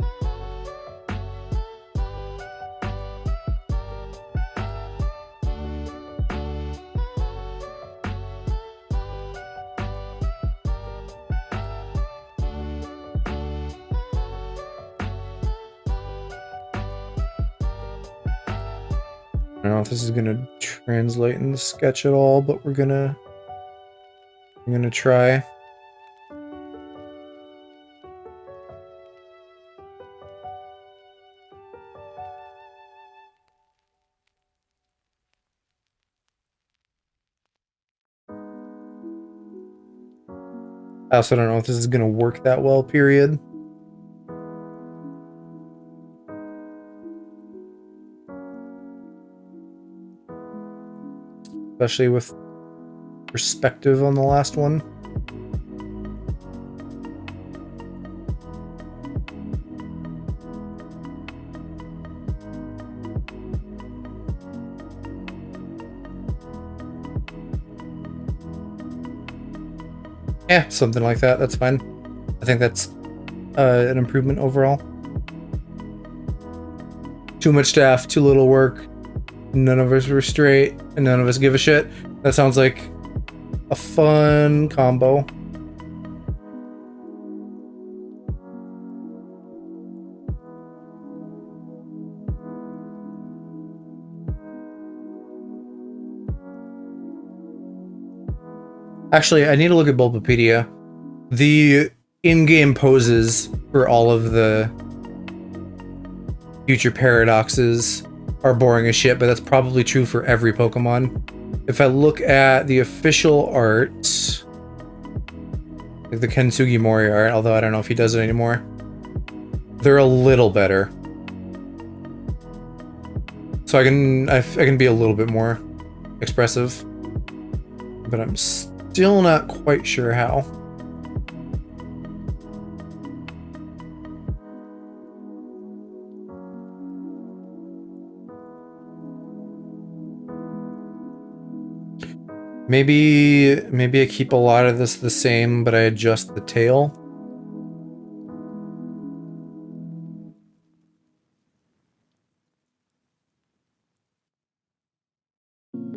I don't know if this is gonna translate in the sketch at all, but we're gonna try. I also don't know if this is gonna work that well, period. Especially with perspective on the last one. Yeah, something like that. That's fine. I think that's an improvement overall. Too much staff, too little work. None of us were straight, and none of us give a shit. That sounds like a fun combo. Actually, I need to look at Bulbapedia. The in-game poses for all of the future paradoxes are boring as shit, but that's probably true for every Pokemon. If I look at the official art, like the Kensugi Mori art, although I don't know if he does it anymore, they're a little better. So I can be a little bit more expressive, but I'm still not quite sure how. Maybe I keep a lot of this the same, but I adjust the tail.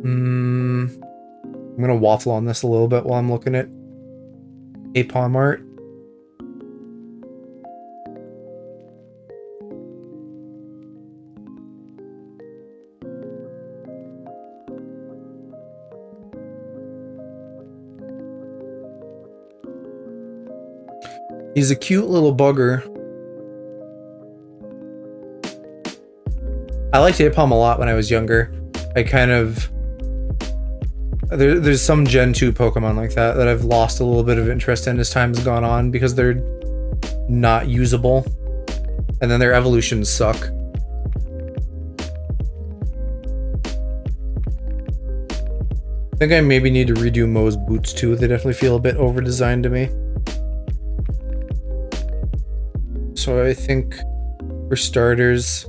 I'm gonna waffle on this a little bit while I'm looking at Apom art. He's a cute little bugger. I liked Apom a lot when I was younger. I kind of... There's some Gen 2 Pokemon like that I've lost a little bit of interest in as time has gone on because they're not usable. And then their evolutions suck. I think I maybe need to redo Mo's boots too. They definitely feel a bit over-designed to me. So I think, for starters,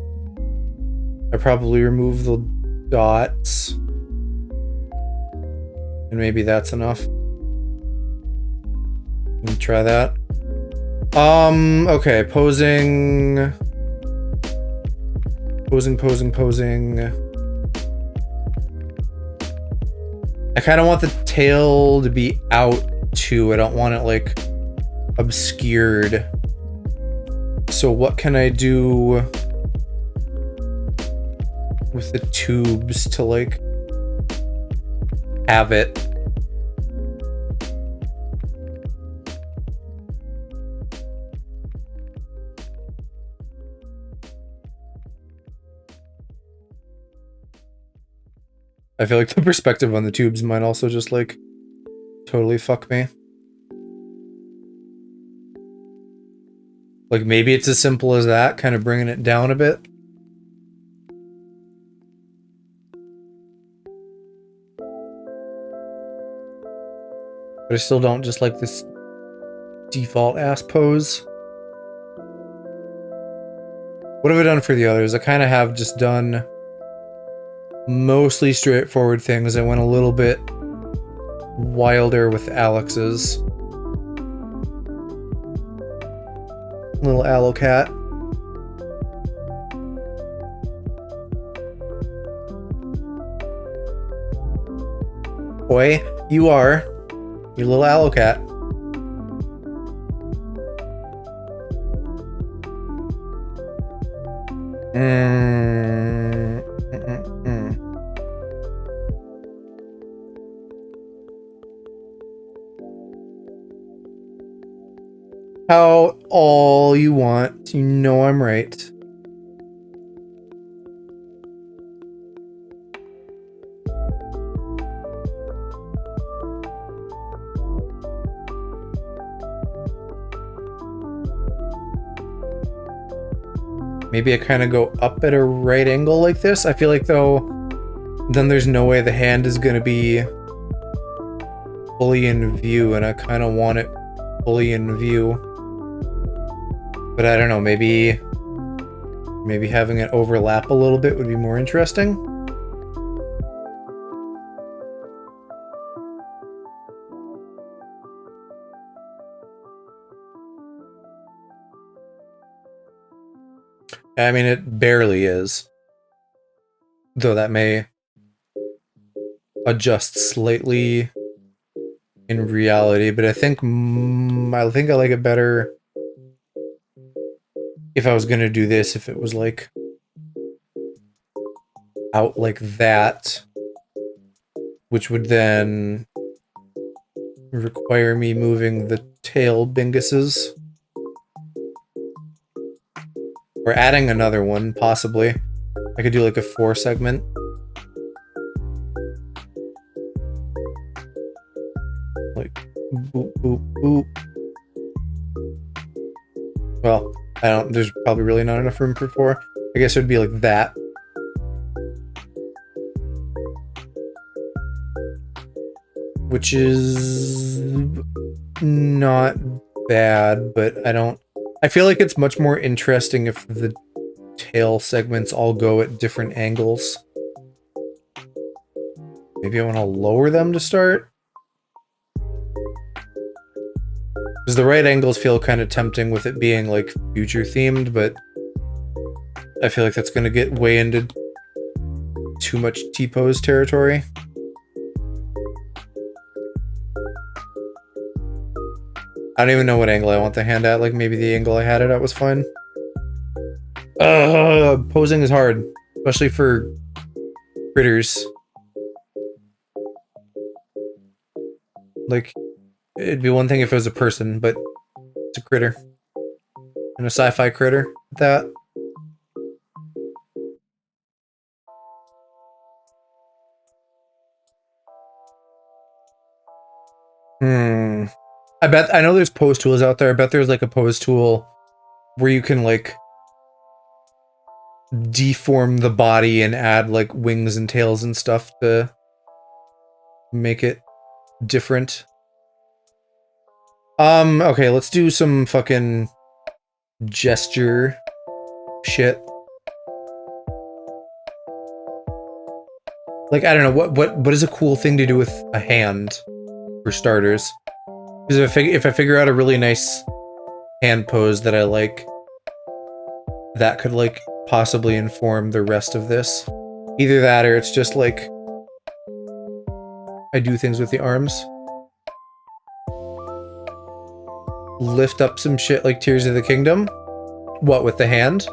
I probably remove the dots. And maybe that's enough. Let me try that. Okay, posing. Posing. I kind of want the tail to be out too. I don't want it, like, obscured. So what can I do with the tubes to, like, have it? I feel like the perspective on the tubes might also just, like, totally fuck me. Like, maybe it's as simple as that, kind of bringing it down a bit. But I still don't just like this default ass pose. What have I done for the others? I kind of have just done mostly straightforward things. I went a little bit wilder with Alex's. Little Aloe Cat. Boy, you are. You little Aloe Cat. How all you want. You know I'm right. Maybe I kind of go up at a right angle like this. I feel like, though, then there's no way the hand is going to be fully in view, and I kind of want it fully in view. But I don't know, maybe having it overlap a little bit would be more interesting. I mean, it barely is. Though that may adjust slightly in reality, but I think I like it better if I was gonna do this, if it was like out like that, which would then require me moving the tail binguses. Or adding another one, possibly. I could do like a 4 segment. Like, boop, boop, boop. Well, there's probably really not enough room for 4. I guess it would be like that. Which is not bad, but I feel like it's much more interesting if the tail segments all go at different angles. Maybe I want to lower them to start? Because the right angles feel kind of tempting with it being like future themed, but I feel like that's going to get way into too much T-pose territory. I don't even know what angle I want the hand at. Like, maybe the angle I had it at was fine. Posing is hard, especially for critters. Like, it'd be one thing if it was a person, but it's a critter. And a sci-fi critter at that. I know there's pose tools out there. I bet there's like a pose tool where you can like deform the body and add like wings and tails and stuff to make it different. Okay, let's do some fucking gesture shit. Like, I don't know, what is a cool thing to do with a hand, for starters? Because if I figure out a really nice hand pose that I like, that could, like, possibly inform the rest of this. Either that, or it's just, like, I do things with the arms. Lift up some shit like Tears of the Kingdom. What, with the hand?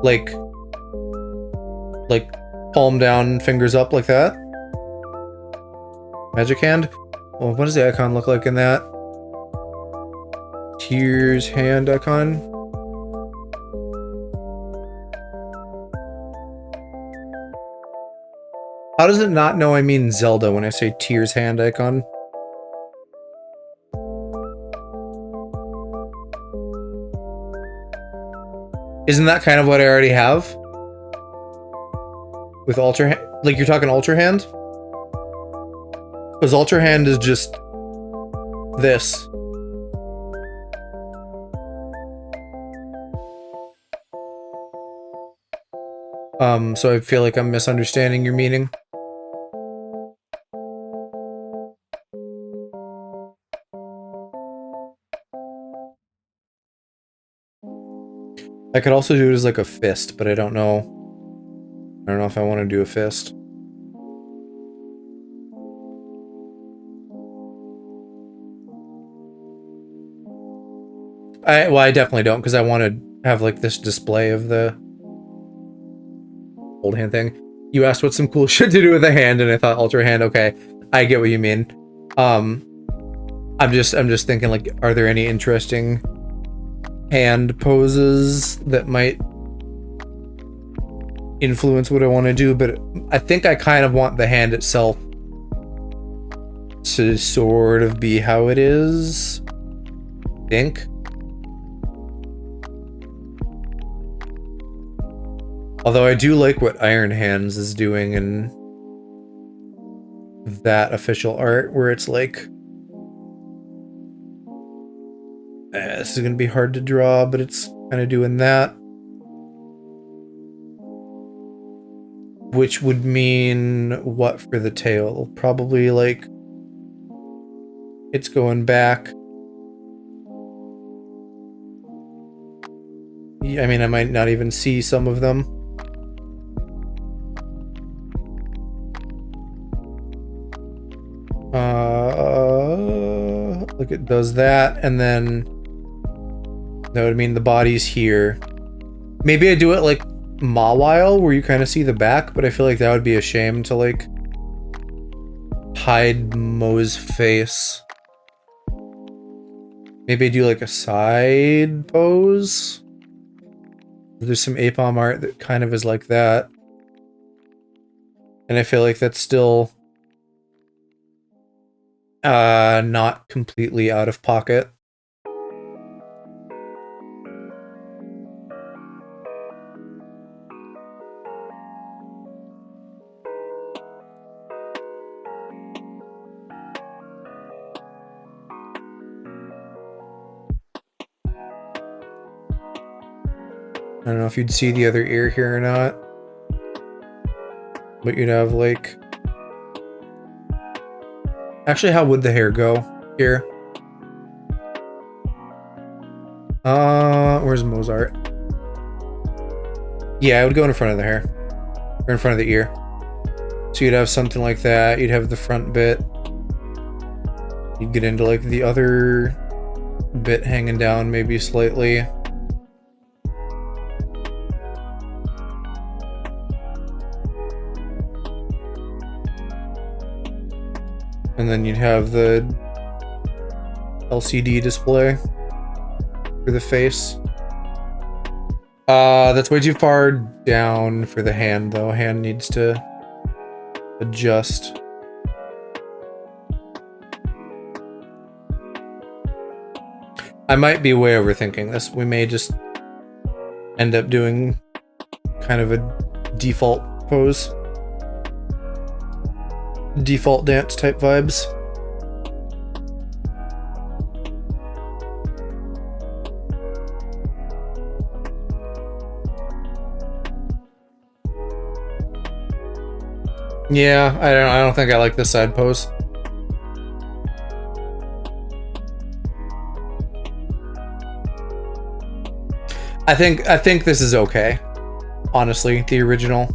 Like, palm down, fingers up like that? Magic hand? Well, what does the icon look like in that? Tears hand icon? How does it not know I mean Zelda when I say Tears hand icon? Isn't that kind of what I already have? With Ultra Hand? Like, you're talking Ultra Hand? Because Ultra Hand is just this. So I feel like I'm misunderstanding your meaning. I could also do it as like a fist, but I don't know. I don't know if I want to do a fist. I definitely don't, because I want to have like this display of the old hand thing. You asked what's some cool shit to do with a hand, and I thought Ultra Hand. Okay, I get what you mean. I'm just thinking, like, are there any interesting hand poses that might influence what I want to do? But I think I kind of want the hand itself to sort of be how it is. I think. Although I do like what Iron Hands is doing in that official art, where it's like, this is going to be hard to draw, but it's kind of doing that. Which would mean what for the tail? Probably like it's going back. I mean, I might not even see some of them. Look, it does that, and then that would mean the body's here. Maybe I do it like Mawile, where you kind of see the back, but I feel like that would be a shame to like hide Mo's face. Maybe I do like a side pose. There's some Apom art that kind of is like that. And I feel like that's still not completely out of pocket. I don't know if you'd see the other ear here or not. But you'd have like... Actually, how would the hair go here? Where's Mozart? Yeah, I would go in front of the hair. Or in front of the ear. So you'd have something like that. You'd have the front bit. You'd get into like the other bit hanging down maybe slightly. And then you'd have the LCD display for the face. That's way too far down for the hand, though. Hand needs to adjust. I might be way overthinking this. We may just end up doing kind of a default pose. Default dance type vibes. Yeah, I don't think I like this side pose. I think this is okay. Honestly, the original.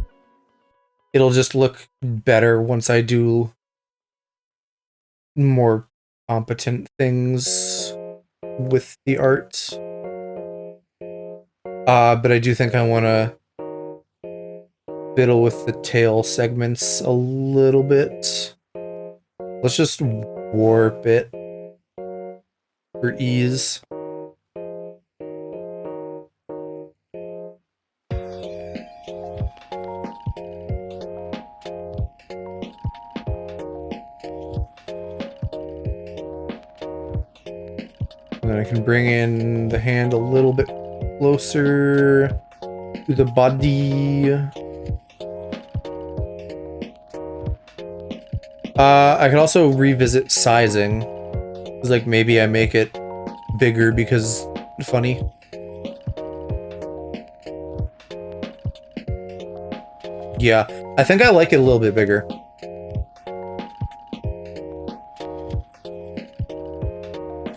It'll just look better once I do more competent things with the art. But I do think I want to fiddle with the tail segments a little bit. Let's just warp it for ease. And then I can bring in the hand a little bit closer to the body. I could also revisit sizing. It's like maybe I make it bigger because funny. Yeah, I think I like it a little bit bigger.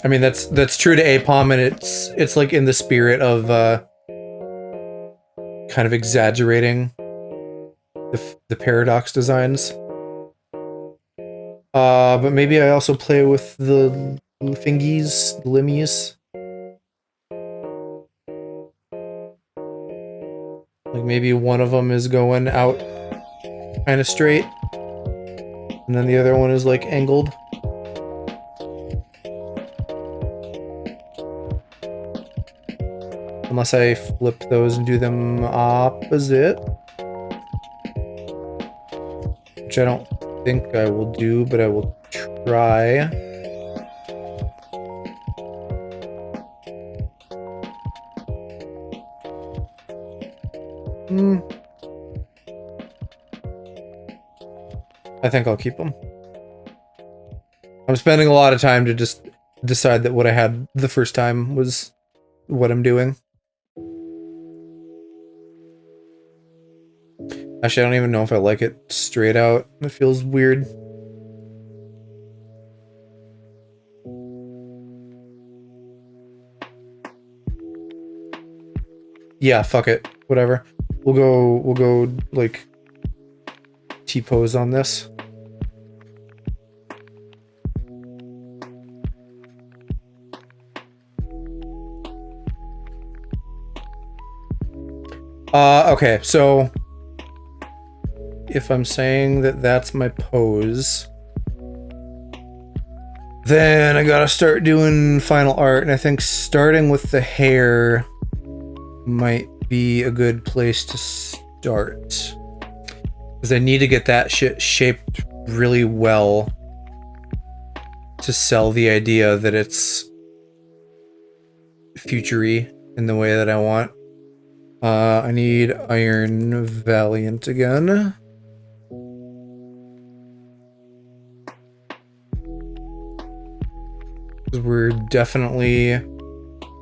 I mean, that's true to Apom, and it's like in the spirit of kind of exaggerating the paradox designs. But maybe I also play with the fingies, the limmies. Like maybe one of them is going out kind of straight, and then the other one is like angled. Unless I flip those and do them opposite. Which I don't think I will do, but I will try. I think I'll keep them. I'm spending a lot of time to just decide that what I had the first time was what I'm doing. Actually, I don't even know if I like it straight out. It feels weird. Yeah, fuck it. Whatever. We'll go like T-pose on this. Okay, so if I'm saying that that's my pose, then I gotta start doing final art, and I think starting with the hair might be a good place to start. Because I need to get that shit shaped really well to sell the idea that it's future-y in the way that I want. I need Iron Valiant again. We're definitely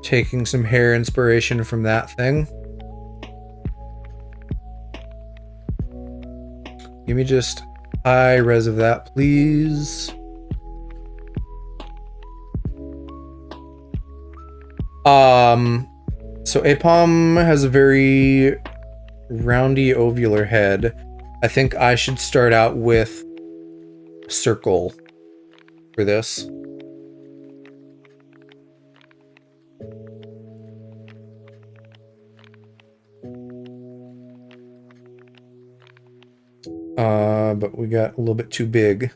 taking some hair inspiration from that thing. Give me just high res of that, please. So Apom has a very roundy ovular head. I think I should start out with a circle for this. But we got a little bit too big.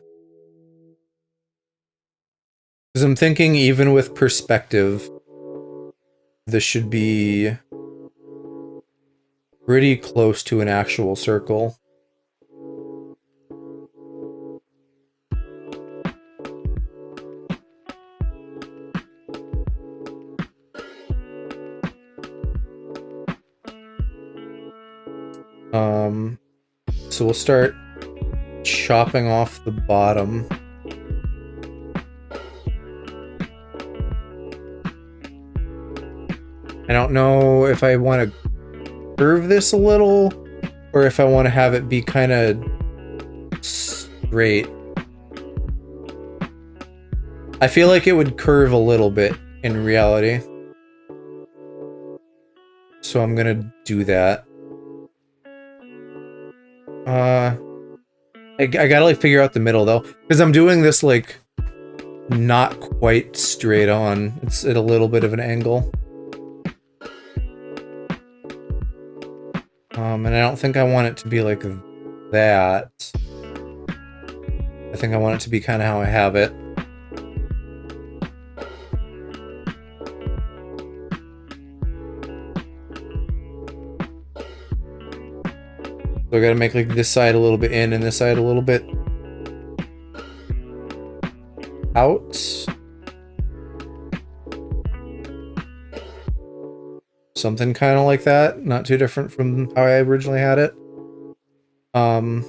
Because I'm thinking even with perspective, this should be pretty close to an actual circle. So we'll start chopping off the bottom. I don't know if I want to curve this a little or if I want to have it be kind of straight. I feel like it would curve a little bit in reality. So I'm gonna do that. I gotta like figure out the middle though, because I'm doing this like not quite straight on. It's at a little bit of an angle. And I don't think I want it to be like that. I think I want it to be kind of how I have it. So I gotta make like this side a little bit in and this side a little bit out. Something kind of like that. Not too different from how I originally had it. And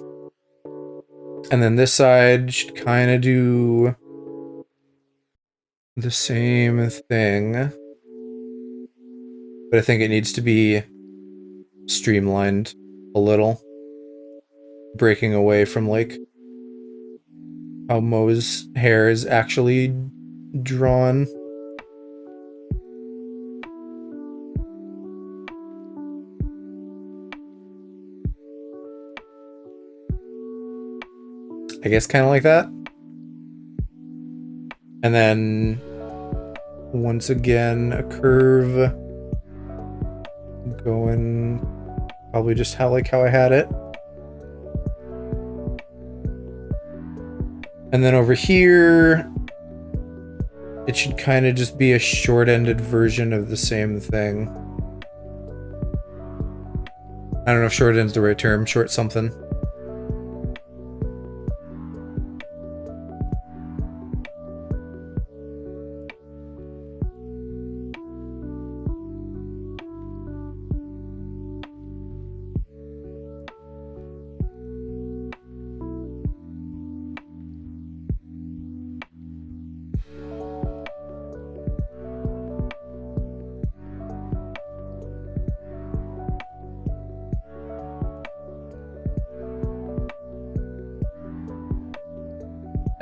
then this side should kind of do the same thing. But I think it needs to be streamlined a little. Breaking away from like how Mo's hair is actually drawn. I guess kind of like that. And then once again a curve going probably just how I had it. And then over here, it should kind of just be a short-ended version of the same thing. I don't know if short-end's the right term, short something.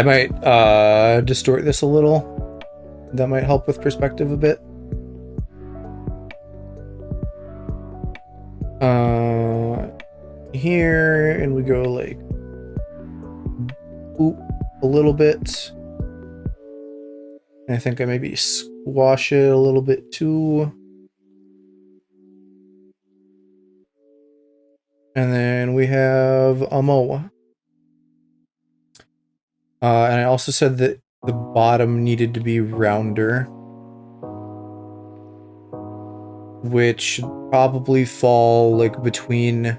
I might distort this a little. That might help with perspective a bit. Here, and we go like boop a little bit. And I think I maybe squash it a little bit too. And then we have Amo. And I also said that the bottom needed to be rounder, which should probably fall like between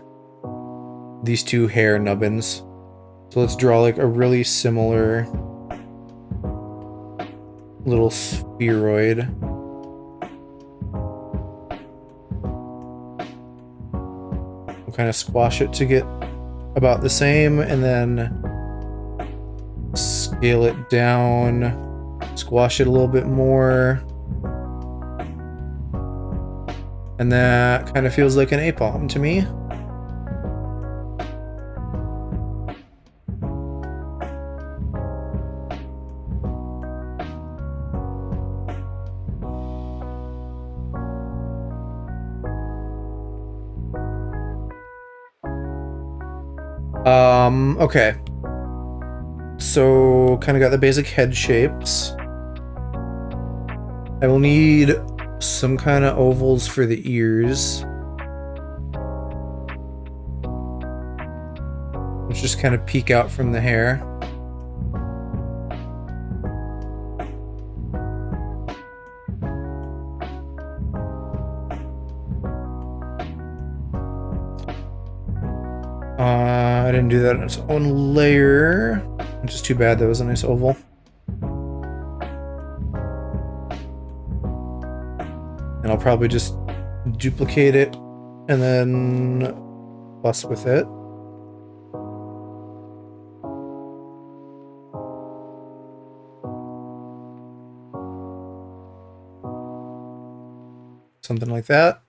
these two hair nubbins. So let's draw like a really similar little spheroid. We'll kind of squash it to get about the same, and then scale it down, squash it a little bit more. And that kind of feels like an napalm to me. Okay. So, kind of got the basic head shapes. I will need some kind of ovals for the ears. Which just kind of peek out from the hair. I didn't do that on its own layer, which is too bad. That was a nice oval. And I'll probably just duplicate it and then fuss with it. Something like that.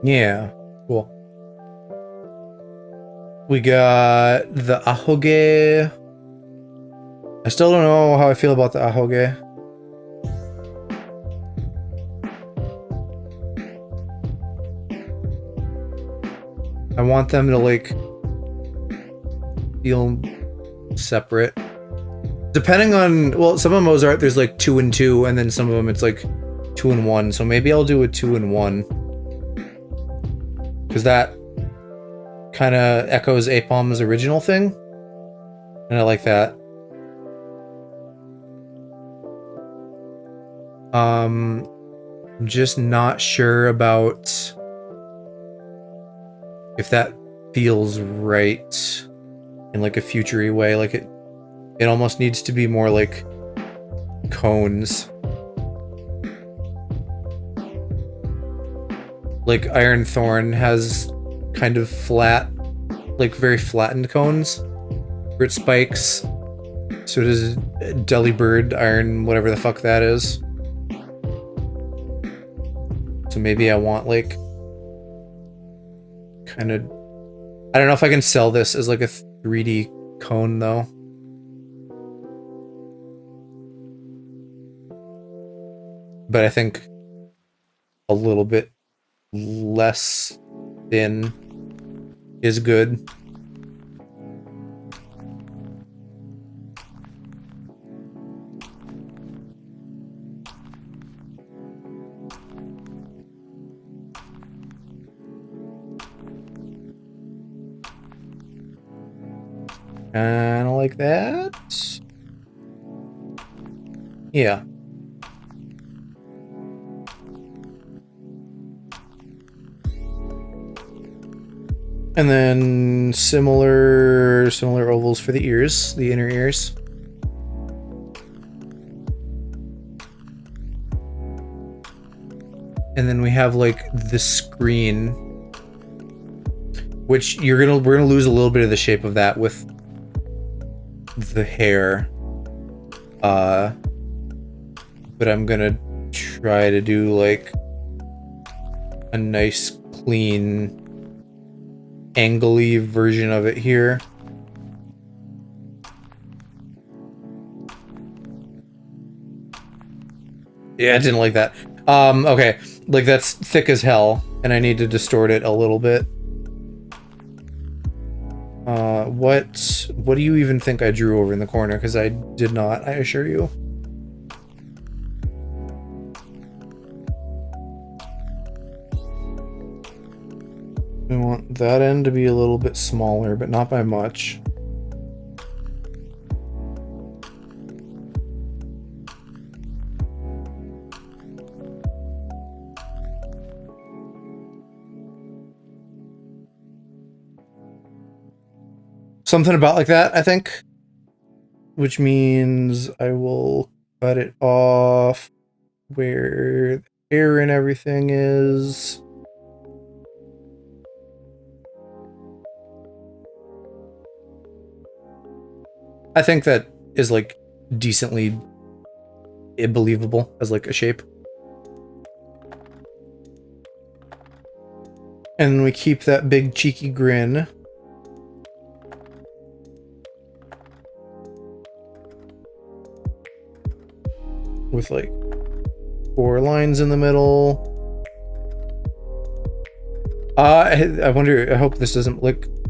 Yeah, cool. We got the ahoge. I still don't know how I feel about the ahoge. I want them to like feel separate. Depending on, well, some of Mozart there's like 2 and 2, and then some of them it's like 2 and 1. So maybe I'll do a 2 and 1. Because that kind of echoes Apom's original thing. And I like that. I'm just not sure about if that feels right in like a future-y way. Like it almost needs to be more like cones. Like Iron Thorn has kind of flat, like very flattened cones for its spikes. So does Delibird Iron, whatever the fuck that is. So maybe I want like kind of, I don't know if I can sell this as like a 3D cone though. But I think a little bit less thin is good. Kind of like that. Yeah. And then similar ovals for the ears, the inner ears. And then we have like the screen, which we're gonna lose a little bit of the shape of that with the hair. But I'm gonna try to do like a nice clean angly version of it here. Yeah, I didn't like that. Okay. Like, that's thick as hell, and I need to distort it a little bit. What do you even think I drew over in the corner? Because I did not, I assure you. I want that end to be a little bit smaller, but not by much. Something about like that, I think. Which means I will cut it off where the hair and everything is. I think that is like decently believable as like a shape. And we keep that big cheeky grin. With like 4 lines in the middle. I wonder, I hope this doesn't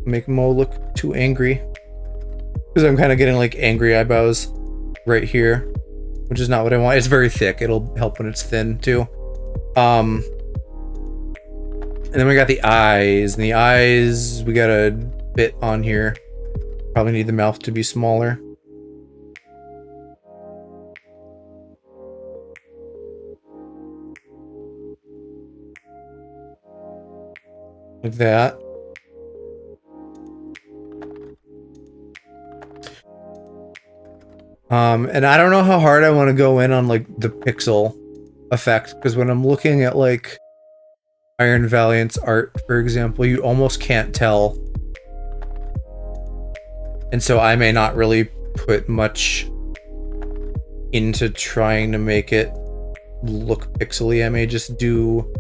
make Mo look too angry. Because I'm kind of getting like angry eyebrows right here, which is not what I want. It's very thick. It'll help when it's thin too. And then we got the eyes, and the eyes, we got a bit on here. Probably need the mouth to be smaller. Like that. And I don't know how hard I want to go in on like the pixel effect, because when I'm looking at like Iron Valiant's art, for example, you almost can't tell. And so I may not really put much into trying to make it look pixely. I may just do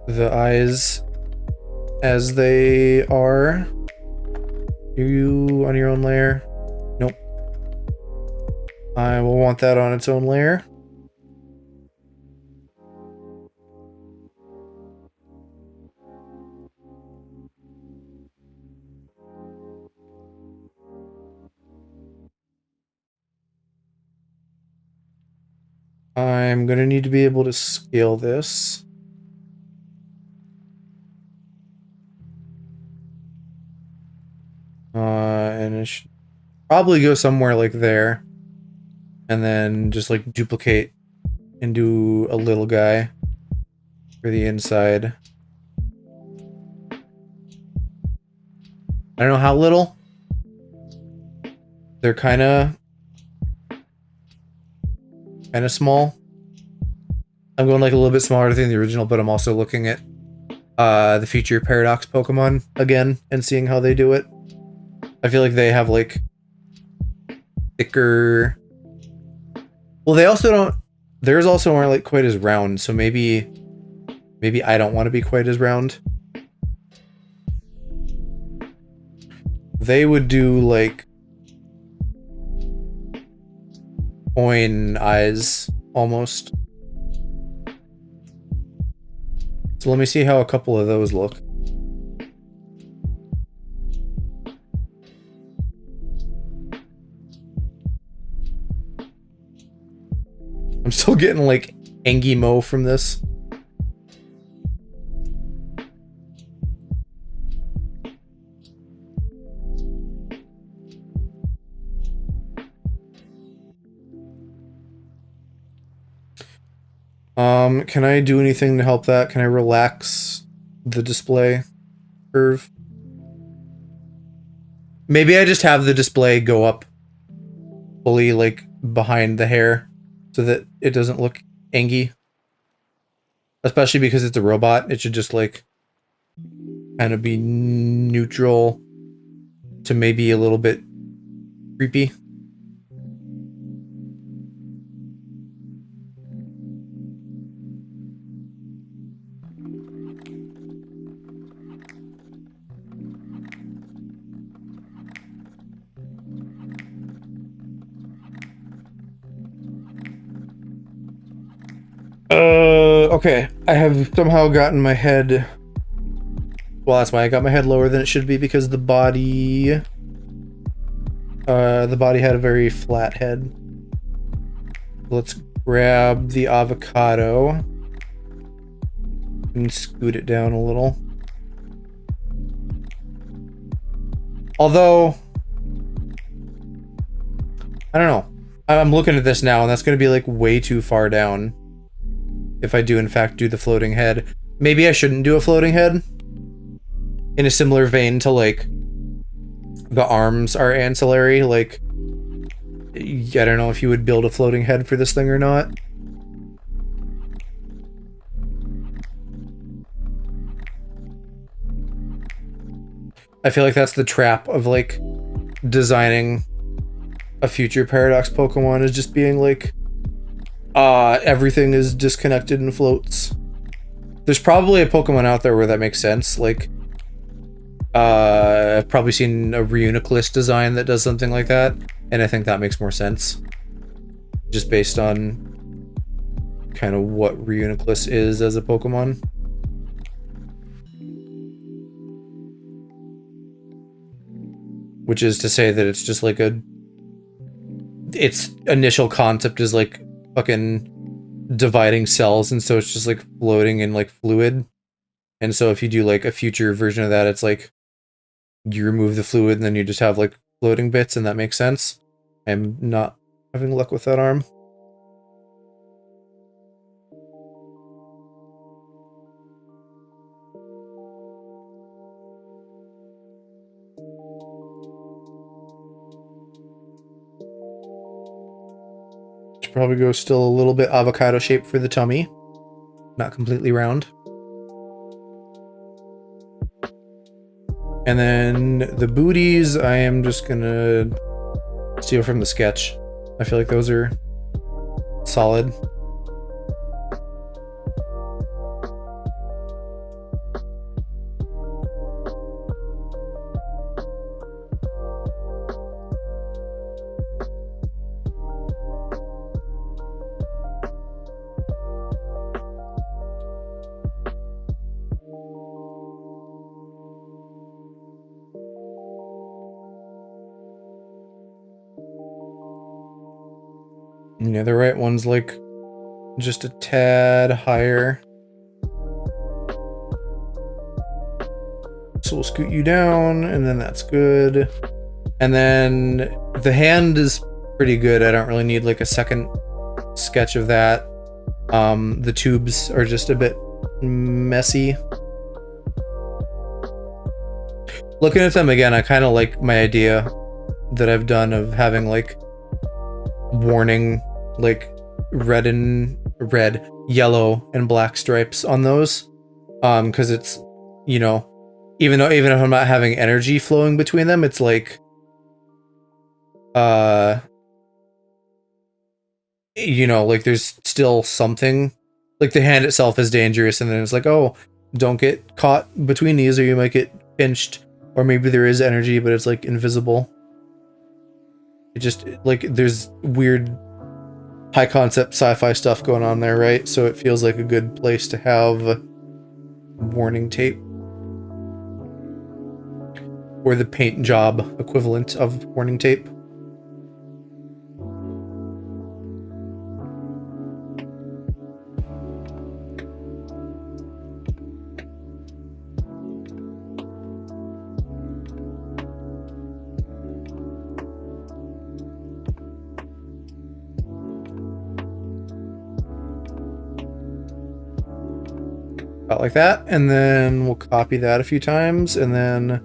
the eyes as they are. Are you on your own layer? Nope. I will want that on its own layer. I'm gonna need to be able to scale this. And it should probably go somewhere like there. And then just like duplicate and do a little guy for the inside. I don't know how little. They're kind of small. I'm going like a little bit smaller than the original, but I'm also looking at the future Paradox Pokemon again and seeing how they do it. I feel like they have like thicker. Well, they also don't. Theirs also aren't like quite as round, so maybe I don't want to be quite as round. They would do like coin eyes almost. So let me see how a couple of those look. I'm still getting like Angie Mo from this. Can I do anything to help that? Can I relax the display curve? Maybe I just have the display go up fully like behind the hair so that it doesn't look angy. Especially because it's a robot, it should just like kind of be neutral to maybe a little bit creepy. Okay. I have somehow gotten my head... Well, that's why I got my head lower than it should be, because the body... the body had a very flat head. Let's grab the avocado and scoot it down a little. Although, I don't know. I'm looking at this now, and that's going to be like way too far down if I do in fact do the floating head. Maybe I shouldn't do a floating head. In a similar vein to like the arms are ancillary, like I don't know if you would build a floating head for this thing or not. I feel like that's the trap of like designing a future Paradox Pokemon, is just being like everything is disconnected and floats. There's probably a Pokemon out there where that makes sense. Like I've probably seen a Reuniclus design that does something like that, and I think that makes more sense. Just based on kind of what Reuniclus is as a Pokemon. Which is to say that it's just like its initial concept is like fucking dividing cells, and so it's just like floating in like fluid. And so if you do like a future version of that, it's like you remove the fluid and then you just have like floating bits, and that makes sense. I'm not having luck with that arm. Should probably go still a little bit avocado shaped for the tummy. Not completely round. And then the booties, I am just gonna steal from the sketch. I feel like those are solid. Yeah, the right one's like just a tad higher. So we'll scoot you down, and then that's good. And then the hand is pretty good. I don't really need like a second sketch of that. The tubes are just a bit messy. Looking at them again, I kind of like my idea that I've done of having like warning, like red, yellow, and black stripes on those. Because it's, you know, even if I'm not having energy flowing between them, it's like you know, like there's still something. Like the hand itself is dangerous, and then it's like, oh, don't get caught between these or you might get pinched. Or maybe there is energy, but it's like invisible. It just, like, there's weird high concept sci-fi stuff going on there, right? So it feels like a good place to have warning tape. Or the paint job equivalent of warning tape. About like that, and then we'll copy that a few times, and then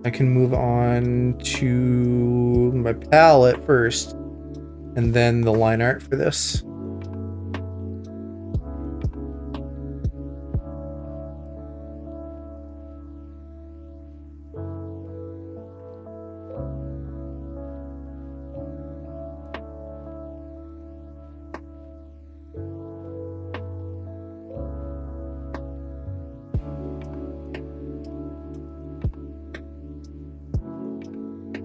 I can move on to my palette first, and then the line art for this.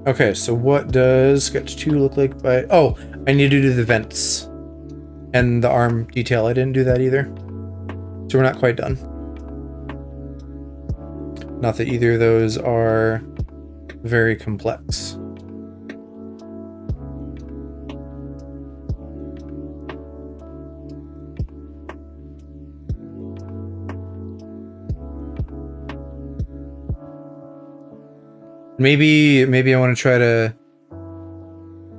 Okay, so what does sketch 2 look like by... Oh, I need to do the vents. And the arm detail, I didn't do that either. So we're not quite done. Not that either of those are very complex. Maybe I want to try to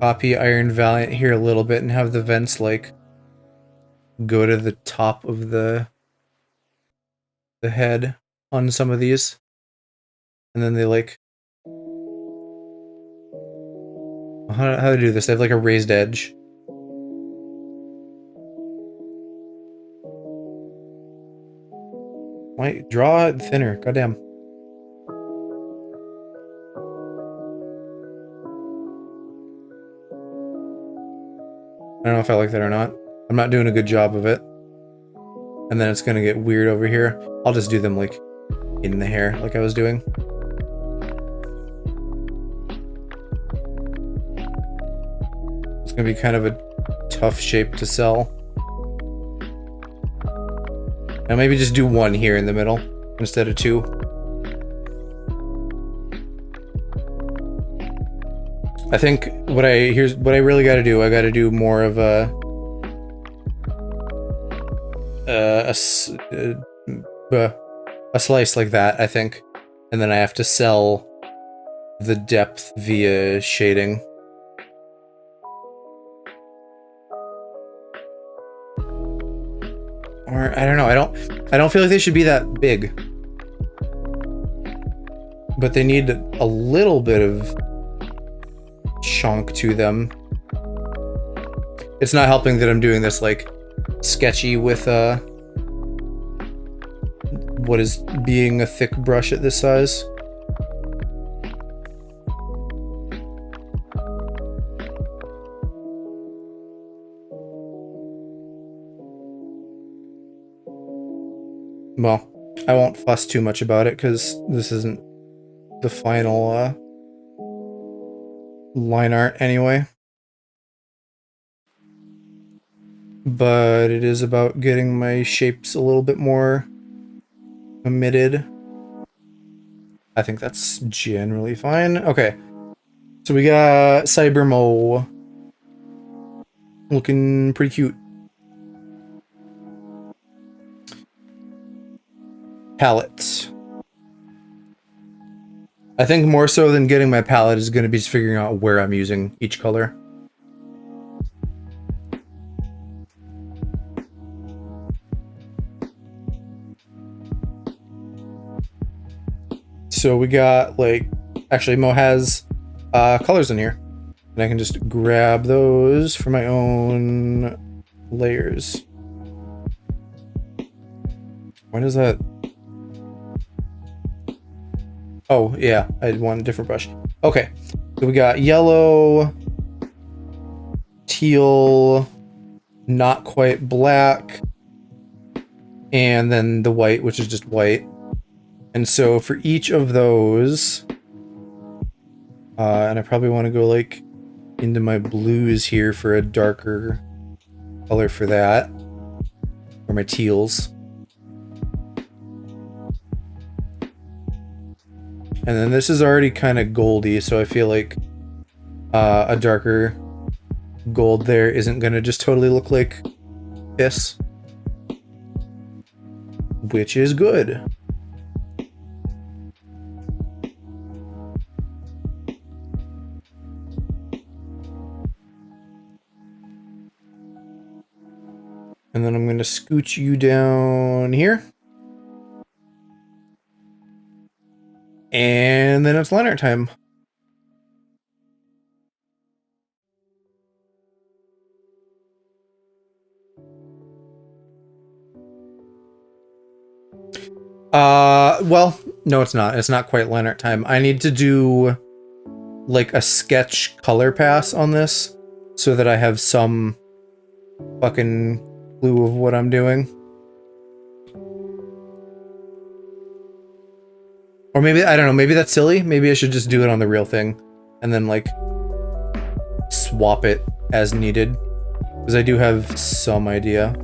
copy Iron Valiant here a little bit and have the vents like go to the top of the head on some of these, and then they like how to do this. They have like a raised edge. Why draw it thinner? Goddamn. I don't know if I like that or not. I'm not doing a good job of it. And then it's gonna get weird over here. I'll just do them like in the hair, like I was doing. It's gonna be kind of a tough shape to sell. Now maybe just do one here in the middle instead of two. I think here's what I really got to do. I got to do more of a slice like that, I think, and then I have to sell the depth via shading. Or I don't know. I don't feel like they should be that big, but they need a little bit of chunk to them. It's not helping that I'm doing this like sketchy with what is being a thick brush at this size. Well, I won't fuss too much about it because this isn't the final line art anyway. But it is about getting my shapes a little bit more omitted. I think that's generally fine. Okay. So we got Cybermo. Looking pretty cute. Palettes. I think more so than getting my palette is going to be just figuring out where I'm using each color. So we got like, actually Mo has colors in here, and I can just grab those for my own layers. Why does that? Oh, yeah, I had one different brush. Okay, so we got yellow, teal, not quite black, and then the white, which is just white. And so for each of those, and I probably want to go like into my blues here for a darker color for that, or my teals. And then this is already kind of goldy, so I feel like a darker gold there isn't going to just totally look like this. Which is good. And then I'm going to scooch you down here. And then it's line art time. Well, no, it's not. It's not quite line art time. I need to do like a sketch color pass on this so that I have some fucking clue of what I'm doing. Or maybe, I don't know, maybe that's silly. Maybe I should just do it on the real thing and then like swap it as needed. Because I do have some idea.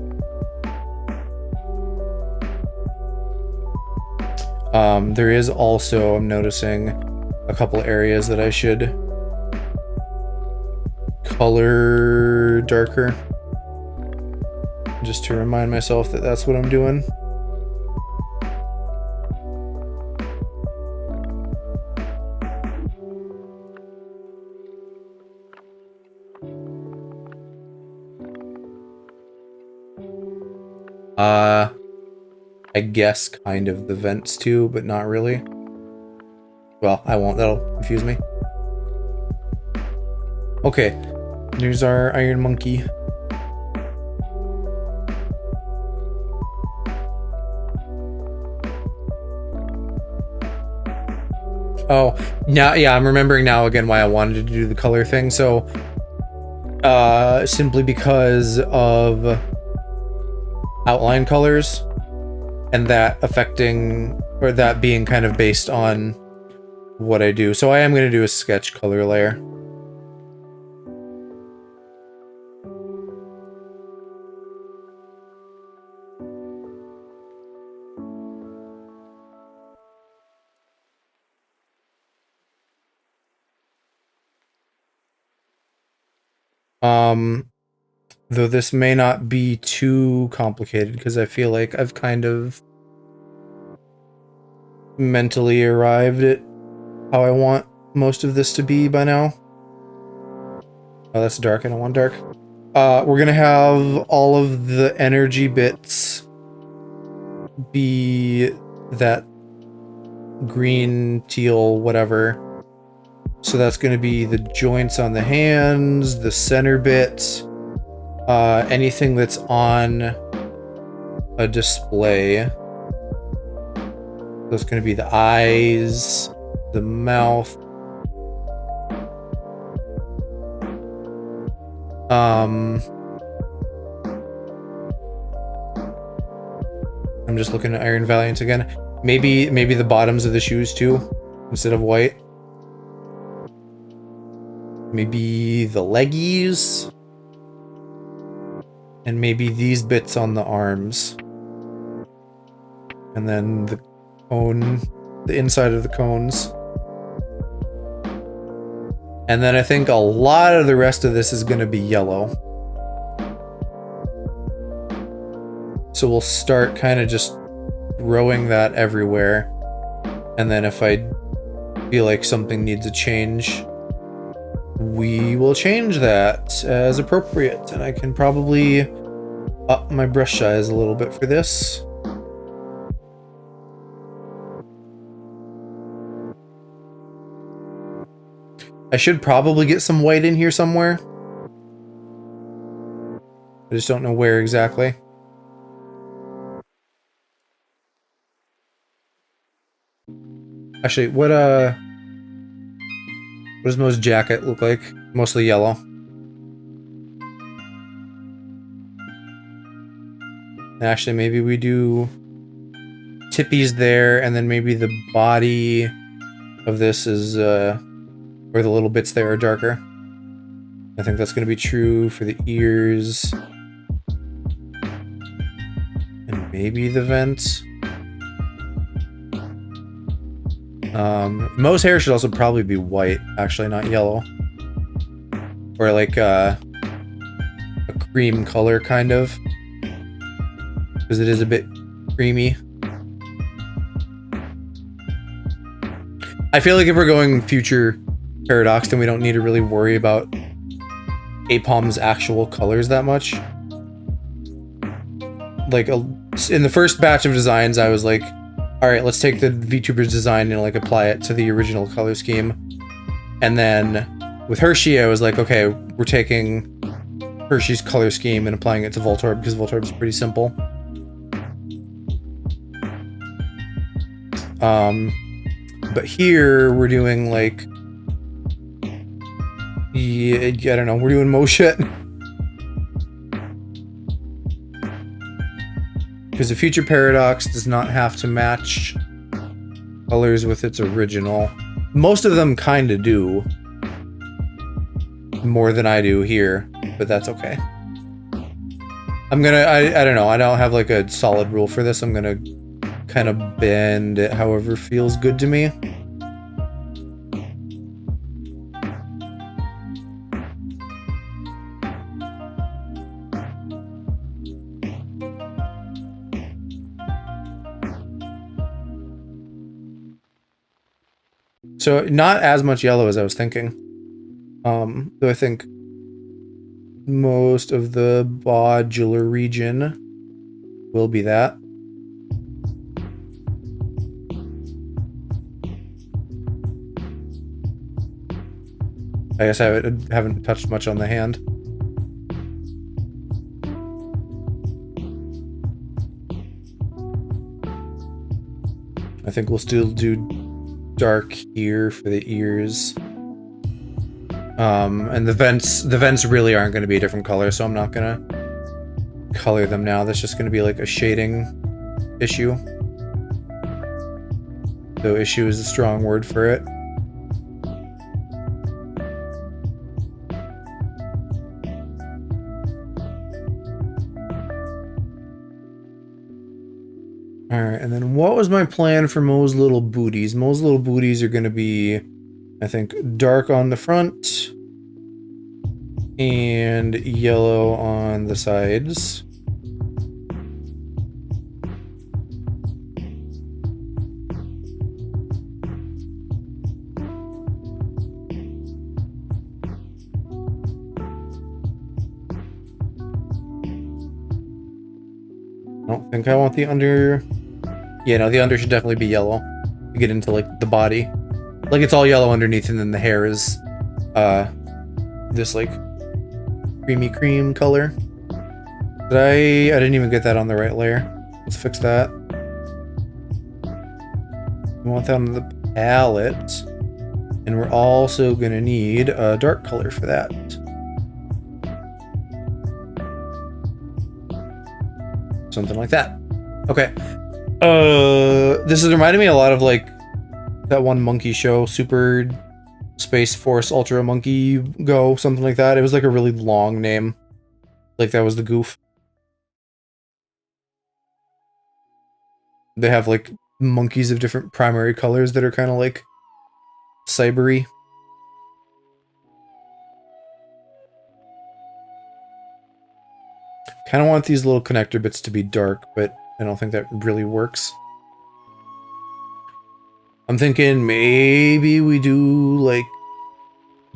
There is also, I'm noticing, a couple areas that I should color darker. Just to remind myself that that's what I'm doing. I guess kind of the vents too, but not really. Well, I won't, that'll confuse me. Okay, there's our iron monkey. Oh, now, yeah, I'm remembering now again why I wanted to do the color thing. So, simply because of outline colors and that affecting, or that being kind of based on what I do. So I am going to do a sketch color layer. Though this may not be too complicated because I feel like I've kind of mentally arrived at how I want most of this to be by now. Oh, that's dark. I don't want dark. We're gonna have all of the energy bits be that green, teal, whatever. So that's gonna be the joints on the hands, the center bit, anything that's on a display. That's gonna be the eyes, the mouth. I'm just looking at Iron Valiant again. Maybe the bottoms of the shoes too, instead of white. Maybe the leggies. And maybe these bits on the arms. And then the cone, the inside of the cones. And then I think a lot of the rest of this is going to be yellow. So we'll start kind of just throwing that everywhere. And then if I feel like something needs a change, we will change that as appropriate. And I can probably up my brush size a little bit for this. I should probably get some white in here somewhere. I just don't know where exactly. Actually, what does Mo's jacket look like? Mostly yellow. Actually, maybe we do tippies there, and then maybe the body of this is where the little bits there are darker. I think that's going to be true for the ears. And maybe the vent. Mo's hair should also probably be white, actually, not yellow. Or like a cream color, kind of. Because it is a bit creamy. I feel like if we're going future Paradox, then we don't need to really worry about Apom's actual colors that much. Like, in the first batch of designs, I was like, alright, let's take the VTubers design and like apply it to the original color scheme. And then with Hershey, I was like, okay, we're taking Hershey's color scheme and applying it to Voltorb because Voltorb is pretty simple. But here we're doing like, yeah, I don't know, we're doing Mo shit. Because the future Paradox does not have to match colors with its original. Most of them kind of do. More than I do here, but that's okay. I don't know. I don't have like a solid rule for this. I'm gonna kind of bend it however feels good to me. So not as much yellow as I was thinking. Though I think most of the modular region will be that. I guess I haven't touched much on the hand. I think we'll still do dark here for the ears. And the vents really aren't going to be a different color, so I'm not going to color them now. That's just going to be like a shading issue. Though issue is a strong word for it. Alright, and then what was my plan for Mo's little booties? Mo's little booties are going to be, I think, dark on the front and yellow on the sides. I don't think I want the under... Yeah, no, the under should definitely be yellow to get into, like, the body. Like, it's all yellow underneath, and then the hair is, this, like, creamy cream color. I didn't even get that on the right layer. Let's fix that. We want that on the palette. And we're also gonna need a dark color for that. Something like that. Okay. This is reminding me a lot of, like, that one Munkee show, Super Space Force Ultra Munkee Go, something like that. It was like a really long name. Like, that was the goof. They have, like, monkeys of different primary colors that are kind of, like, cybery. Kind of want these little connector bits to be dark, but I don't think that really works. I'm thinking maybe we do, like,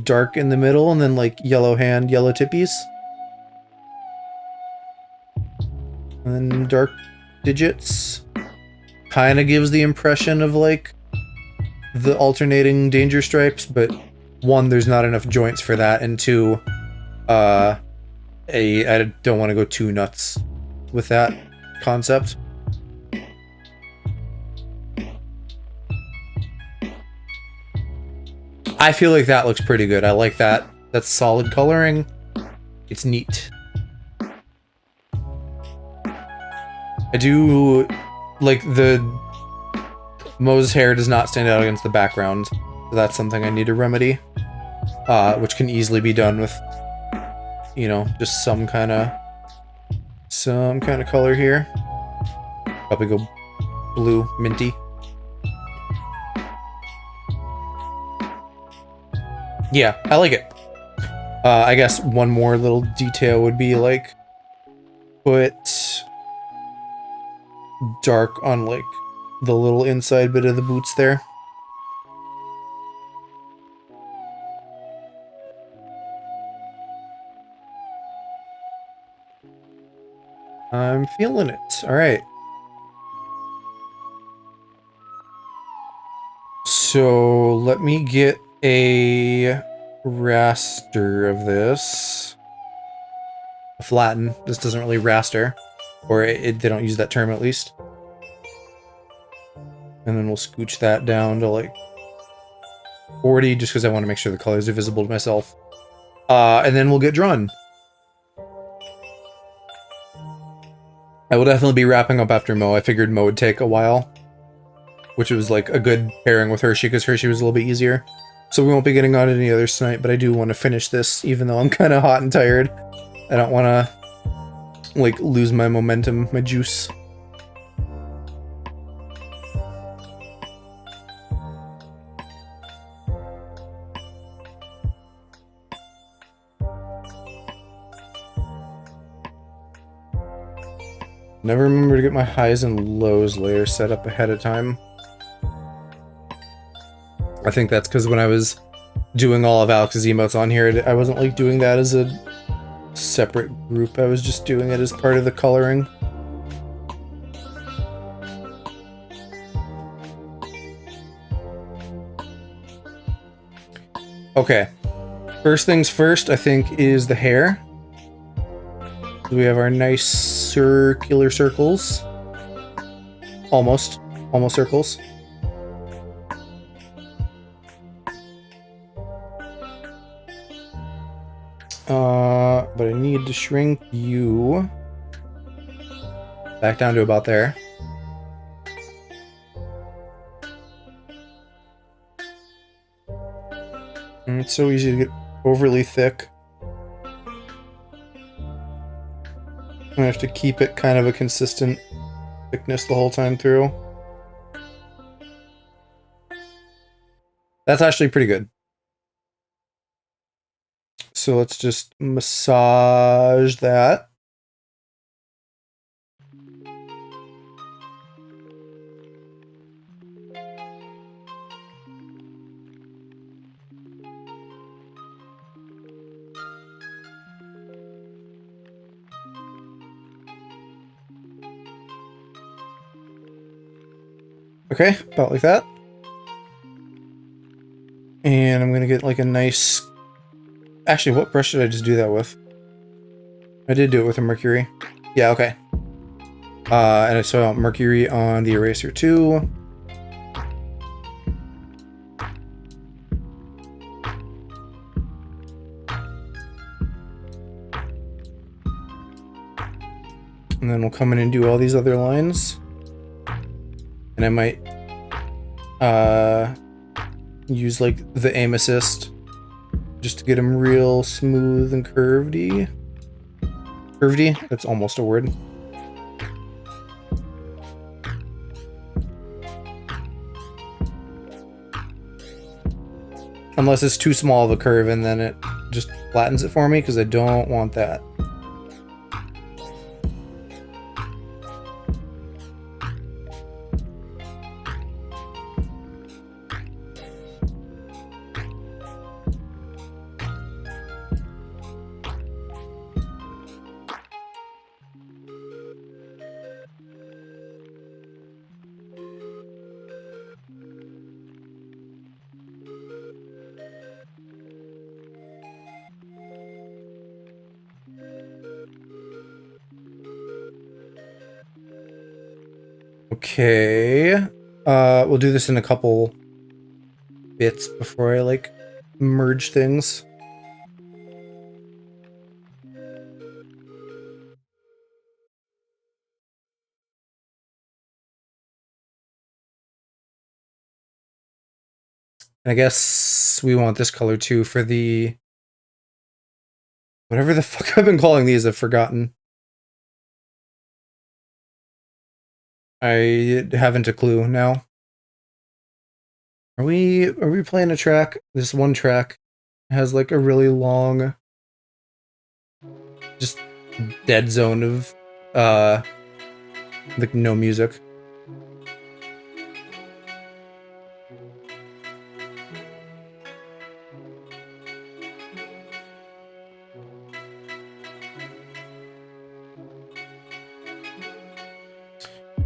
dark in the middle and then, like, yellow hand, yellow tippies. And then dark digits. Kind of gives the impression of, like, the alternating danger stripes, but one, there's not enough joints for that, and two, I don't want to go too nuts with that concept. I feel like that looks pretty good. I like that. That's solid coloring. It's neat. I do like the Mo's hair does not stand out against the background. So that's something I need to remedy. Which can easily be done with, you know, just some kind of color here. Probably go blue, minty. Yeah, I like it. I guess one more little detail would be, like, put dark on, like, the little inside bit of the boots there. I'm feeling it. Alright. So, let me get a raster of this. A flatten. This doesn't really raster. Or they don't use that term, at least. And then we'll scooch that down to, like, 40, just because I want to make sure the colors are visible to myself. And then we'll get drawn. I will definitely be wrapping up after Mo. I figured Mo would take a while. Which was, like, a good pairing with Hershey, because Hershey was a little bit easier. So we won't be getting on any others tonight, but I do want to finish this, even though I'm kind of hot and tired. I don't want to like lose my momentum, my juice. Never remember to get my highs and lows layer set up ahead of time. I think that's because when I was doing all of Alex's emotes on here, I wasn't like doing that as a separate group. I was just doing it as part of the coloring. Okay. First things first, I think, is the hair. We have our nice circular circles. Almost circles. But I need to shrink you back down to about there. And it's so easy to get overly thick. I have to keep it kind of a consistent thickness the whole time through. That's actually pretty good. So let's just massage that. Okay, about like that. And I'm gonna get like a nice... Actually, what brush did I just do that with? I did do it with a Mercury. Yeah, okay. And I saw Mercury on the eraser too. And then we'll come in and do all these other lines. And I might use like the aim assist just to get them real smooth and curvedy. Curvedy? That's almost a word. Unless it's too small of a curve and then it just flattens it for me, because I don't want that. Okay, we'll do this in a couple bits before I like merge things. And I guess we want this color too for the... Whatever the fuck I've been calling these, I've forgotten. I haven't a clue now. Are we playing a track? This one track has like a really long just dead zone of like no music.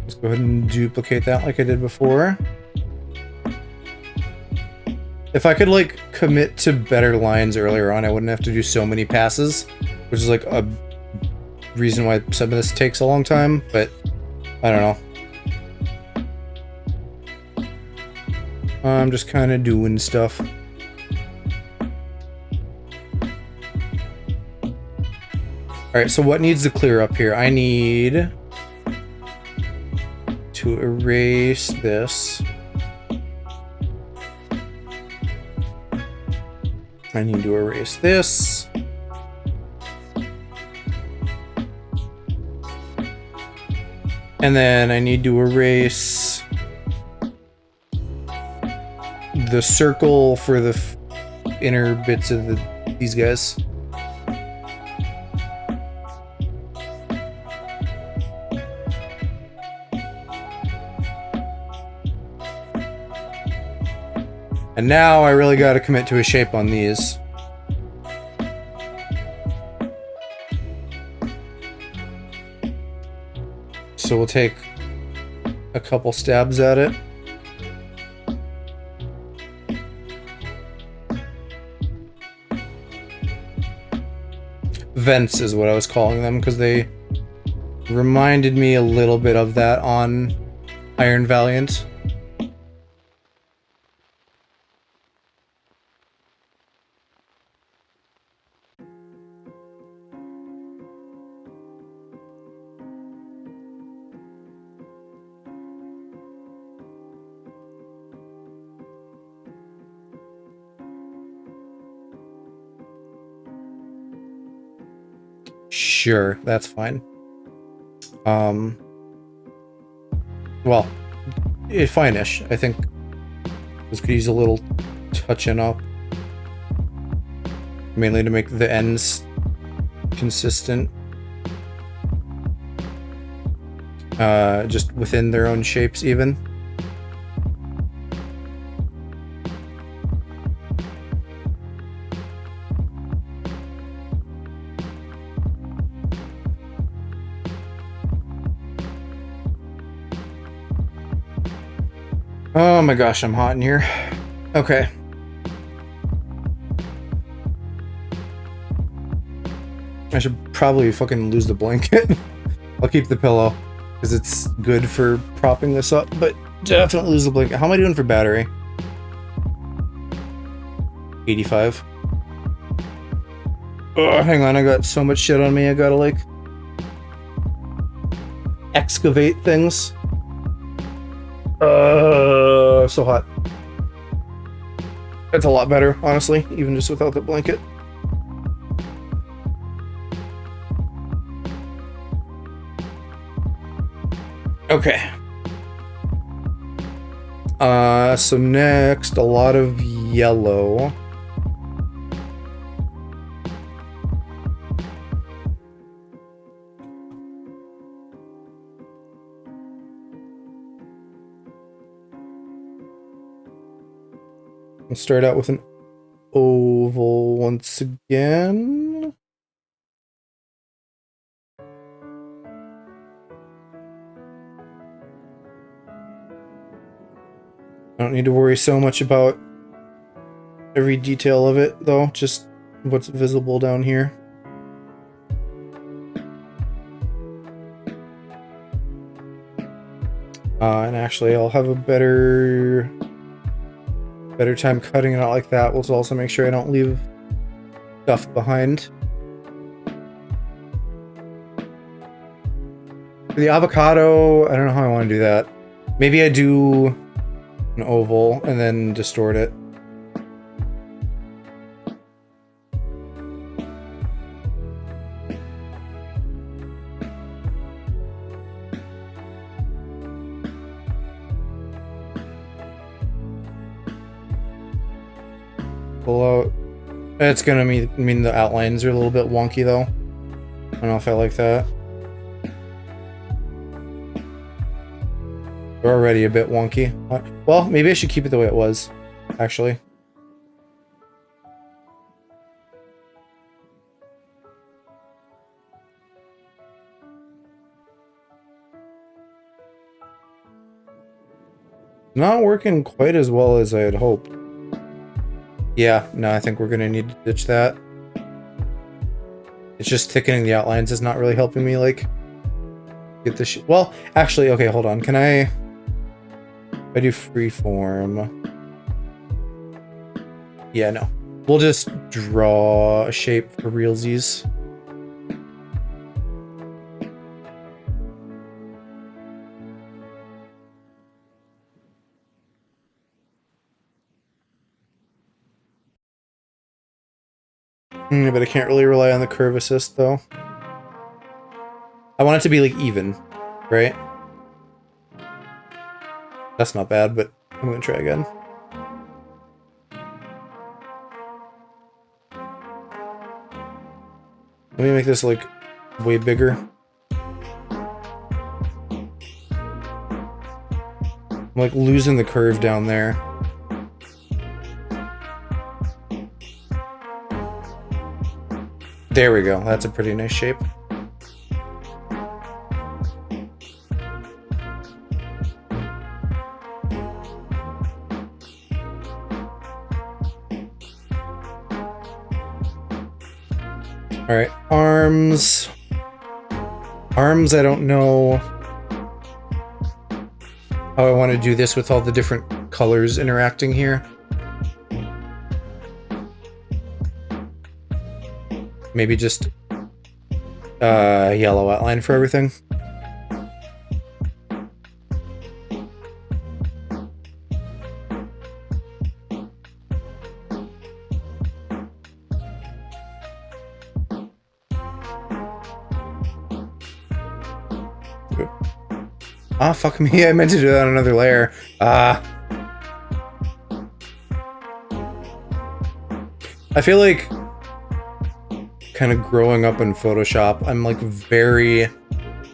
Let's go ahead and duplicate that like I did before. If I could like commit to better lines earlier on, I wouldn't have to do so many passes, which is like a reason why some of this takes a long time, but I don't know. I'm just kind of doing stuff. Alright, so what needs to clear up here? I need to erase this. I need to erase this. And then I need to erase the circle for the inner bits of these guys. And now I really got to commit to a shape on these. So we'll take a couple stabs at it. Vents is what I was calling them because they reminded me a little bit of that on Iron Valiant. Sure, that's fine. Well, fine-ish. I think this could use a little touching up. Mainly to make the ends consistent. Just within their own shapes even. Oh my gosh, I'm hot in here. Okay. I should probably fucking lose the blanket. I'll keep the pillow, because it's good for propping this up, but definitely lose the blanket. How am I doing for battery? 85. Oh, hang on, I got so much shit on me, I gotta, like, excavate things. So hot. It's a lot better, honestly, even just without the blanket. Okay. So next, a lot of yellow. We'll start out with an oval once again. I don't need to worry so much about every detail of it, though, just what's visible down here. And actually, I'll have a better time cutting it out like that. We'll also make sure I don't leave stuff behind. For the avocado, I don't know how I want to do that. Maybe I do an oval and then distort it. Pull out. It's gonna mean the outlines are a little bit wonky though. I don't know if I like that. They're already a bit wonky. Well, maybe I should keep it the way it was, actually. Not working quite as well as I had hoped. Yeah, no, I think we're gonna need to ditch that. It's just thickening the outlines is not really helping me, like, get this shit. Well, actually, okay, hold on. Can I do freeform? Yeah, no. We'll just draw a shape for realsies. But I can't really rely on the curve assist, though. I want it to be, like, even, right? That's not bad, but I'm gonna try again. Let me make this, like, way bigger. I'm, like, losing the curve down there. There we go. That's a pretty nice shape. Alright, arms. Arms, I don't know how I want to do this with all the different colors interacting here. Maybe just yellow outline for everything. Ah, fuck me, I meant to do that on another layer. I feel like kind of growing up in Photoshop, I'm like very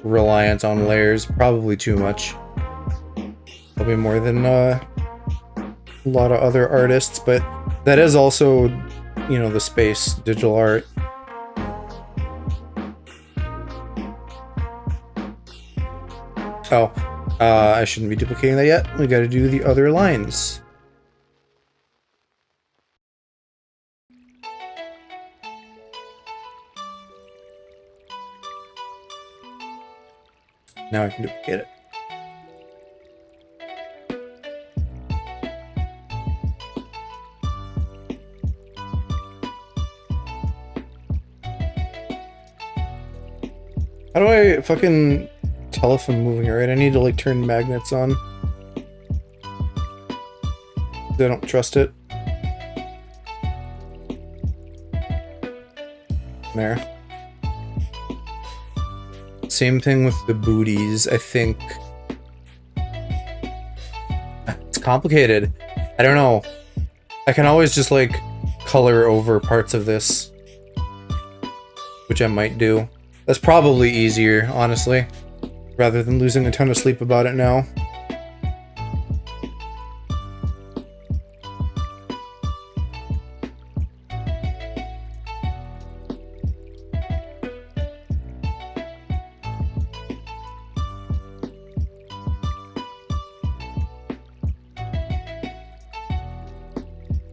reliant on layers, probably too much. Probably more than a lot of other artists, but that is also, you know, the space, digital art. Oh, I shouldn't be duplicating that yet. We gotta do the other lines. Now I can duplicate it. How do I fucking tell if I'm moving it right? I need to like turn magnets on. I don't trust it. There. Same thing with the booties, I think. It's complicated. I don't know. I can always just like color over parts of this, which I might do. That's probably easier, honestly, rather than losing a ton of sleep about it now.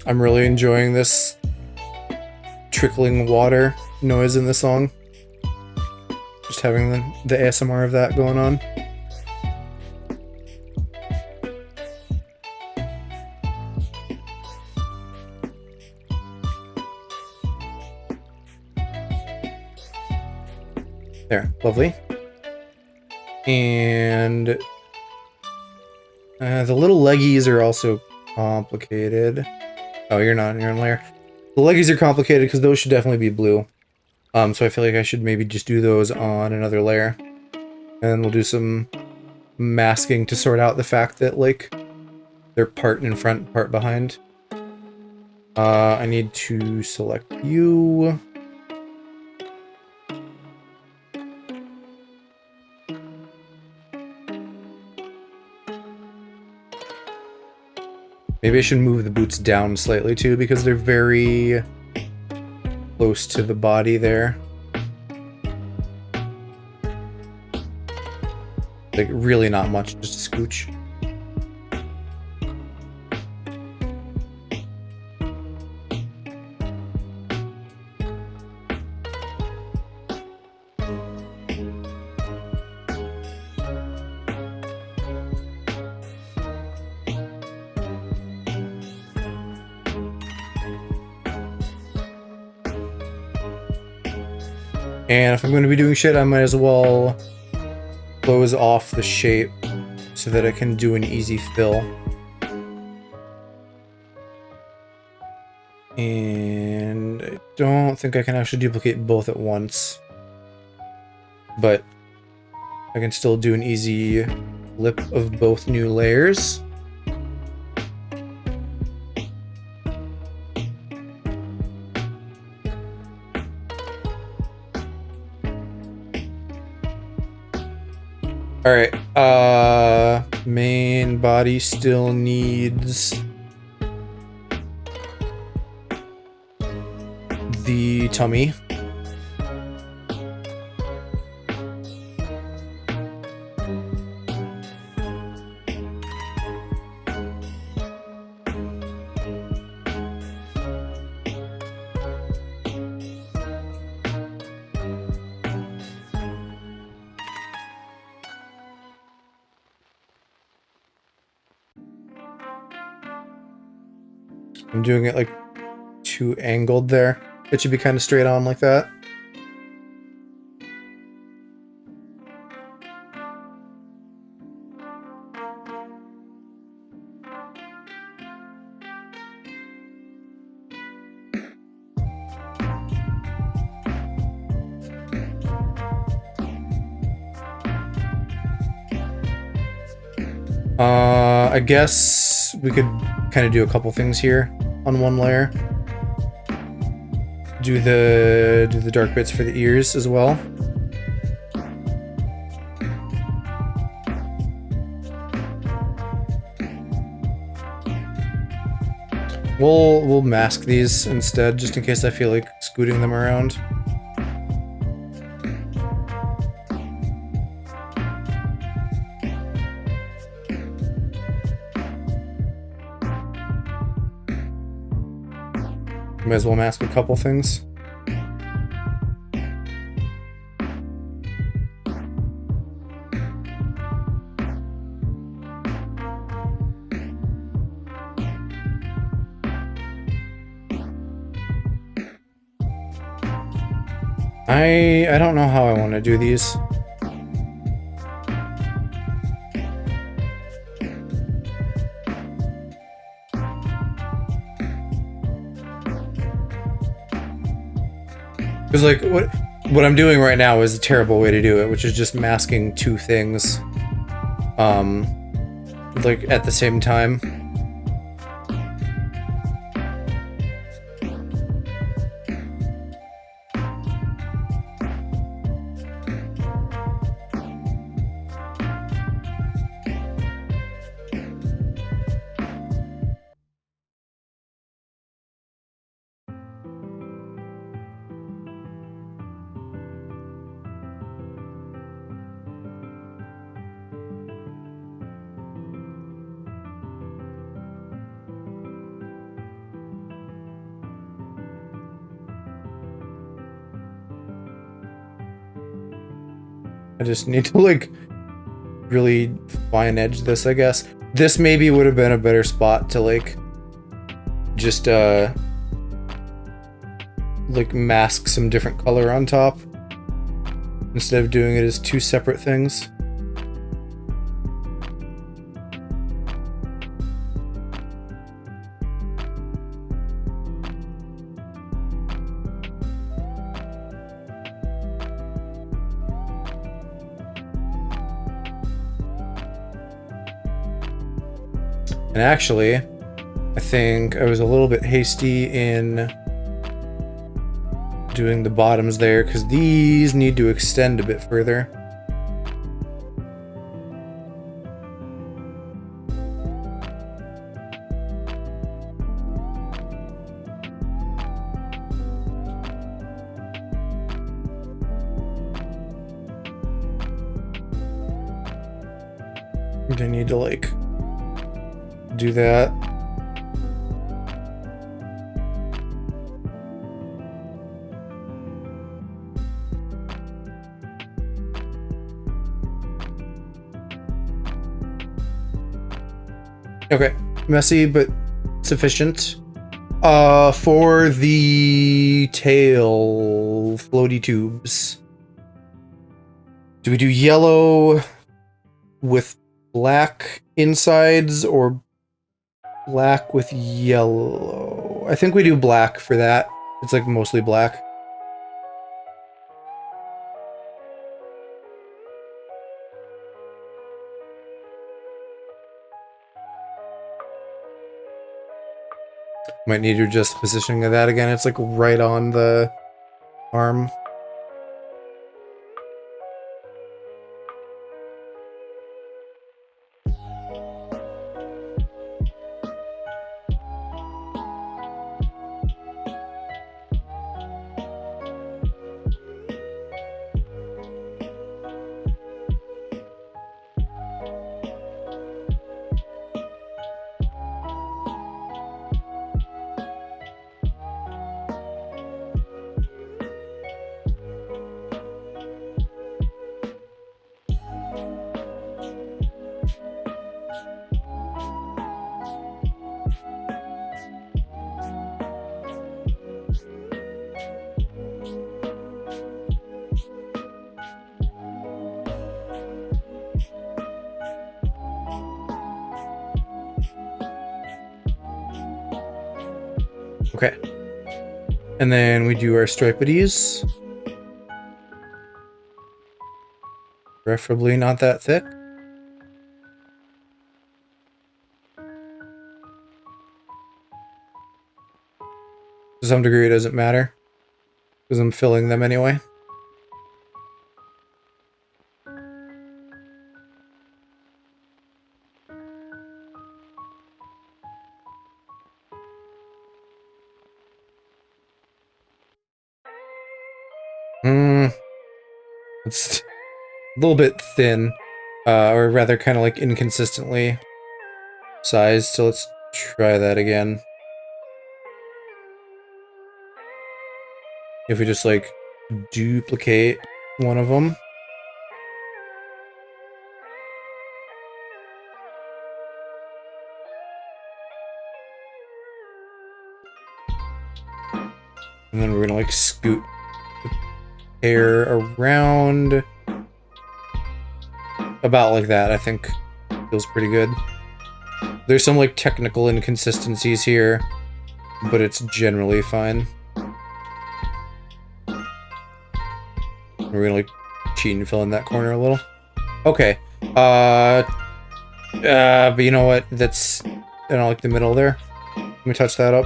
I'm really enjoying this trickling water noise in the song. Just having the ASMR of that going on. There, lovely. And the little leggies are also complicated. Oh, you're not, you're on layer. The leggies are complicated because those should definitely be blue. So I feel like I should maybe just do those on another layer. And we'll do some masking to sort out the fact that, like, they're part in front, part behind. I need to select you. Maybe I should move the boots down slightly too, because they're very close to the body there. Like, really not much, just a scooch. And if I'm going to be doing shit, I might as well close off the shape so that I can do an easy fill. And I don't think I can actually duplicate both at once. But I can still do an easy flip of both new layers. All right. Main body still needs the tummy. I'm doing it like too angled there. It should be kind of straight on like that. I guess we could kind of do a couple things here on one layer. Do the dark bits for the ears as well. We'll mask these instead, just in case I feel like scooting them around. Might as well mask a couple things. I don't know how I want to do these. Because like what I'm doing right now is a terrible way to do it, which is just masking two things like at the same time. I just need to like really fine edge this, I guess. This maybe would have been a better spot to like just like mask some different color on top instead of doing it as two separate things. And actually, I think I was a little bit hasty in doing the bottoms there because these need to extend a bit further. I need to like do that. Okay, messy but sufficient. For the tail floaty tubes, do we do yellow with black insides or black with yellow? I think we do black for that. It's like mostly black. Might need to adjust the positioning of that again. It's like right on the arm. Okay. And then we do our stripities. Preferably not that thick. To some degree, it doesn't matter, because I'm filling them anyway. It's a little bit thin, or rather kind of like inconsistently sized, so let's try that again. If we just like duplicate one of them. And then we're gonna like scoot the hair around about like that. I think feels pretty good. There's some like technical inconsistencies here, but it's generally fine. We're gonna like cheat and fill in that corner a little. Okay. But you know what? That's, I don't like the middle there. Let me touch that up.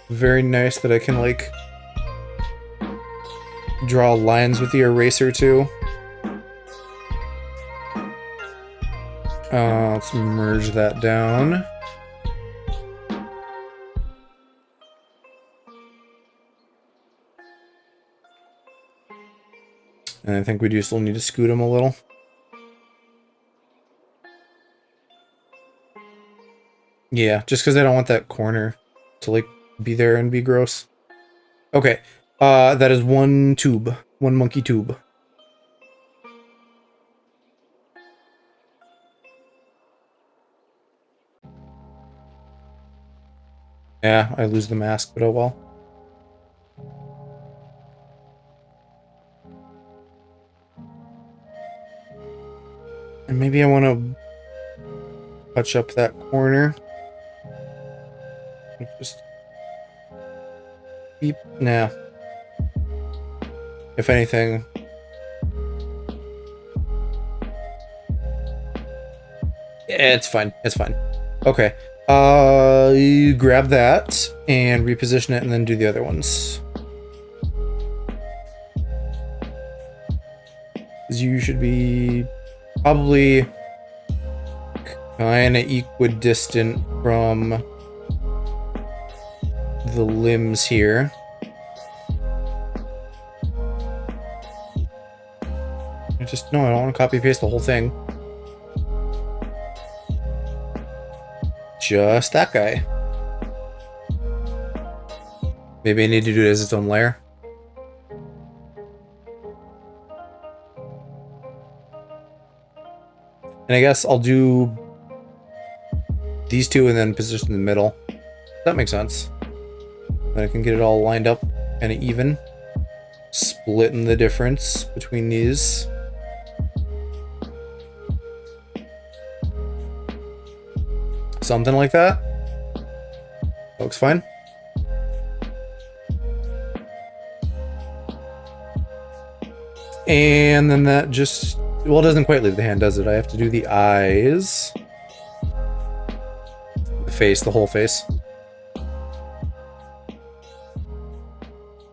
Very nice that I can like draw lines with the eraser too. Let's merge that down. And I think we do still need to scoot him a little. Yeah, just because I don't want that corner to like be there and be gross. Okay, that is one tube, one monkey tube. Yeah, I lose the mask, but oh well. And maybe I want to touch up that corner. Just keep, nah. If anything, yeah, it's fine. It's fine. Okay. You grab that and reposition it, and then do the other ones. You should be probably kind of equidistant from the limbs here. I don't want to copy paste the whole thing. Just that guy. Maybe I need to do it as its own layer. And I guess I'll do these two and then position in the middle. That makes sense. Then I can get it all lined up kind of even. Splitting the difference between these. Something like that. Looks fine. And then that just, well, it doesn't quite leave the hand, does it? I have to do the eyes. The face, the whole face.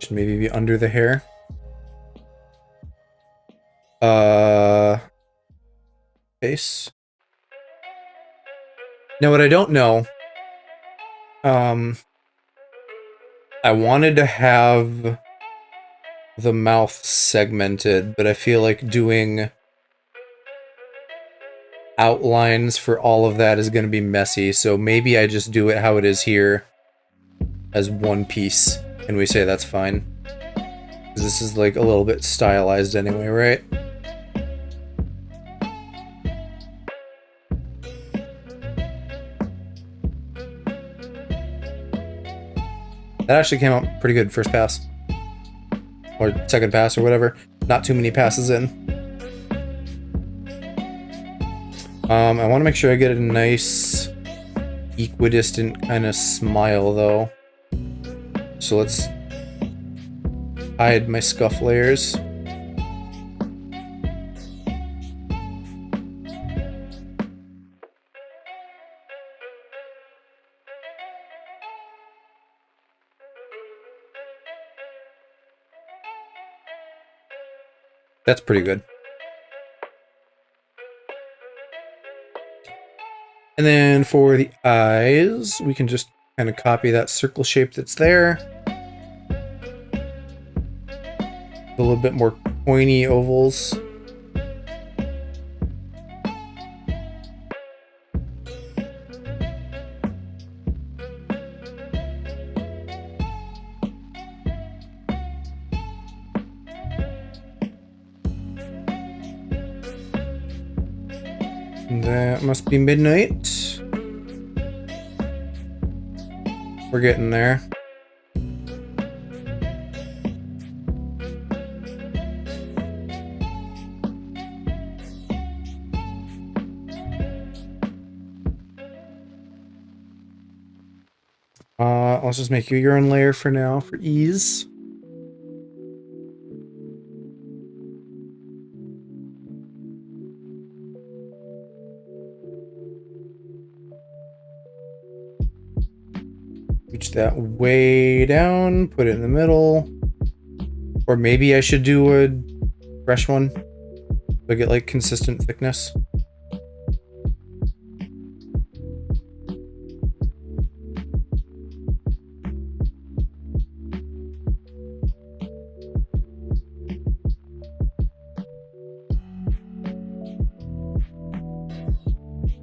Should maybe be under the hair. Face. Now, what I don't know, I wanted to have the mouth segmented, but I feel like doing outlines for all of that is going to be messy, so maybe I just do it how it is here as one piece, and we say that's fine. Because this is like a little bit stylized anyway, right? That actually came out pretty good first pass. or second pass or whatever. Not too many passes in. I want to make sure I get a nice equidistant kind of smile though. So let's hide my scuff layers. That's pretty good. And then for the eyes, we can just kind of copy that circle shape that's there. A little bit more pointy ovals. That must be midnight. We're getting there. Let's just make you your own layer for now for ease. Reach that way down, put it in the middle. Or maybe I should do a fresh one so I get like consistent thickness.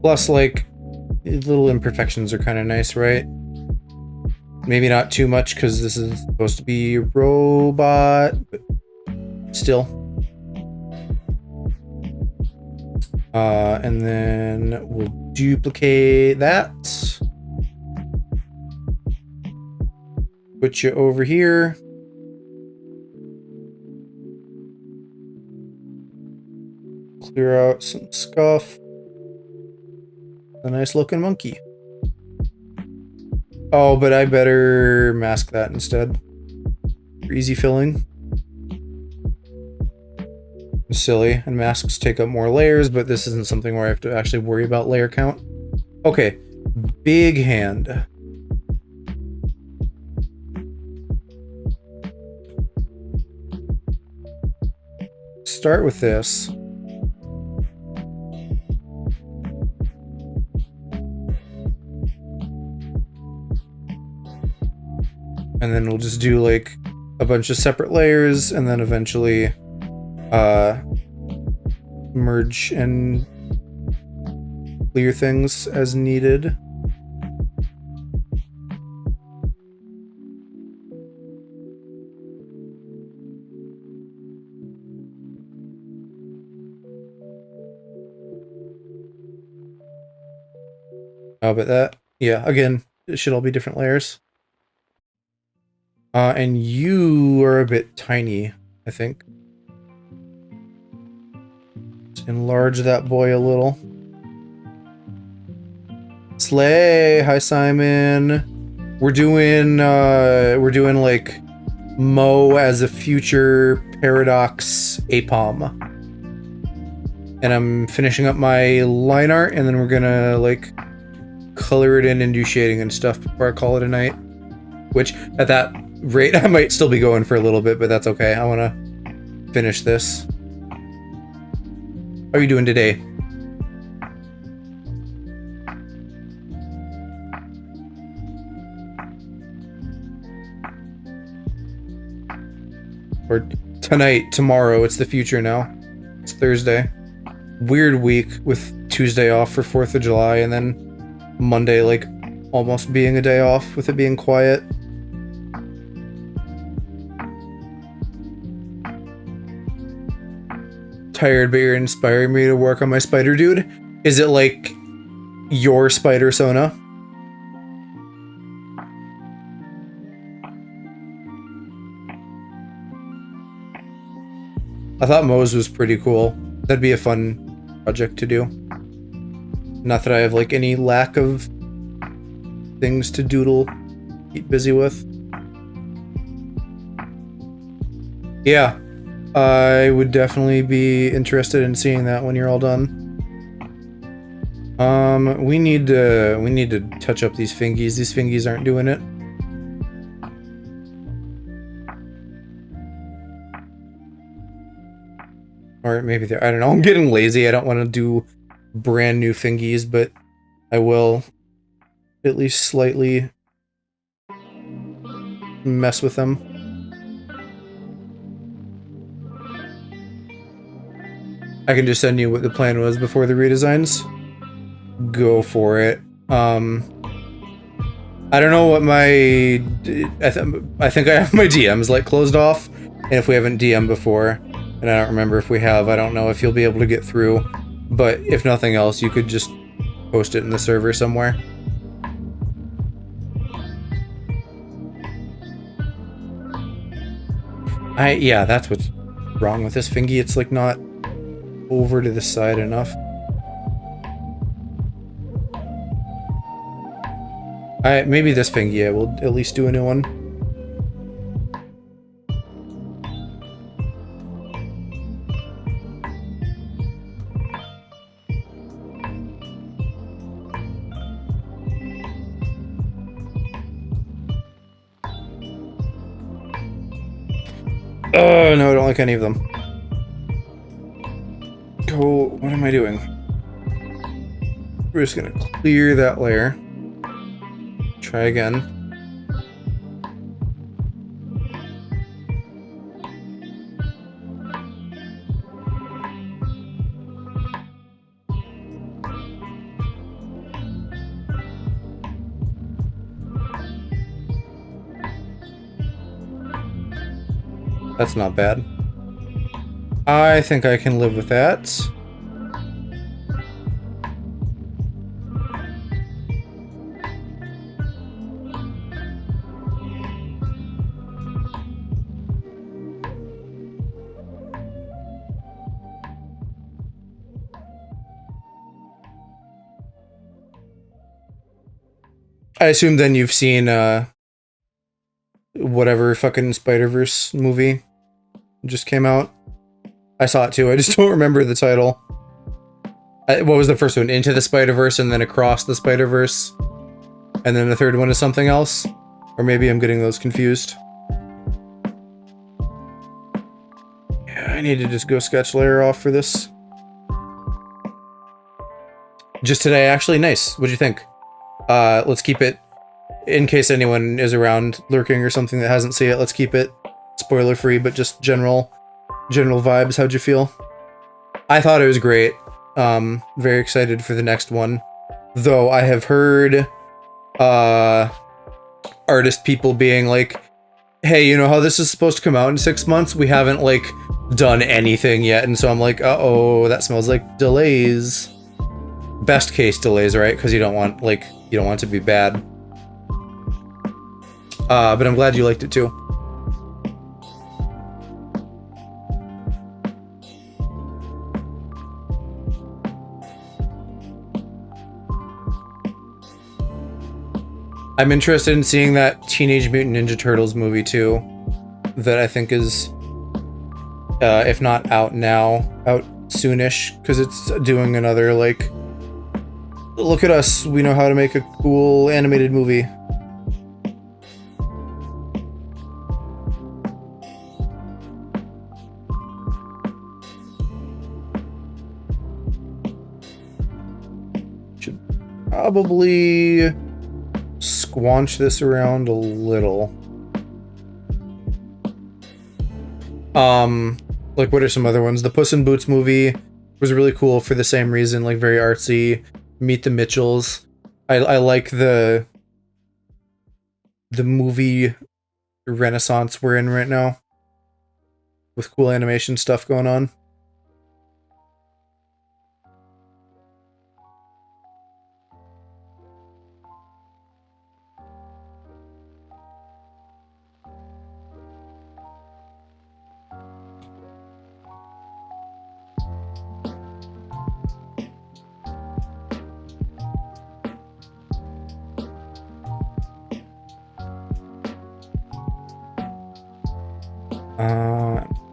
Plus, like, little imperfections are kind of nice, right? Maybe not too much because this is supposed to be a robot, but still. And then we'll duplicate that. Put you over here. Clear out some scuff. A nice looking monkey. Oh, but I better mask that instead. For easy filling. Silly, and masks take up more layers, but this isn't something where I have to actually worry about layer count. Okay, big hand. Start with this. And then we'll just do like a bunch of separate layers and then eventually merge and clear things as needed. Oh, but that, yeah, again, it should all be different layers. And you are a bit tiny, I think. Let's enlarge that boy a little. Slay! Hi, Simon. We're doing like Mo as a future Paradox Apom. And I'm finishing up my line art, and then we're gonna like color it in and do shading and stuff before I call it a night. Which, at that rate, I might still be going for a little bit, but that's okay. I want to finish this. How are you doing today? Or tonight, tomorrow, it's the future now. It's Thursday. Weird week with Tuesday off for 4th of July, and then Monday, like, almost being a day off with it being quiet. Tired, but you're inspiring me to work on my spider dude. Is it like your spider, Sona? I thought Moe's was pretty cool. That'd be a fun project to do. Not that I have like any lack of things to doodle, keep busy with. Yeah, I would definitely be interested in seeing that when you're all done. We need to touch up these fingies. These fingies aren't doing it. Or maybe they're, I don't know, I'm getting lazy. I don't want to do brand new fingies, but I will at least slightly mess with them. I can just send you what the plan was before the redesigns. Go for it. I don't know what my... I think I have my DMs, like, closed off. And if we haven't DM'd before, and I don't remember if we have, I don't know if you'll be able to get through. But if nothing else, you could just post it in the server somewhere. Yeah, that's what's wrong with this fingy. It's, like, not over to the side enough. Maybe this fingy, yeah, we'll at least do a new one. Oh, no, I don't like any of them. Go, what am I doing? We're just gonna clear that layer. Try again. That's not bad. I think I can live with that. I assume then you've seen, whatever fucking Spider-Verse movie just came out. I saw it too, I just don't remember the title. What was the first one? Into the Spider-Verse and then Across the Spider-Verse? And then the third one is something else? Or maybe I'm getting those confused. Yeah, I need to just go sketch layer off for this. Just today, actually, nice. What'd you think? Let's keep it, in case anyone is around lurking or something that hasn't seen it, let's keep it spoiler free, but just general vibes. How'd you feel? I thought it was great. Very excited for the next one. Though I have heard, artist people being like, hey, you know how this is supposed to come out in 6 months? We haven't, like, done anything yet. And so I'm like, uh-oh, that smells like delays. Best case delays, right? Because you don't want, like, you don't want it to be bad. But I'm glad you liked it too. I'm interested in seeing that Teenage Mutant Ninja Turtles movie too. That I think is, if not out now, out soonish, because it's doing another, like, look at us, we know how to make a cool animated movie. Should probably squanch this around a little. Like, what are some other ones? The Puss in Boots movie was really cool for the same reason, like, very artsy. Meet the Mitchells. I like the movie renaissance we're in right now, with cool animation stuff going on.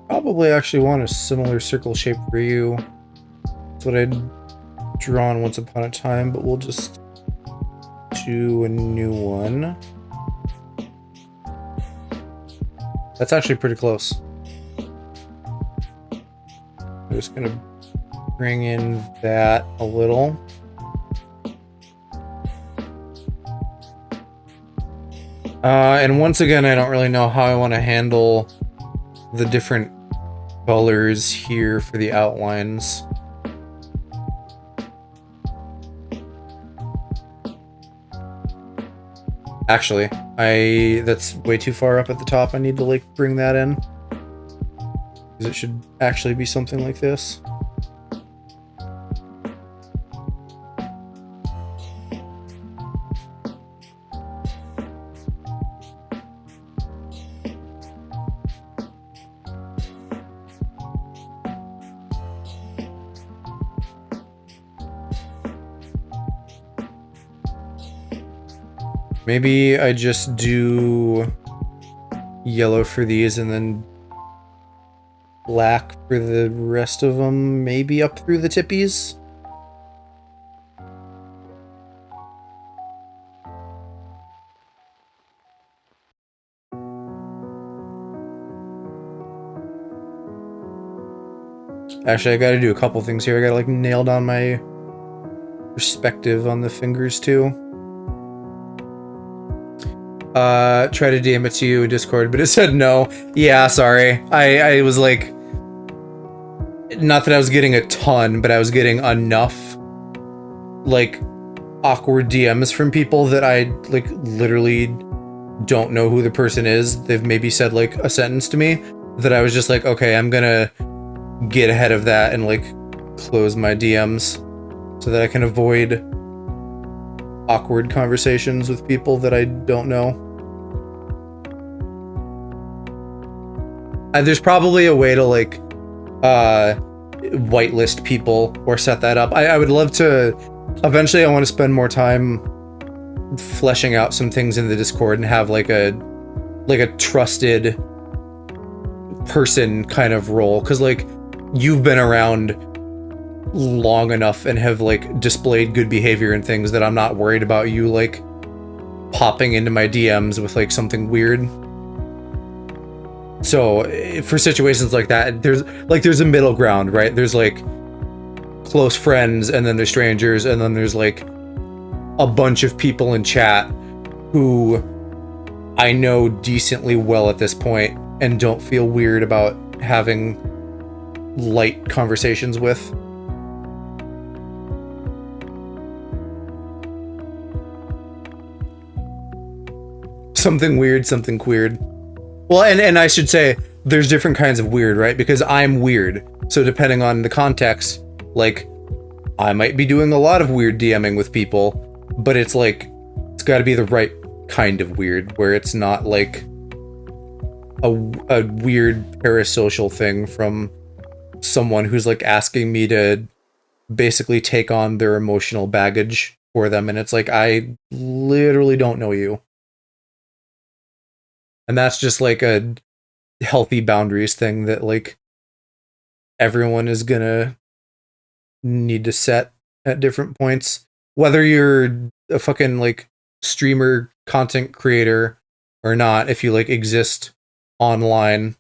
Probably actually want a similar circle shape for you. That's what I'd drawn once upon a time, but we'll just do a new one. That's actually pretty close. I'm just gonna bring in that a little. And once again, I don't really know how I want to handle the different colors here for the outlines. Actually, that's way too far up at the top. I need to like bring that in. Because it should actually be something like this. Maybe I just do yellow for these and then black for the rest of them, maybe up through the tippies. Actually, I gotta do a couple things here. I gotta like nail down my perspective on the fingers too. Try to DM it to you in Discord, but it said no. Yeah, sorry. I was like, not that I was getting a ton, but I was getting enough like awkward DMs from people that I like literally don't know who the person is. They've maybe said like a sentence to me that I was just like, okay, I'm gonna get ahead of that and like close my DMs so that I can avoid awkward conversations with people that I don't know. And there's probably a way to like whitelist people or set that up. I would love to eventually. I want to spend more time fleshing out some things in the Discord and have like a trusted person kind of role, because like you've been around long enough and have like displayed good behavior and things that I'm not worried about you like popping into my DMs with like something weird. So for situations like that, there's a middle ground, right? There's like close friends, and then there's strangers, and then there's like a bunch of people in chat who I know decently well at this point and don't feel weird about having light conversations with. Something weird, something queered. Well, and I should say, there's different kinds of weird, right? Because I'm weird. So depending on the context, like, I might be doing a lot of weird DMing with people, but it's like, it's got to be the right kind of weird, where it's not like a weird parasocial thing from someone who's like asking me to basically take on their emotional baggage for them. And it's like, I literally don't know you. And that's just like a healthy boundaries thing that like everyone is gonna need to set at different points. Whether you're a fucking like streamer, content creator or not, if you like exist online,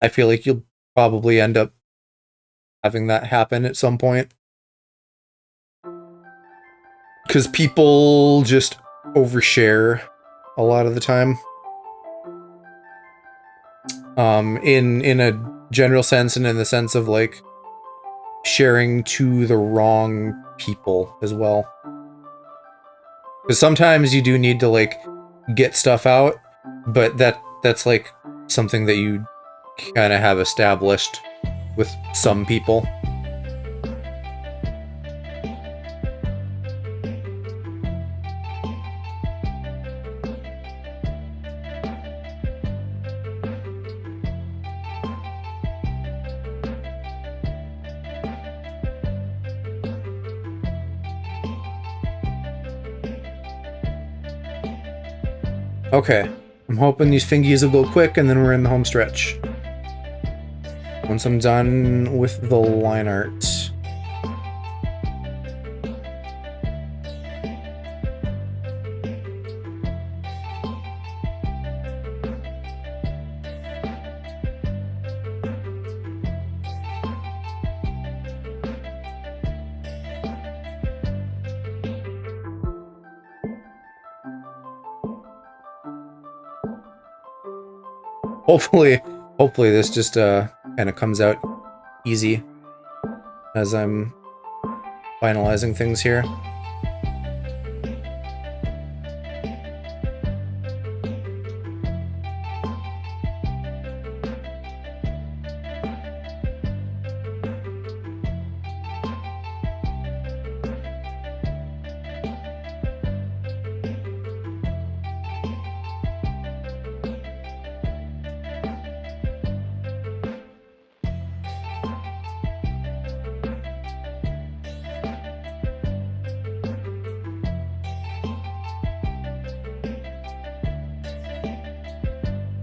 I feel like you'll probably end up having that happen at some point. Because people just overshare a lot of the time. In a general sense, and in the sense of like sharing to the wrong people as well. Because sometimes you do need to like get stuff out, but that's like something that you kind of have established with some people. Okay, I'm hoping these fingies will go quick and then we're in the home stretch. Once I'm done with the line art. Hopefully this just kind of comes out easy as I'm finalizing things here.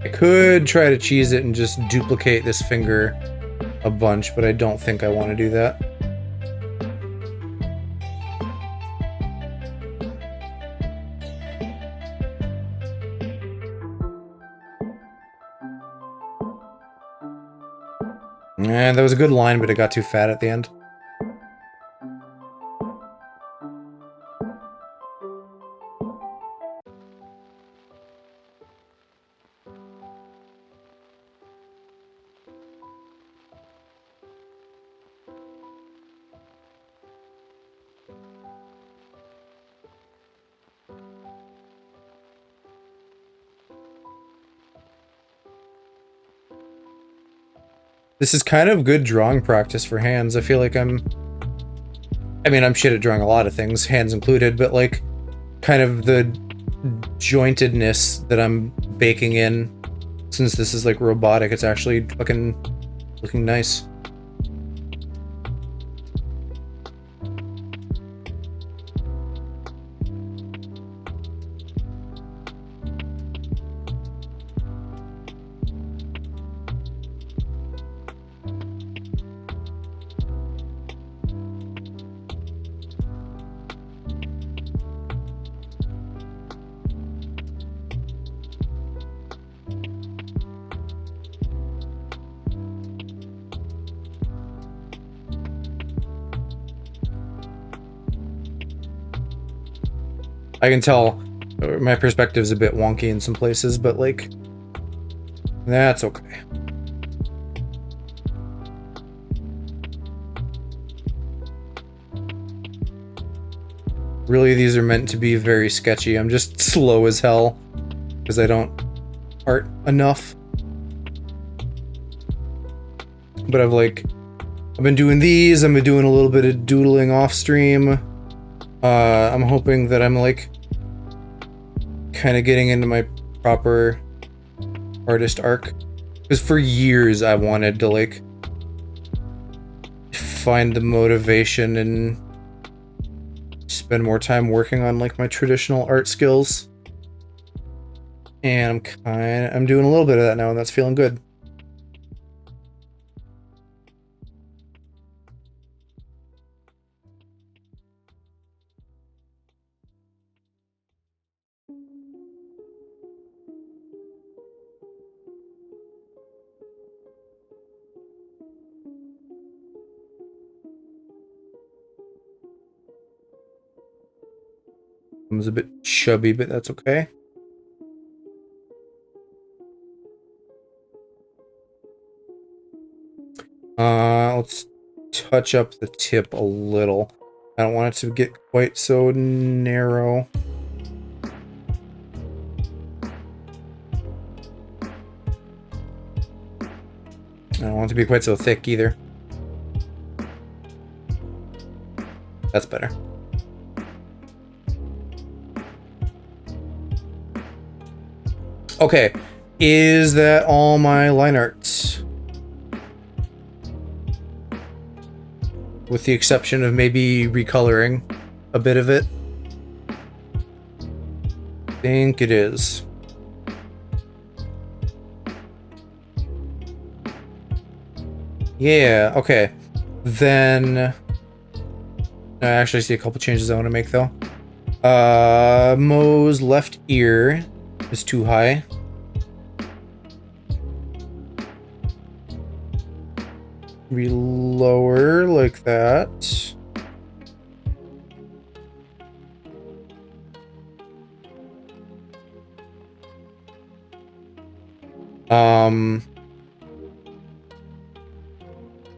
I could try to cheese it and just duplicate this finger a bunch, but I don't think I want to do that. And that was a good line, but it got too fat at the end. This is kind of good drawing practice for hands. I feel like I mean, I'm shit at drawing a lot of things, hands included, but like kind of the jointedness that I'm baking in, since this is like robotic, it's actually fucking looking nice. I can tell my perspective's a bit wonky in some places, but like, that's okay. Really, these are meant to be very sketchy. I'm just slow as hell because I don't art enough. But I've been doing these, I've been doing a little bit of doodling off stream. I'm hoping that I'm like kind of getting into my proper artist arc, because for years I wanted to like find the motivation and spend more time working on like my traditional art skills, and I'm doing a little bit of that now, and that's feeling good. I was a bit chubby, but that's okay. Let's touch up the tip a little. I don't want it to get quite so narrow. I don't want it to be quite so thick either. That's better. Okay, is that all my line arts? With the exception of maybe recoloring a bit of it. I think it is. Yeah, okay. Then I actually see a couple changes I want to make though. Mo's left ear is too high. Be lower like that.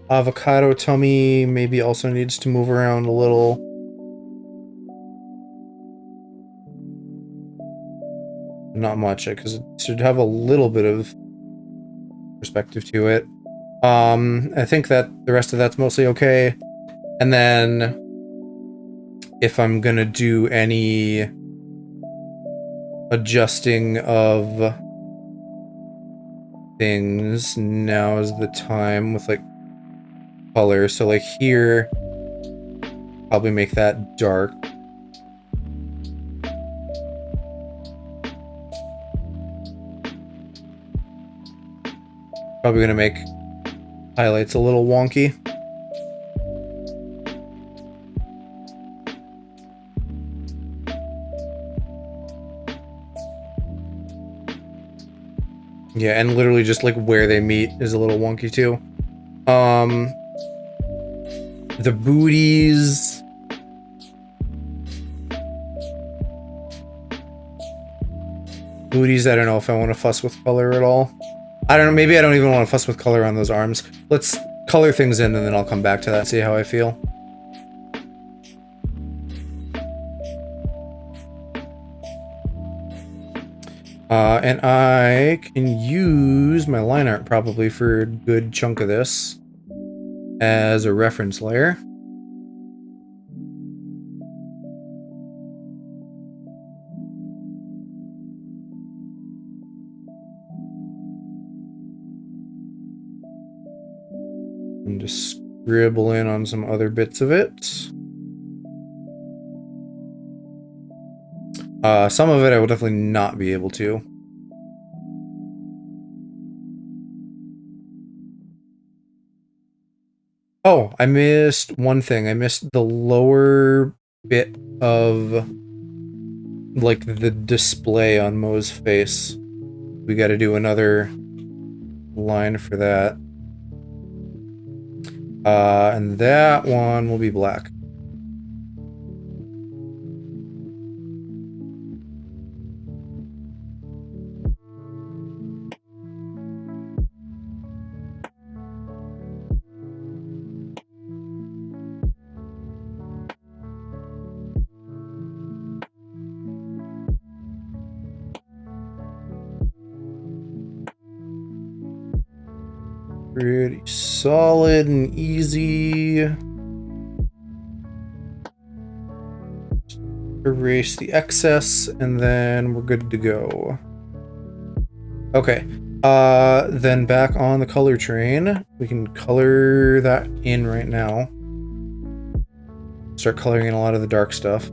Avocado tummy maybe also needs to move around a little. Not much, because it should have a little bit of perspective to it. I think that the rest of that's mostly okay. And then if I'm gonna do any adjusting of things, now is the time with like color. So like here, probably make that dark. Probably gonna make highlights a little wonky. Yeah, and literally just like where they meet is a little wonky too. The booties. Booties, I don't know if I want to fuss with color at all. I don't know, maybe I don't even want to fuss with color on those arms. Let's color things in and then I'll come back to that and see how I feel. And I can use my line art probably for a good chunk of this as a reference layer. And just scribble in on some other bits of it. Some of it I will definitely not be able to. Oh, I missed one thing. I missed the lower bit of like the display on Mo's face. We got to do another line for that. And that one will be black. Pretty solid and easy. Erase the excess, and then we're good to go. Okay. Then back on the color train. We can color that in right now. Start coloring in a lot of the dark stuff.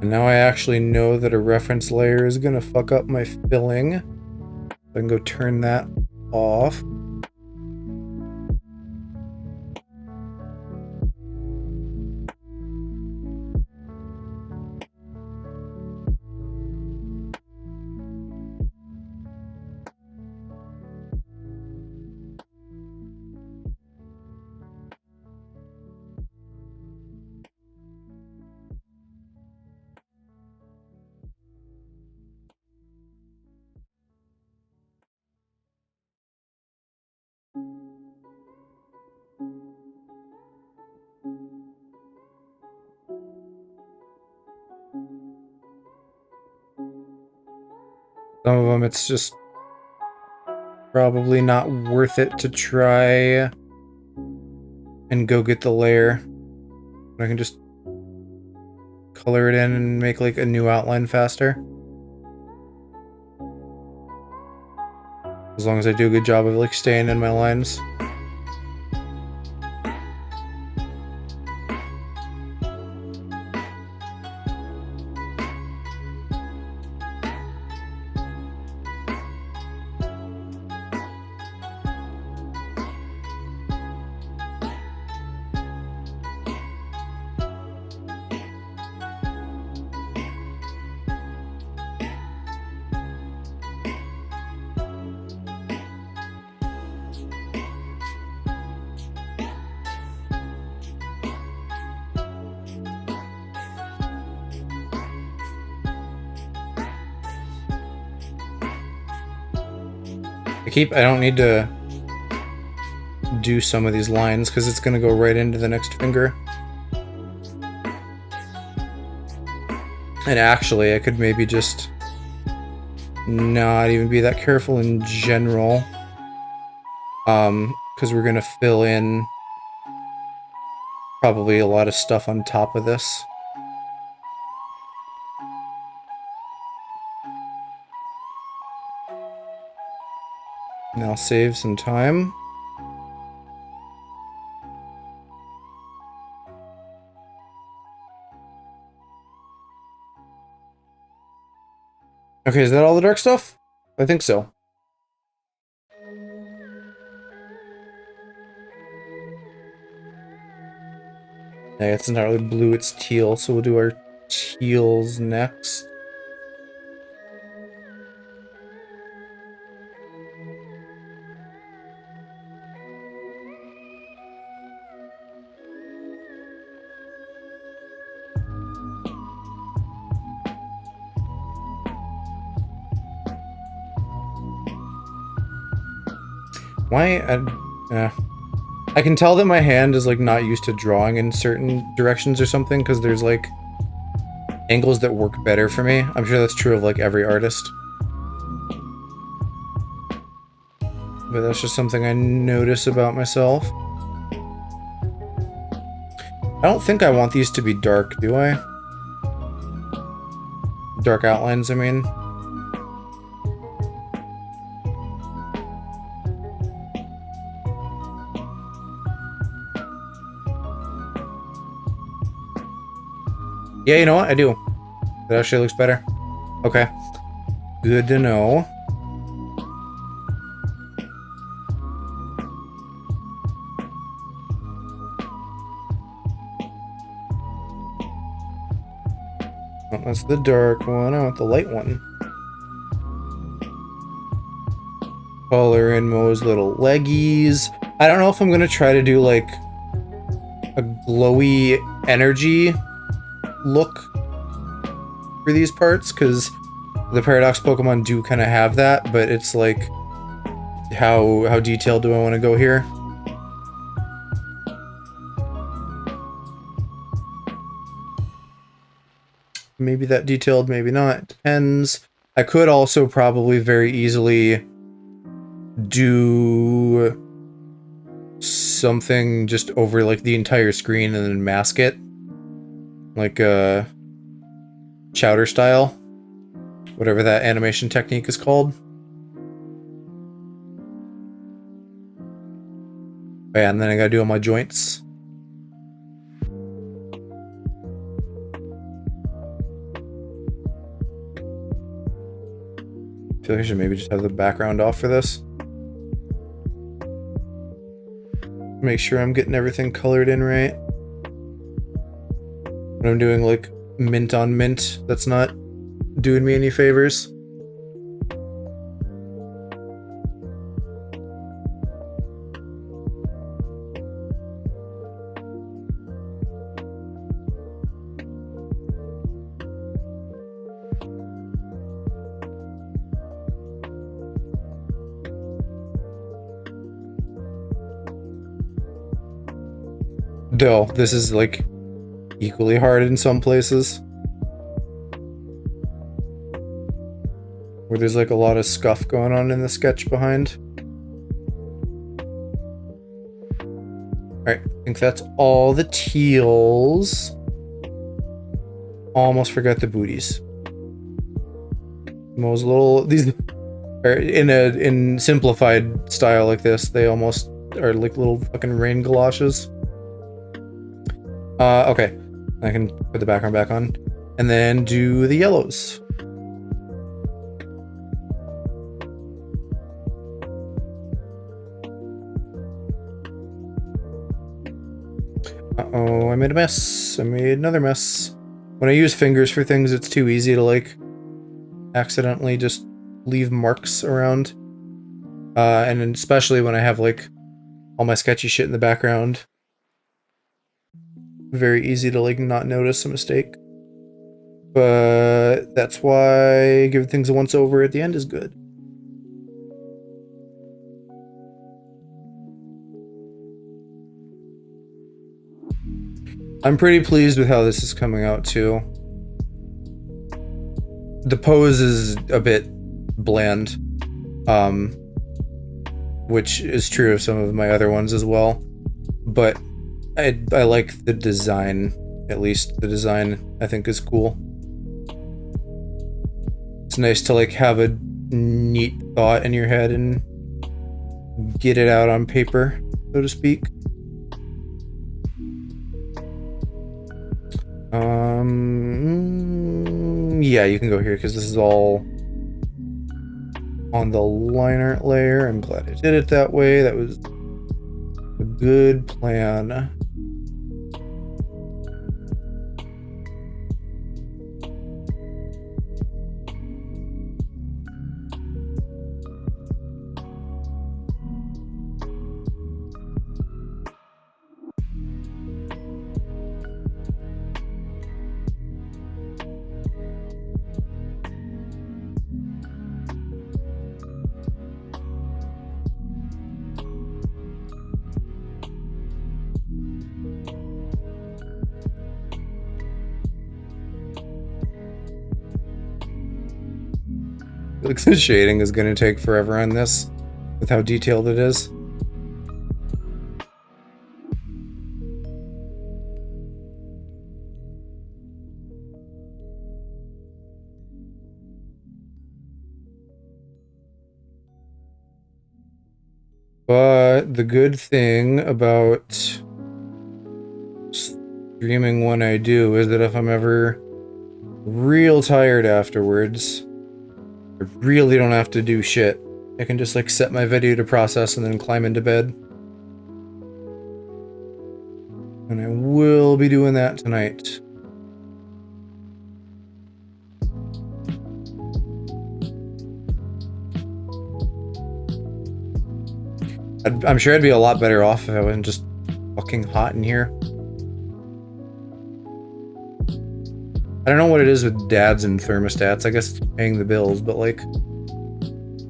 And now I actually know that a reference layer is gonna fuck up my filling. I can go turn that off. Some of them, it's just probably not worth it to try and go get the layer. I can just color it in and make like a new outline faster. As long as I do a good job of like staying in my lines. I don't need to do some of these lines because it's going to go right into the next finger. And actually, I could maybe just not even be that careful in general. Because we're going to fill in probably a lot of stuff on top of this. And I'll save some time. Okay, is that all the dark stuff? I think so. Yeah, it's not really blue, it's teal, so we'll do our teals next. Why? I can tell that my hand is like not used to drawing in certain directions or something because there's like angles that work better for me. I'm sure that's true of like every artist. But that's just something I notice about myself. I don't think I want these to be dark, do I? Dark outlines, I mean. Yeah, you know what? I do. That actually looks better. Okay. Good to know. Oh, that's the dark one. I want the light one. Color in Mo's little leggies. I don't know if I'm going to try to do like a glowy energy look for these parts, because the Paradox Pokemon do kind of have that, but it's like, how detailed do I want to go here? Maybe that detailed, maybe not. Depends. I could also probably very easily do something just over like the entire screen and then mask it. Like chowder style. Whatever that animation technique is called. Oh, yeah, and then I gotta do all my joints. I feel like I should maybe just have the background off for this. Make sure I'm getting everything colored in right. When I'm doing like mint on mint, that's not doing me any favors. Though, this is like equally hard in some places. Where there's like a lot of scuff going on in the sketch behind. Alright, I think that's all the teals. Almost forgot the booties. Those little, these are in simplified style like this, they almost are like little fucking rain galoshes. Okay. I can put the background back on. And then do the yellows. Uh-oh, I made a mess. I made another mess. When I use fingers for things, it's too easy to, like, accidentally just leave marks around. And especially when I have, like, all my sketchy shit in the background. Very easy to, like, not notice a mistake. But that's why giving things a once over at the end is good. I'm pretty pleased with how this is coming out, too. The pose is a bit bland, which is true of some of my other ones as well. But I like the design, at least the design I think is cool. It's nice to, like, have a neat thought in your head and get it out on paper, so to speak. Yeah, you can go here because this is all on the line art layer. I'm glad I did it that way. That was a good plan. Looks like the shading is going to take forever on this, with how detailed it is. But the good thing about streaming when I do is that if I'm ever real tired afterwards, I really don't have to do shit. I can just, like, set my video to process and then climb into bed. And I will be doing that tonight. I'm sure I'd be a lot better off if I wasn't just fucking hot in here. I don't know what it is with dads and thermostats. I guess it's paying the bills, but, like,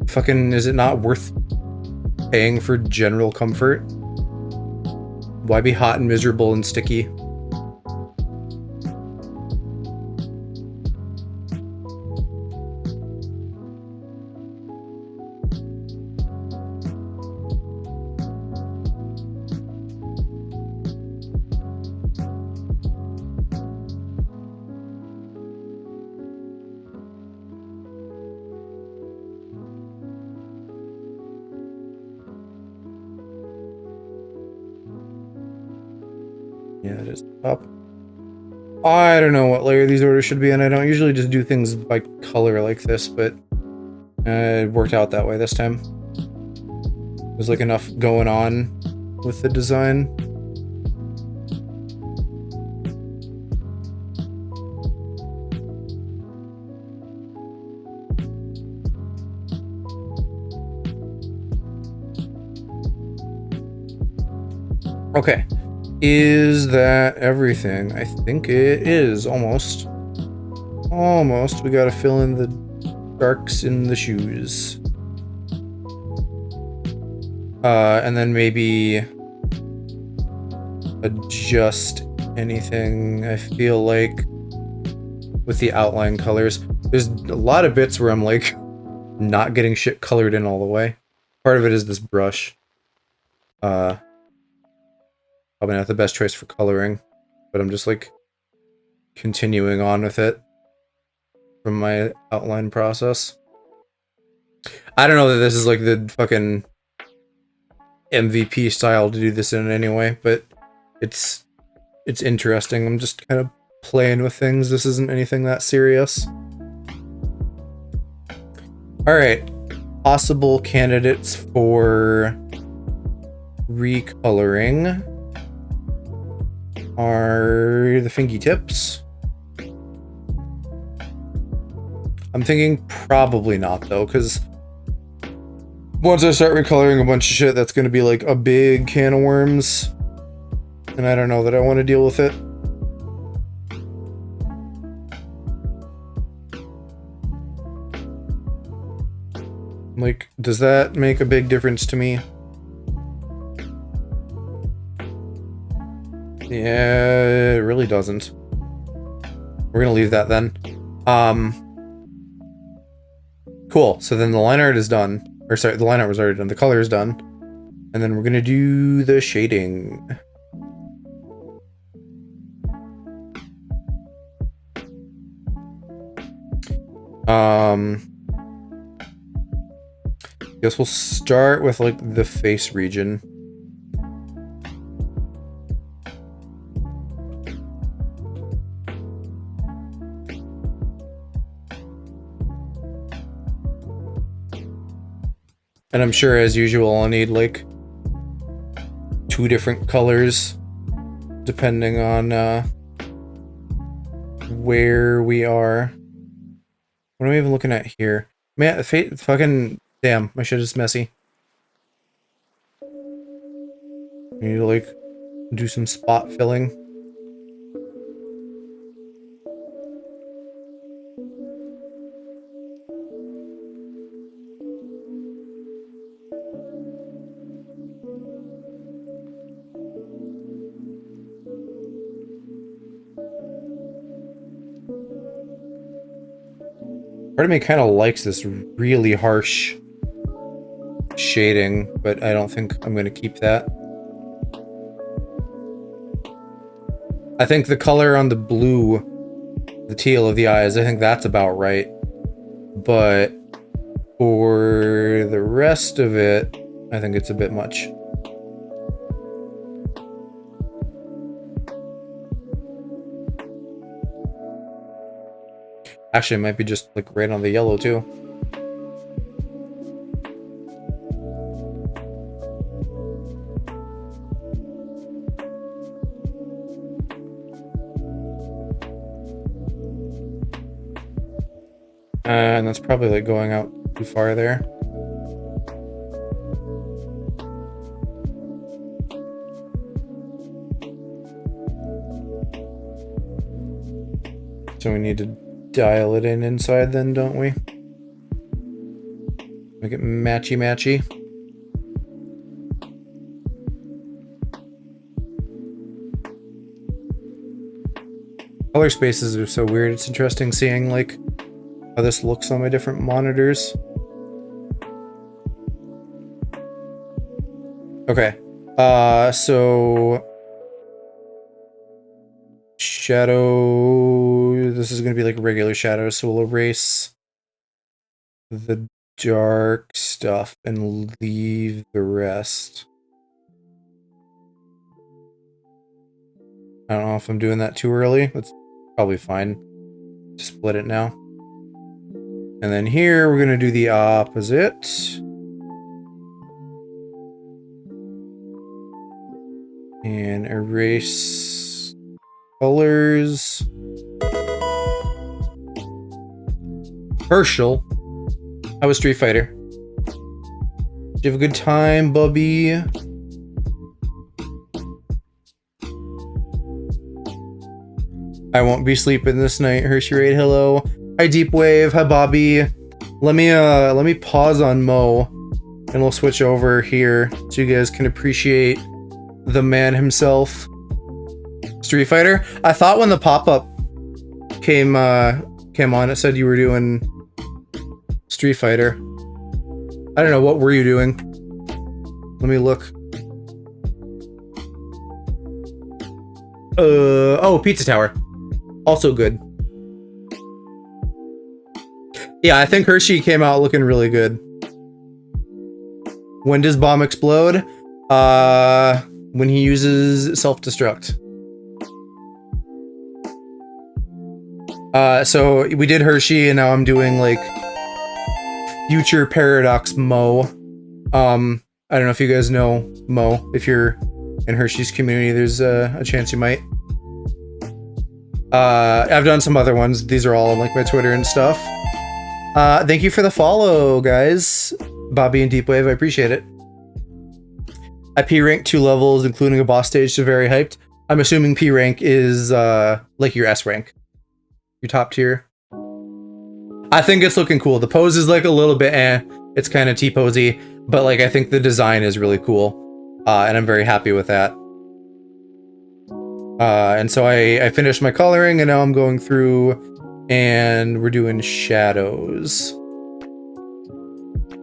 fucking, is it not worth paying for general comfort? Why be hot and miserable and sticky? Yeah, it is up. I don't know what layer these orders should be in. I don't usually just do things by color like this, but it worked out that way this time. There's, like, enough going on with the design. Okay. Is that everything? I think it is, almost. Almost. We gotta fill in the darks in the shoes. And then maybe adjust anything, I feel like, with the outline colors. There's a lot of bits where I'm, like, not getting shit colored in all the way. Part of it is this brush. Probably not the best choice for coloring, but I'm just, like, continuing on with it from my outline process. I don't know that this is like the fucking MVP style to do this in anyway, but it's interesting. I'm just kind of playing with things. This isn't anything that serious. Alright. Possible candidates for recoloring are the fingertips. I'm thinking probably not, though, because once I start recoloring a bunch of shit, that's going to be like a big can of worms. And I don't know that I want to deal with it. Like, does that make a big difference to me? Yeah, it really doesn't. We're gonna leave that then. Cool. So then the line art is done. Or sorry, the line art was already done. The color is done. And then we're gonna do the shading. Guess we'll start with like the face region. And I'm sure, as usual, I'll need like 2 different colors depending on where we are. What am I even looking at here? Man, fucking damn, my shit is messy. I need to like do some spot filling. Part of me kind of likes this really harsh shading, but I don't think I'm going to keep that. I think the color on the blue, the teal of the eyes, I think that's about right. But for the rest of it, I think it's a bit much. Actually, it might be just like right on the yellow too. And that's probably like going out too far there. So we need to dial it in inside then, don't we? Make it matchy-matchy. Color spaces are so weird. It's interesting seeing like how this looks on my different monitors. Okay. So shadow, this is going to be like regular shadow, so we'll erase the dark stuff and leave the rest. I don't know if I'm doing that too early. That's probably fine. Just split it now. And then here we're going to do the opposite. And erase colors. Herschel. How was Street Fighter? Did you have a good time, Bubby? I won't be sleeping this night. Hershey Raid, hello. Hi Deep Wave, hi Bobby. Let me pause on Mo and we'll switch over here so you guys can appreciate the man himself. Street Fighter? I thought when the pop-up came on, it said you were doing Street Fighter. I don't know, what were you doing? Let me look. Oh, Pizza Tower. Also good. Yeah, I think Hershey came out looking really good. When does bomb explode? When he uses self-destruct. So we did Hershey, and now I'm doing like Future Paradox Mo. I don't know if you guys know Mo. If you're in Hershey's community, there's a chance you might. I've done some other ones. These are all on like my Twitter and stuff. Thank you for the follow, guys. Bobby and Deepwave, I appreciate it. I P rank 2 levels, including a boss stage, so very hyped. I'm assuming P rank is like your S rank. Your top tier. I think it's looking cool. The pose is like a little bit it's kind of T-posy, but like I think the design is really cool. And I'm very happy with that. And so I finished my coloring, and now I'm going through and we're doing shadows.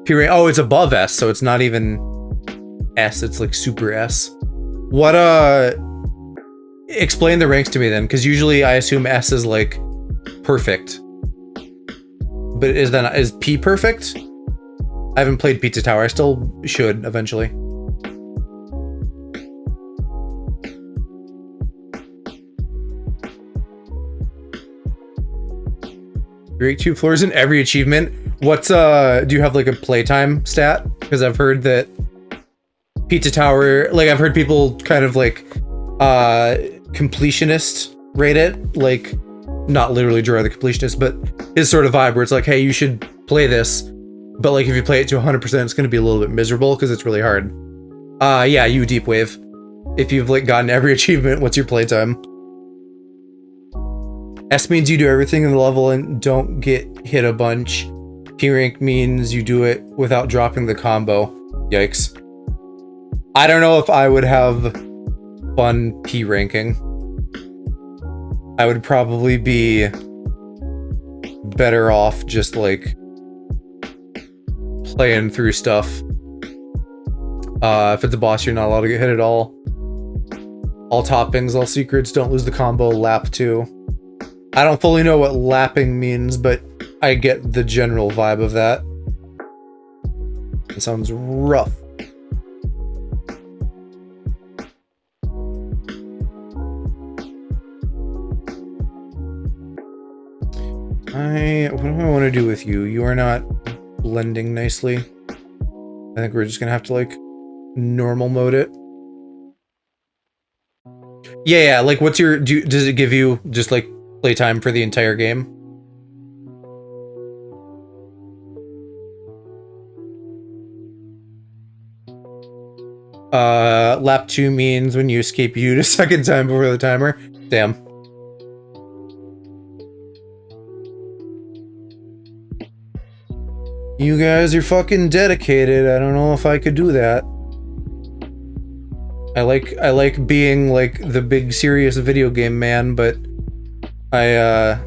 P rank, oh, it's above S, so it's not even S, it's like super S. What explain the ranks to me then, because usually I assume S is like perfect. But is P perfect? I haven't played Pizza Tower. I still should eventually. Break 2 floors in every achievement. What's do you have like a playtime stat? Because I've heard that Pizza Tower, like I've heard people kind of like completionist rate it, like not literally Gerard the completionist, but his sort of vibe where it's like, hey, you should play this, but like if you play it to 100%, it's going to be a little bit miserable because it's really hard. Yeah, you Deepwave. If you've like gotten every achievement, what's your playtime? S means you do everything in the level and don't get hit a bunch. P rank means you do it without dropping the combo. Yikes. I don't know if I would have fun P ranking. I would probably be better off just like playing through stuff. If it's a boss, you're not allowed to get hit at all. All toppings, all secrets, don't lose the combo, lap 2. I don't fully know what lapping means, but I get the general vibe of that. It sounds rough. What do I want to do with you? You are not blending nicely. I think we're just gonna have to like normal mode it. Yeah, like what's your, does it give you just like playtime for the entire game? Lap 2 means when you escape you a second time before the timer. Damn. You guys are fucking dedicated. I don't know if I could do that. I like being like the big serious video game man, but I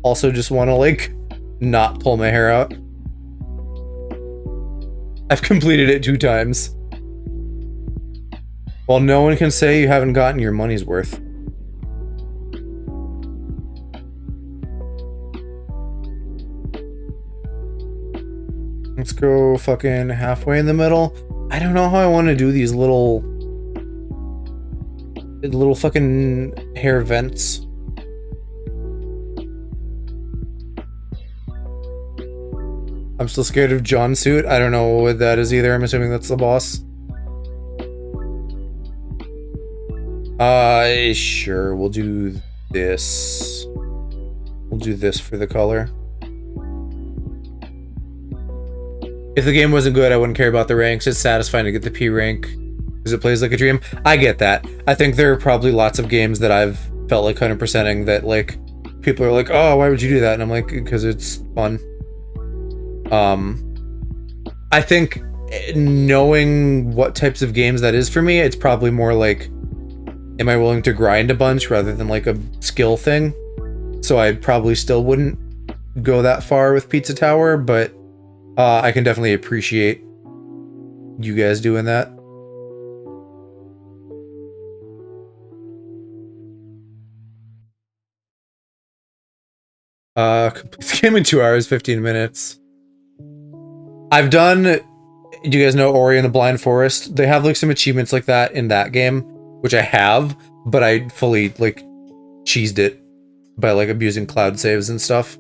also just want to like not pull my hair out. I've completed it 2 times. Well, no one can say you haven't gotten your money's worth. Let's go fucking halfway in the middle. I don't know how I want to do these little fucking hair vents. I'm still scared of John Suit. I don't know what that is either. I'm assuming that's the boss. Sure, we'll do this. We'll do this for the color. If the game wasn't good, I wouldn't care about the ranks. It's satisfying to get the P rank because it plays like a dream. I get that. I think there are probably lots of games that I've felt like 100%ing that like people are like, oh, why would you do that? And I'm like, because it's fun. I think knowing what types of games that is for me, it's probably more like, am I willing to grind a bunch rather than like a skill thing? So I probably still wouldn't go that far with Pizza Tower, but I can definitely appreciate you guys doing that. Complete the game in 2 hours, 15 minutes. I've done, do you guys know Ori and the Blind Forest? They have like some achievements like that in that game, which I have, but I fully like cheesed it by like abusing cloud saves and stuff.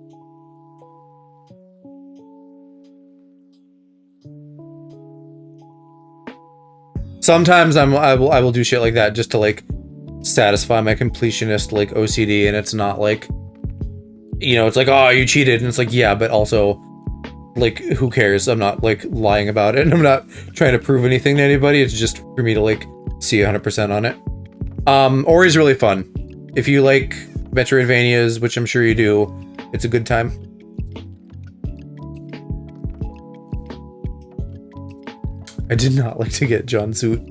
Sometimes I will do shit like that just to like satisfy my completionist like OCD, and it's not like, you know, it's like, oh, you cheated, and it's like, yeah, but also like, who cares? I'm not like lying about it, and I'm not trying to prove anything to anybody. It's just for me to like see 100% on it. Ori's really fun. If you like Metroidvanias, which I'm sure you do, it's a good time. I did not like to get John suit.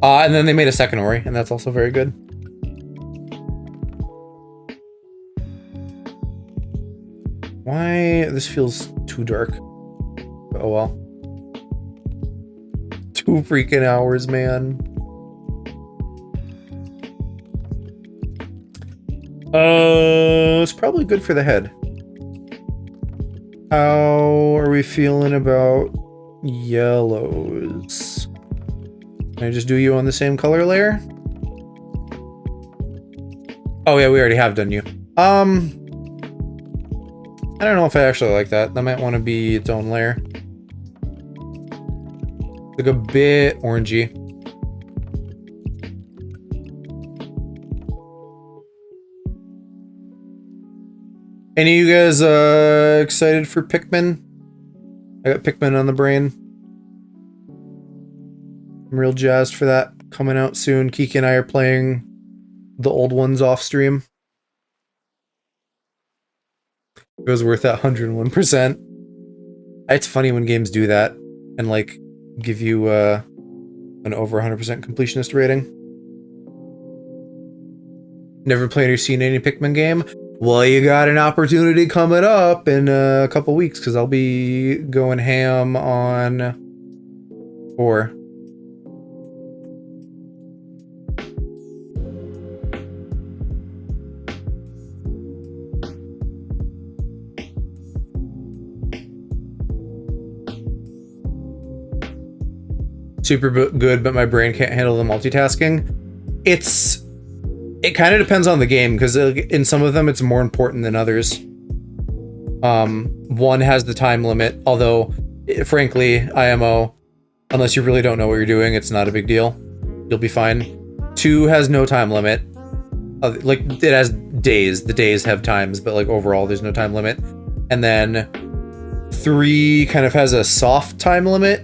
And then they made a second Ori, and that's also very good. Why? This feels too dark. Oh well. 2 freaking hours, man. It's probably good for the head. How are we feeling about yellows? Can I just do you on the same color layer? Oh yeah, we already have done you. I don't know if I actually like that. That might want to be its own layer. Like a bit orangey. Any of you guys excited for Pikmin? I got Pikmin on the brain. I'm real jazzed for that coming out soon. Kiki and I are playing the old ones off stream. It was worth that 101%. It's funny when games do that and like give you an over 100% completionist rating. Never played or seen any Pikmin game? Well, you got an opportunity coming up in a couple weeks because I'll be going ham on 4. Super good, but my brain can't handle the multitasking. It kind of depends on the game, because in some of them it's more important than others. One has the time limit, although frankly, IMO, unless you really don't know what you're doing, it's not a big deal. You'll be fine. 2 has no time limit. Like, it has days. The days have times, but like overall there's no time limit. And then 3 kind of has a soft time limit,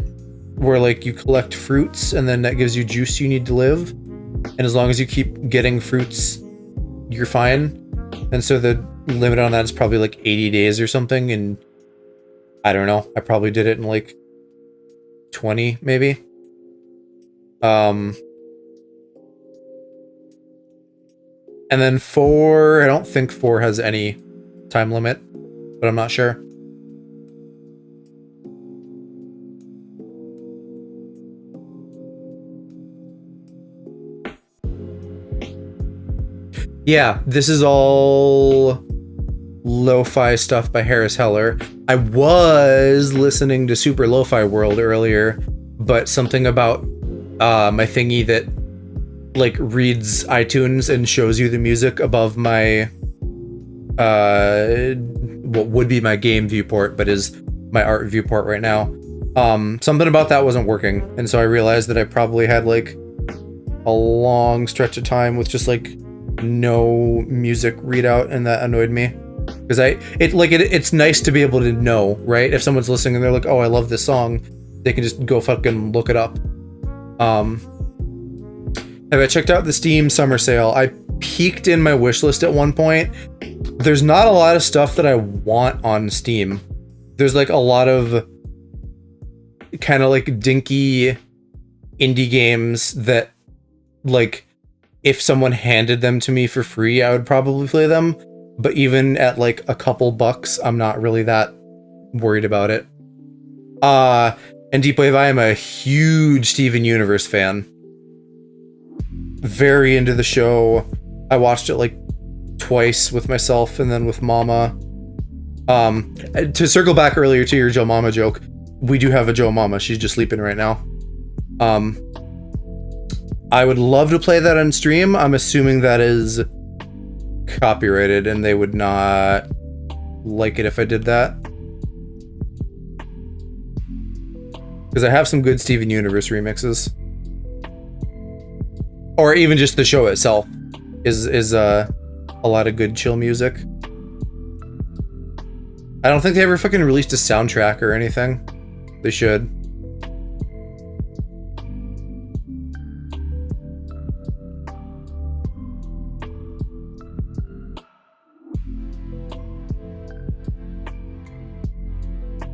where like you collect fruits and then that gives you juice you need to live, and as long as you keep getting fruits you're fine. And so the limit on that is probably like 80 days or something, and I don't know, I probably did it in like 20 maybe. And then 4, I don't think 4 has any time limit, but I'm not sure. Yeah, this is all lo-fi stuff by Harris Heller. I was listening to Super Lo-Fi World earlier, but something about my thingy that like reads iTunes and shows you the music above my what would be my game viewport, but is my art viewport right now. Something about that wasn't working, and so I realized that I probably had like a long stretch of time with just like no music readout, and that annoyed me, because it's nice to be able to know, right? If someone's listening and they're like, oh, I love this song, they can just go fucking look it up. Have I checked out the Steam summer sale? I peeked in my wish list at one point. There's not a lot of stuff that I want on Steam. There's like a lot of kind of like dinky indie games that like if someone handed them to me for free, I would probably play them. But even at like a couple bucks, I'm not really that worried about it. And Deep Wave, I am a huge Steven Universe fan. Very into the show. I watched it like twice with myself and then with Mama. To circle back earlier to your Joe Mama joke, we do have a Joe Mama. She's just sleeping right now. I would love to play that on stream. I'm assuming that is copyrighted and they would not like it if I did that. Because I have some good Steven Universe remixes. Or even just the show itself is a lot of good chill music. I don't think they ever fucking released a soundtrack or anything. They should.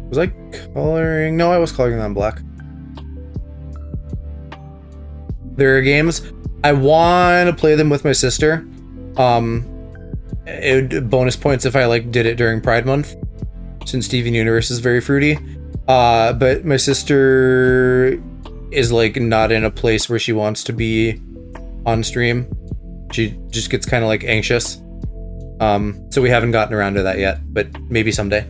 Was I coloring? No, I was coloring them black. There are games I want to play them with my sister. It would bonus points if I like did it during Pride Month, since Steven Universe is very fruity. But my sister is like not in a place where she wants to be on stream. She just gets kind of like anxious. So we haven't gotten around to that yet, but maybe someday.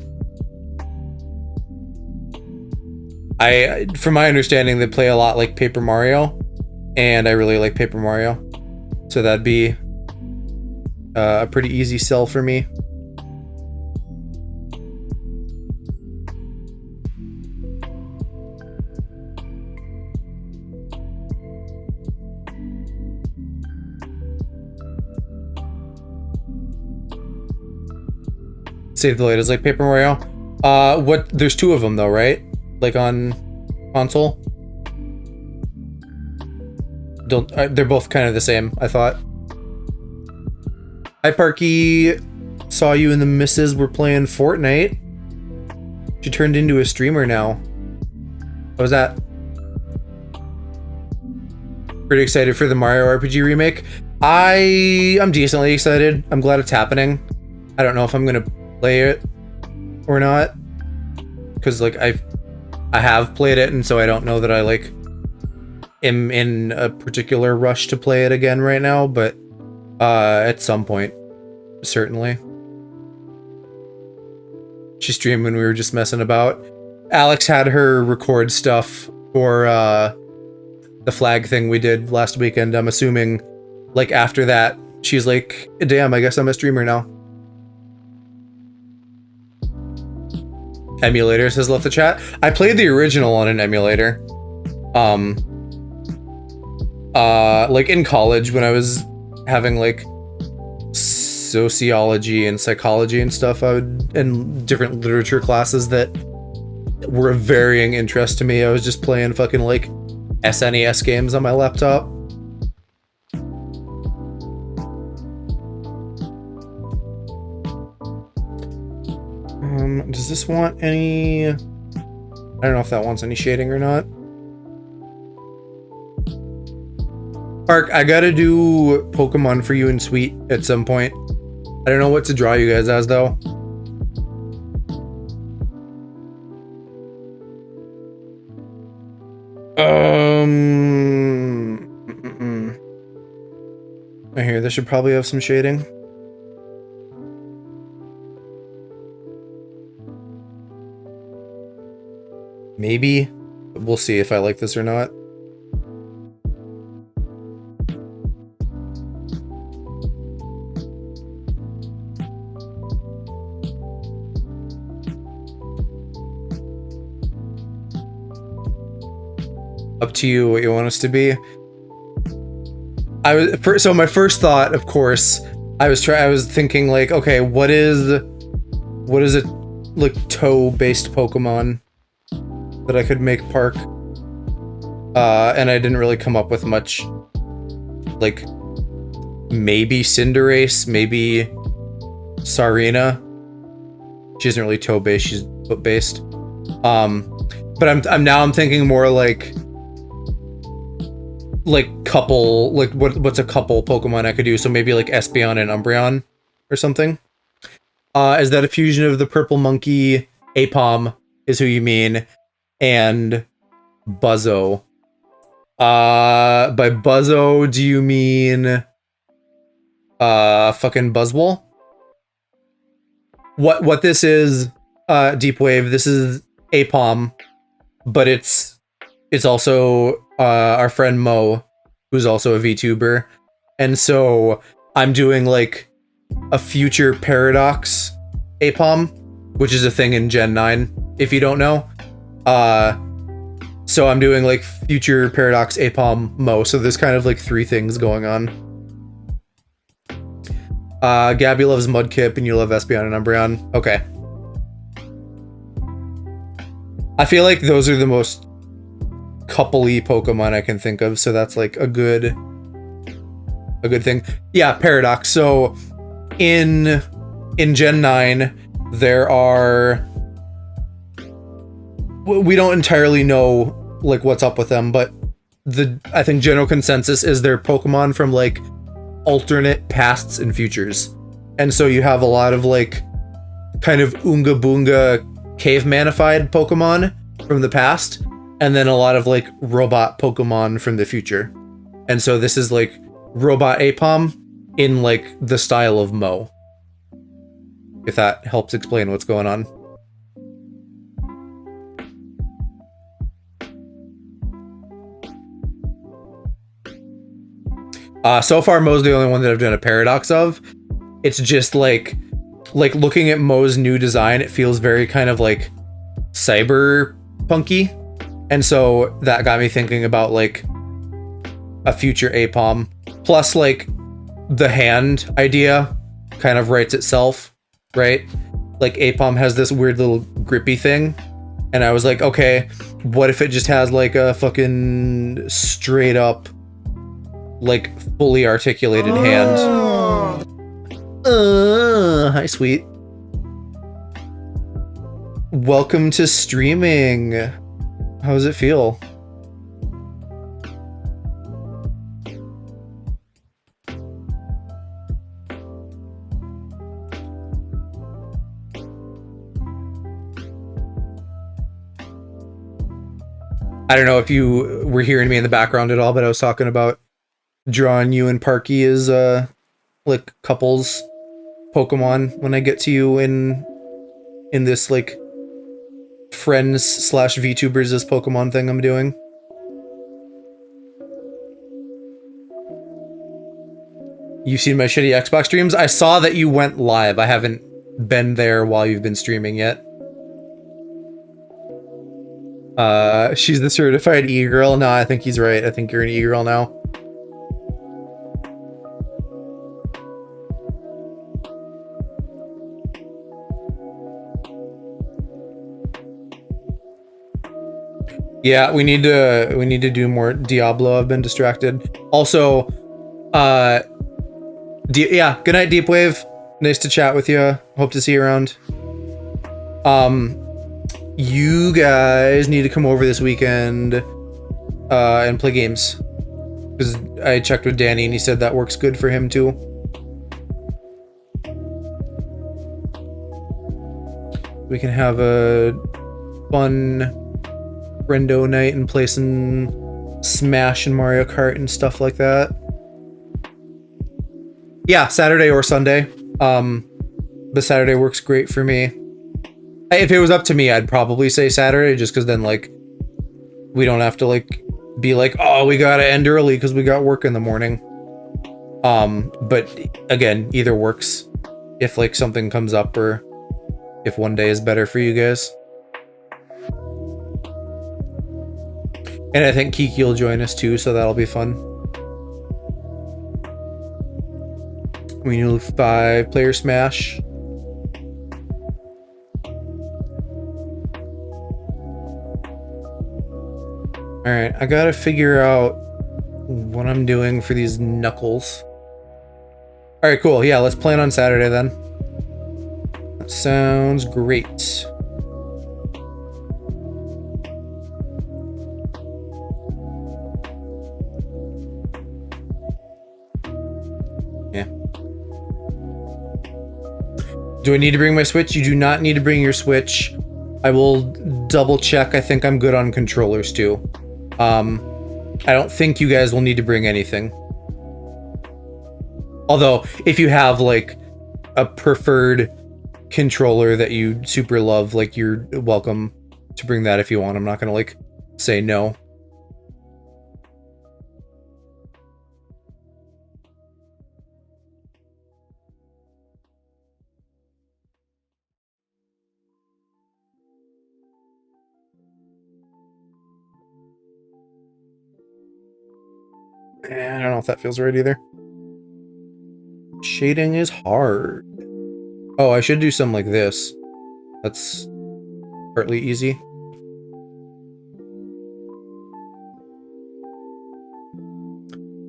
From my understanding, they play a lot like Paper Mario, and I really like Paper Mario, so that'd be a pretty easy sell for me. Save the latest like Paper Mario. There's two of them though, right? Like on console. They're both kind of the same, I thought. Hi Parky, saw you and the missus were playing Fortnite. She turned into a streamer now. What was that? Pretty excited for the Mario RPG remake. I'm decently excited. I'm glad it's happening. I don't know if I'm gonna play it or not, because like I have played it, and so I don't know that I like am in a particular rush to play it again right now, but at some point, certainly. She streamed when we were just messing about. Alex had her record stuff for the flag thing we did last weekend. I'm assuming like after that she's like, damn, I guess I'm a streamer now. Emulators has left the chat. I played the original on an emulator. Like in college when I was having like sociology and psychology and stuff, and different literature classes that were of varying interest to me. I was just playing fucking like SNES games on my laptop. Does this want any... I don't know if that wants any shading or not. Park, I gotta do Pokemon for you and Sweet at some point. I don't know what to draw you guys as, though. Right here, this should probably have some shading. Maybe. We'll see if I like this or not. Up to you what you want us to be. So my first thought, of course, I was thinking like, okay, what is a like toe-based Pokemon that I could make Park? And I didn't really come up with much. Like, maybe Cinderace, maybe Sarina. She isn't really toe-based, she's foot-based. But I'm thinking more like couple, like what's a couple Pokemon I could do? So maybe like Espeon and Umbreon or something. Is that a fusion of the purple Munkee? Apom is who you mean, and Buzzo. By Buzzo, do you mean fucking Buzzwole? What this is, Deep Wave, this is Apom, but it's also our friend Mo, who's also a VTuber. And so I'm doing like a future paradox Apom, which is a thing in Gen 9, if you don't know. So I'm doing like future paradox Apom Mo. So there's kind of like 3 things going on. Gabby loves Mudkip and you love Espeon and Umbreon. Okay. I feel like those are the most couple-y Pokemon I can think of, so that's like a good thing. Yeah, Paradox. So in Gen 9, there are, we don't entirely know like what's up with them, but I think general consensus is they're Pokemon from like alternate pasts and futures. And so you have a lot of like kind of Oonga Boonga cavemanified Pokemon from the past, and then a lot of like robot Pokemon from the future. And so this is like Robot Apom in like the style of Mo. If that helps explain what's going on. So far Mo's the only one that I've done a paradox of. It's just like looking at Mo's new design, it feels very kind of like cyberpunky. And so that got me thinking about like a future Apom. Plus like the hand idea kind of writes itself, right? Like Apom has this weird little grippy thing. And I was like, okay, what if it just has like a fucking straight up, like fully articulated hand? Hi, sweet. Welcome to streaming. How does it feel? I don't know if you were hearing me in the background at all, but I was talking about drawing you and Parky as like couples Pokemon when I get to you in this like friends / VTubers as Pokemon thing I'm doing. You've seen my shitty Xbox streams? I saw that you went live. I haven't been there while you've been streaming yet. She's the certified e-girl. No, I think he's right. I think you're an e-girl now. Yeah, we need to do more Diablo. I've been distracted. Also, yeah, good night, Deep Wave. Nice to chat with you. Hope to see you around. You guys need to come over this weekend and play games. Because I checked with Danny and he said that works good for him too. We can have a fun friendo night and play some Smash and Mario Kart and stuff like that. Yeah, Saturday or Sunday. But Saturday works great for me. If it was up to me, I'd probably say Saturday, just because then like we don't have to like be like, oh, we gotta end early because we got work in the morning. But again, either works if like something comes up or if one day is better for you guys. And I think Kiki will join us too, so that'll be fun. We need 5-player Smash. Alright, I gotta figure out what I'm doing for these knuckles. Alright, cool. Yeah, let's plan on Saturday then. That sounds great. Yeah. Do I need to bring my Switch? You do not need to bring your Switch. I will double check. I think I'm good on controllers too. I don't think you guys will need to bring anything. Although, if you have like a preferred controller that you super love, like you're welcome to bring that if you want. I'm not gonna like say no. I don't know if that feels right either. Shading is hard. Oh, I should do something like this. That's partly easy.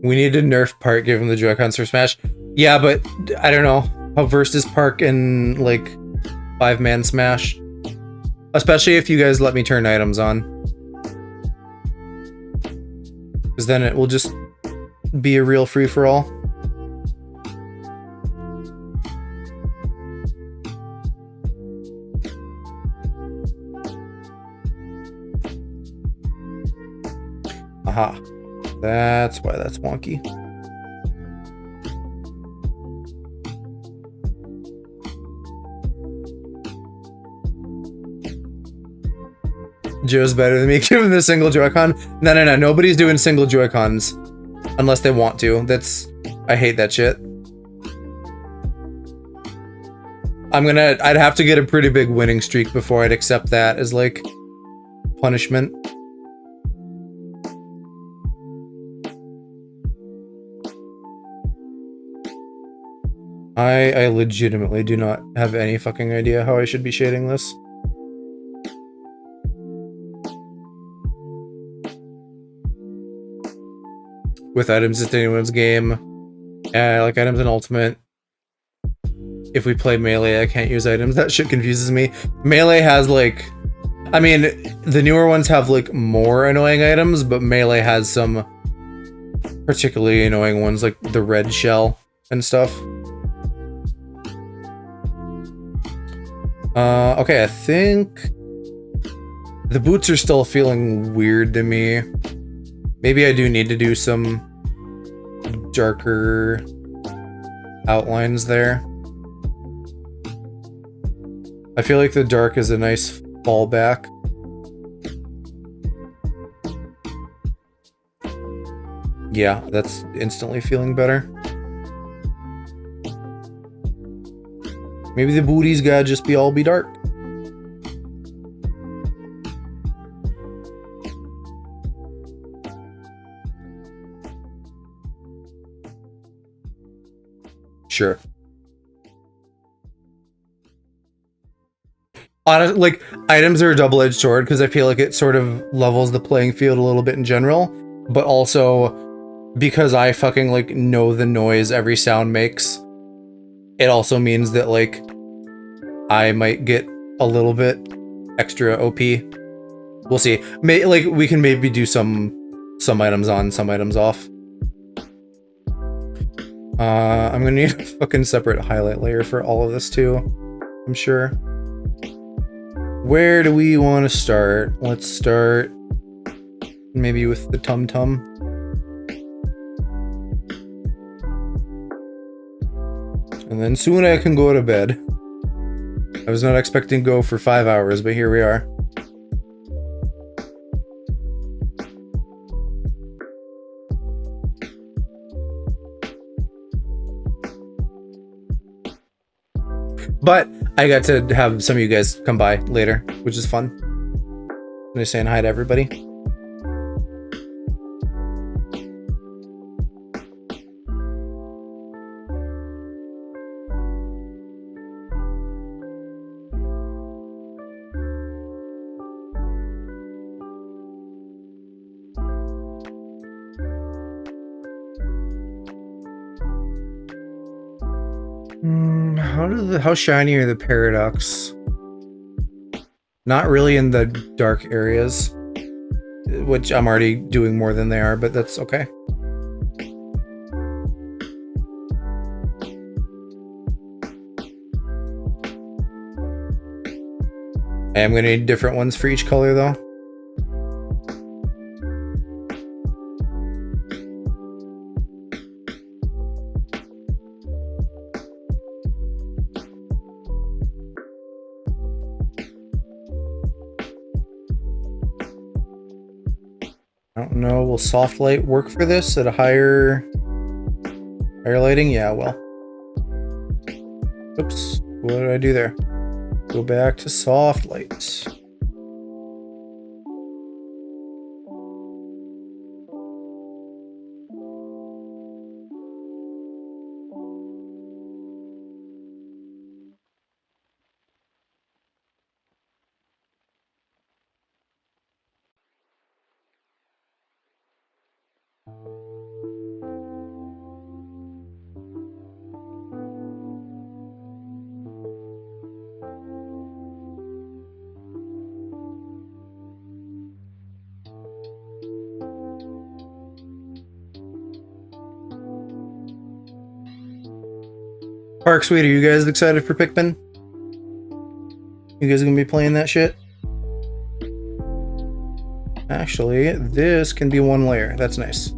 We need to nerf Park given the Joy-Cons for Smash. Yeah, but I don't know. How versed is Park in, like, 5-man Smash? Especially if you guys let me turn items on. Because then it will just be a real free-for-all. Aha. That's why that's wonky. Joe's better than me. Give him the single Joy-Con. No. Nobody's doing single Joy-Cons. Unless they want to. I hate that shit. I'd have to get a pretty big winning streak before I'd accept that as, like, punishment. I legitimately do not have any fucking idea how I should be shading this. With items at anyone's game. I like items in Ultimate. If we play Melee, I can't use items. That shit confuses me. Melee has, like... I mean, the newer ones have, like, more annoying items, but Melee has some particularly annoying ones, like the red shell and stuff. Okay, I think the boots are still feeling weird to me. Maybe I do need to do some darker outlines there. I feel like the dark is a nice fallback. Yeah, that's instantly feeling better. Maybe the booties gotta just be dark. Sure. Honestly, like, items are a double-edged sword because I feel like it sort of levels the playing field a little bit in general, but also because I fucking, like, know the noise every sound makes, it also means that, like, I might get a little bit extra OP. We'll see. Like, we can maybe do some items on, some items off. I'm gonna need a fucking separate highlight layer for all of this too, I'm sure. Where do we want to start? Let's start maybe with the tum-tum. And then soon I can go to bed. I was not expecting to go for 5 hours, but here we are. But I got to have some of you guys come by later, which is fun. I'm just saying hi to everybody. How shiny are the Paradox? Not really in the dark areas, which I'm already doing more than they are, but that's okay. I am going to need different ones for each color, though. I don't know. Will soft light work for this at a higher lighting? Yeah, well. Oops. What did I do there? Go back to soft lights. Park Sweet, are you guys excited for Pikmin? You guys gonna be playing that shit? Actually, this can be one layer. That's nice.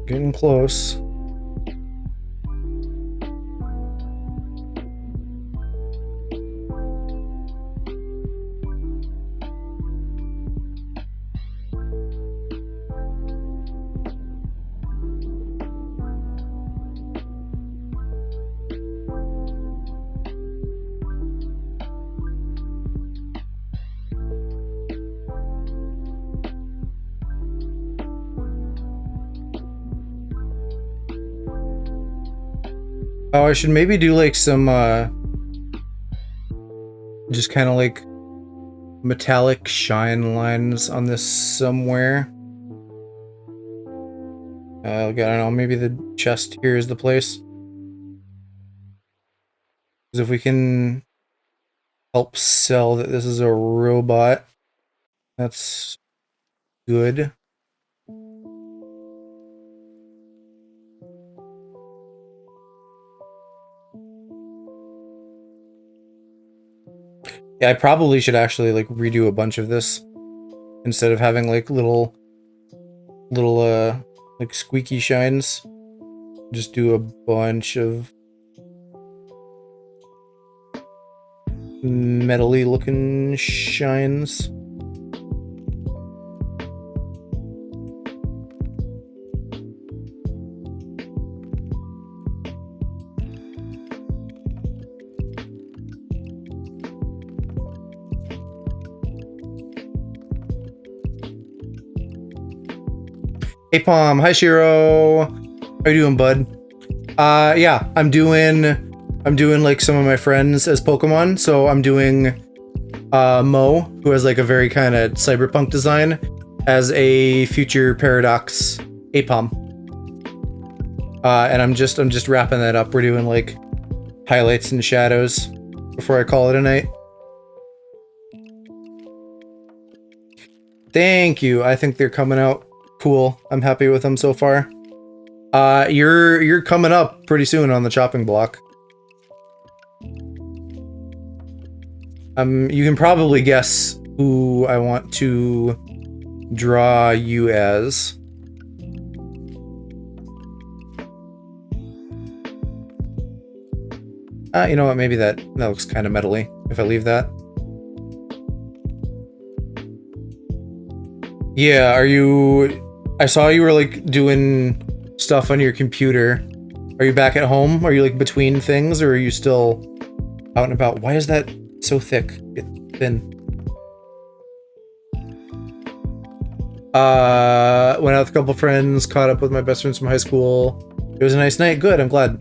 Getting close. Oh, I should maybe do like some just kind of like metallic shine lines on this somewhere. I don't know, maybe the chest here is the place. Because if we can help sell that this is a robot, that's good. Yeah, I probably should actually like redo a bunch of this instead of having like little like squeaky shines. Just do a bunch of metally looking shines. Hey Palm, hi Shiro. How you doing, bud? Yeah, I'm doing like some of my friends as Pokemon. So I'm doing Mo, who has like a very kind of cyberpunk design, as a future Paradox Apom. And I'm just wrapping that up. We're doing like highlights and shadows before I call it a night. Thank you. I think they're coming out cool. I'm happy with them so far. You're coming up pretty soon on the chopping block. You can probably guess who I want to draw you as. You know what? Maybe that looks kind of metally if I leave that. Yeah, are you... I saw you were, like, doing stuff on your computer. Are you back at home? Are you, like, between things, or are you still out and about? Why is that so thick? Get thin. Went out with a couple friends, caught up with my best friends from high school. It was a nice night. Good, I'm glad.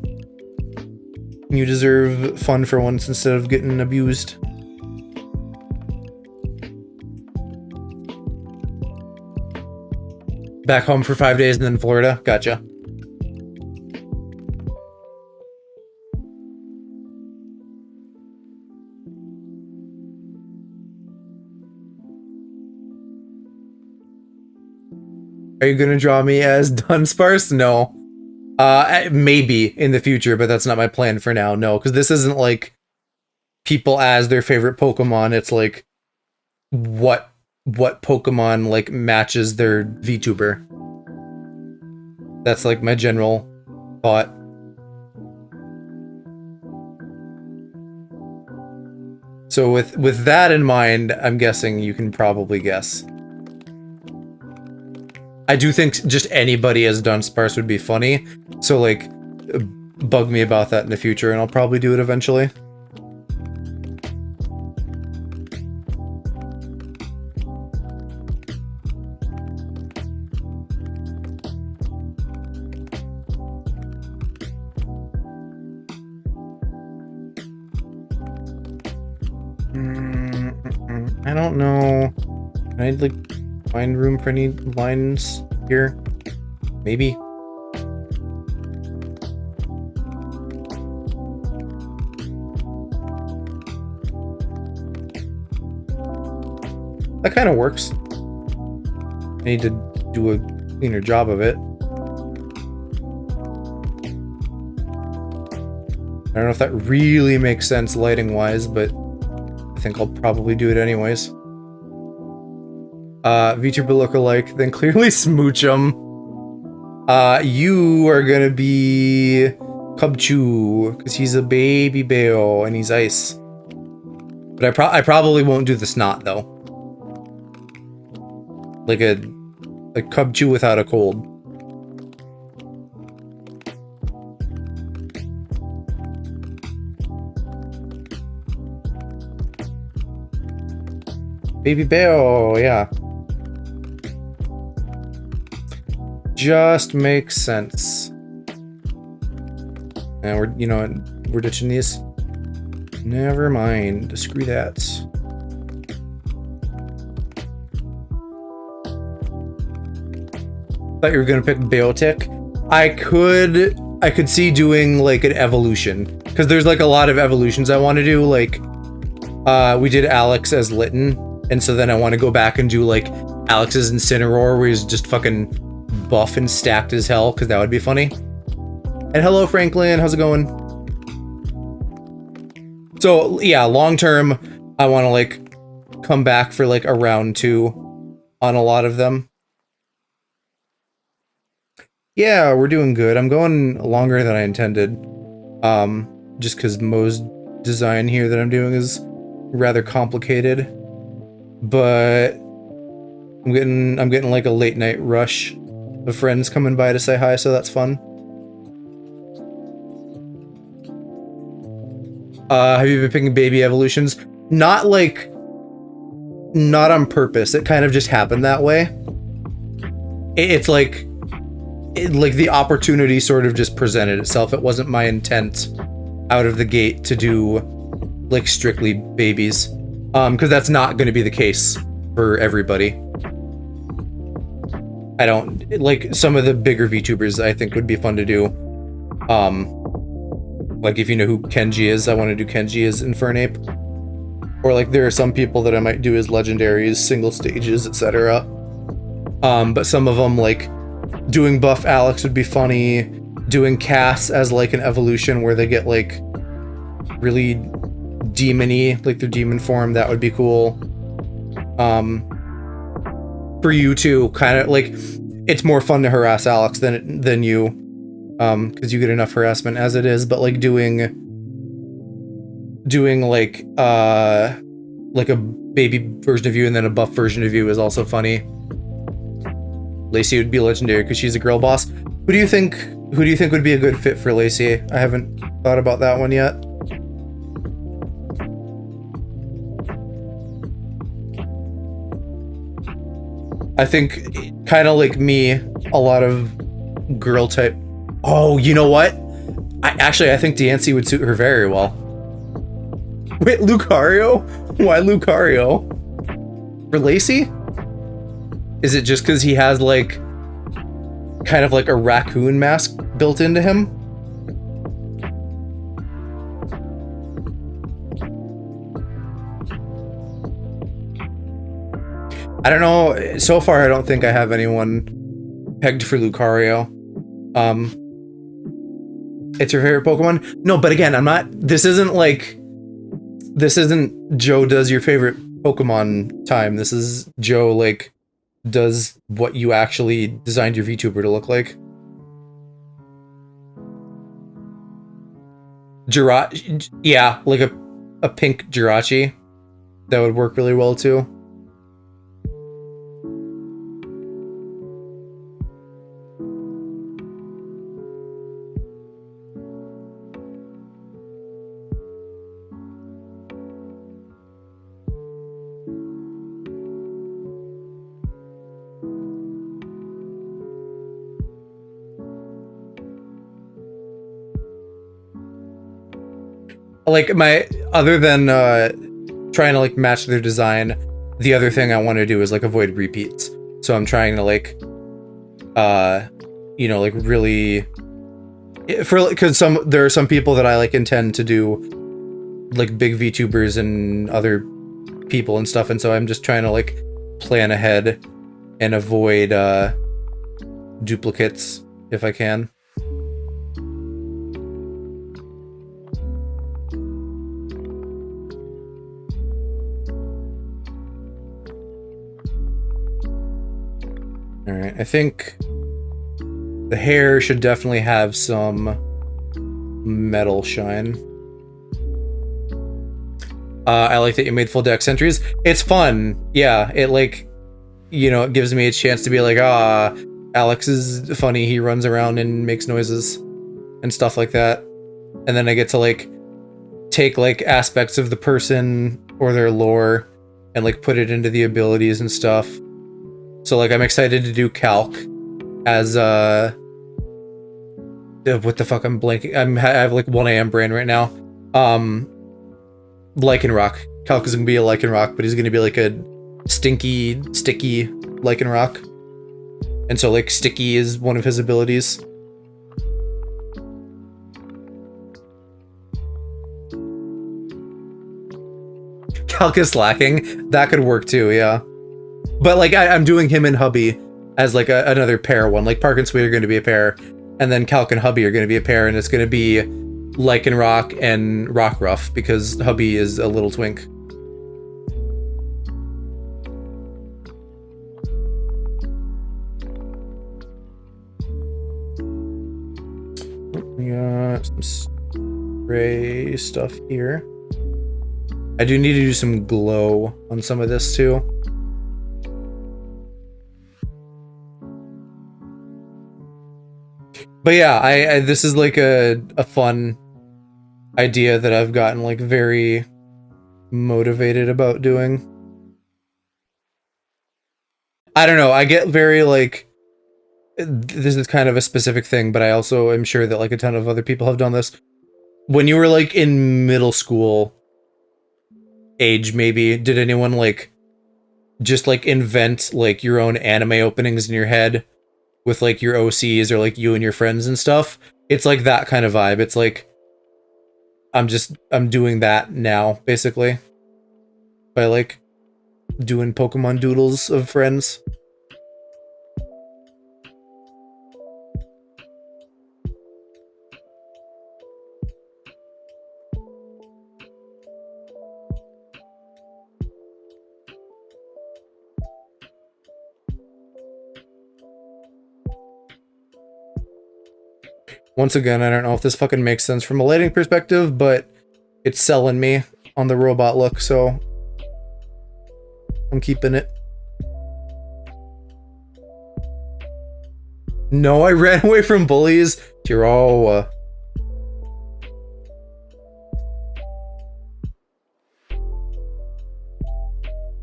You deserve fun for once instead of getting abused. Back home for 5 days and then Florida. Gotcha. Are you gonna draw me as Dunsparce? No. Maybe in the future, but that's not my plan for now. No, because this isn't like people as their favorite Pokemon. It's like what Pokemon like matches their VTuber. That's like my general thought. So with that in mind, I'm guessing you can probably guess. I do think just anybody as Dunsparce would be funny, so like, bug me about that in the future, and I'll probably do it eventually. I don't know. Can I like find room for any lines here? Maybe. That kind of works. I need to do a cleaner job of it. I don't know if that really makes sense lighting-wise, but I think I'll probably do it anyways. VTuber lookalike, then clearly smooch him. You are gonna be Cubchoo, because he's a baby bear and he's ice. But I probably won't do the snot though. Like a Cubchoo without a cold. Baby bear, yeah. Just makes sense. And we're, you know, we're ditching these. Never mind. Screw that. Thought you were gonna pick Beotic. I could see doing like an evolution, because there's like a lot of evolutions I want to do. Like, we did Alex as Litten, and so then I want to go back and do like Alex's Incineroar, where he's just fucking buff and stacked as hell, because that would be funny. And hello, Franklin, how's it going? So yeah, long term, I want to like come back for like a round 2 on a lot of them. Yeah, we're doing good. I'm going longer than I intended. Just because Mo's design here that I'm doing is rather complicated. But I'm getting like a late night rush of friends coming by to say hi, so that's fun. Have you been picking baby evolutions? Not on purpose. It kind of just happened that way. It's like the opportunity sort of just presented itself. It wasn't my intent out of the gate to do like strictly babies, because that's not going to be the case for everybody. I don't like some of the bigger VTubers. I think would be fun to do. Like if you know who Kenji is, I want to do Kenji as Infernape. Or like there are some people that I might do as legendaries, single stages, etc. But some of them, like doing buff Alex would be funny. Doing Cass as like an evolution where they get like really demon-y, like their demon form, that would be cool. For you too, kind of like it's more fun to harass Alex than you, because you get enough harassment as it is. But like doing doing like a baby version of you and then a buff version of you is also funny. Lacey would be legendary because she's a girl boss. Who do you think would be a good fit for Lacey? I haven't thought about that one yet. I think kind of like me, a lot of girl type. Oh, you know what? I think Diancie would suit her very well. Wait, Lucario? Why Lucario? For Lacey? Is it just because he has like kind of like a raccoon mask built into him? I don't know. So far, I don't think I have anyone pegged for Lucario. It's your favorite Pokemon? No, but again, I'm not. This isn't Joe does your favorite Pokemon time. This is Joe like does what you actually designed your VTuber to look like. Jirachi, yeah, like a pink Jirachi. That would work really well too. Like other than trying to like match their design, the other thing I want to do is like avoid repeats. So I'm trying to like, like really, because there are some people that I like intend to do like big VTubers and other people and stuff, and so I'm just trying to like plan ahead and avoid duplicates if I can. Alright, I think the hair should definitely have some metal shine. I like that you made full deck entries. It's fun. Yeah, it like, it gives me a chance to be like, Alex is funny. He runs around and makes noises and stuff like that. And then I get to like take like aspects of the person or their lore and like put it into the abilities and stuff. So like I'm excited to do Calc as what the fuck, I'm blanking. I have like 1 AM brain right now. Lycanroc. Calc is gonna be a Lycanroc, but he's gonna be like a sticky Lycanroc. And so like sticky is one of his abilities. Calc is slacking. That could work too, yeah. But like I'm doing him and Hubby as like another pair one. Like Park and Sweet are going to be a pair, and then Calc and Hubby are going to be a pair, and it's going to be Lycanroc and Rockruff because Hubby is a little twink. We got some spray stuff here. I do need to do some glow on some of this too. But yeah, this is like a fun idea that I've gotten like very motivated about doing. I don't know, I get very like, this is kind of a specific thing, but I also am sure that like a ton of other people have done this. When you were like in middle school age, maybe, did anyone like just like invent like your own anime openings in your head with like your OCs or like you and your friends and stuff? It's like that kind of vibe. It's like I'm doing that now basically by like doing Pokemon doodles of friends. Once again, I don't know if this fucking makes sense from a lighting perspective, but it's selling me on the robot look, so I'm keeping it. No, I ran away from bullies. Tiro.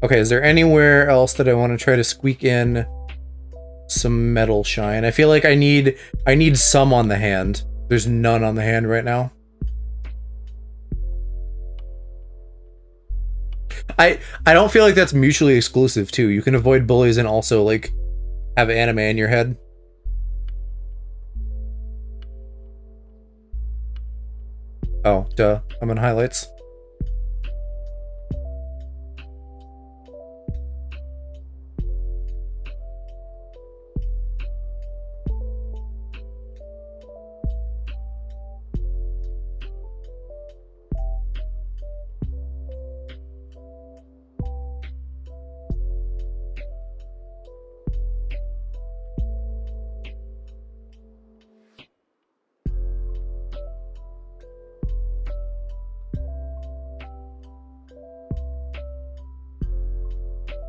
Okay, is there anywhere else that I want to try to squeak in some metal shine? I feel like I need some on the hand. There's none on the hand right now. I don't feel like that's mutually exclusive too. You can avoid bullies and also like have anime in your head. Oh, duh. I'm in highlights.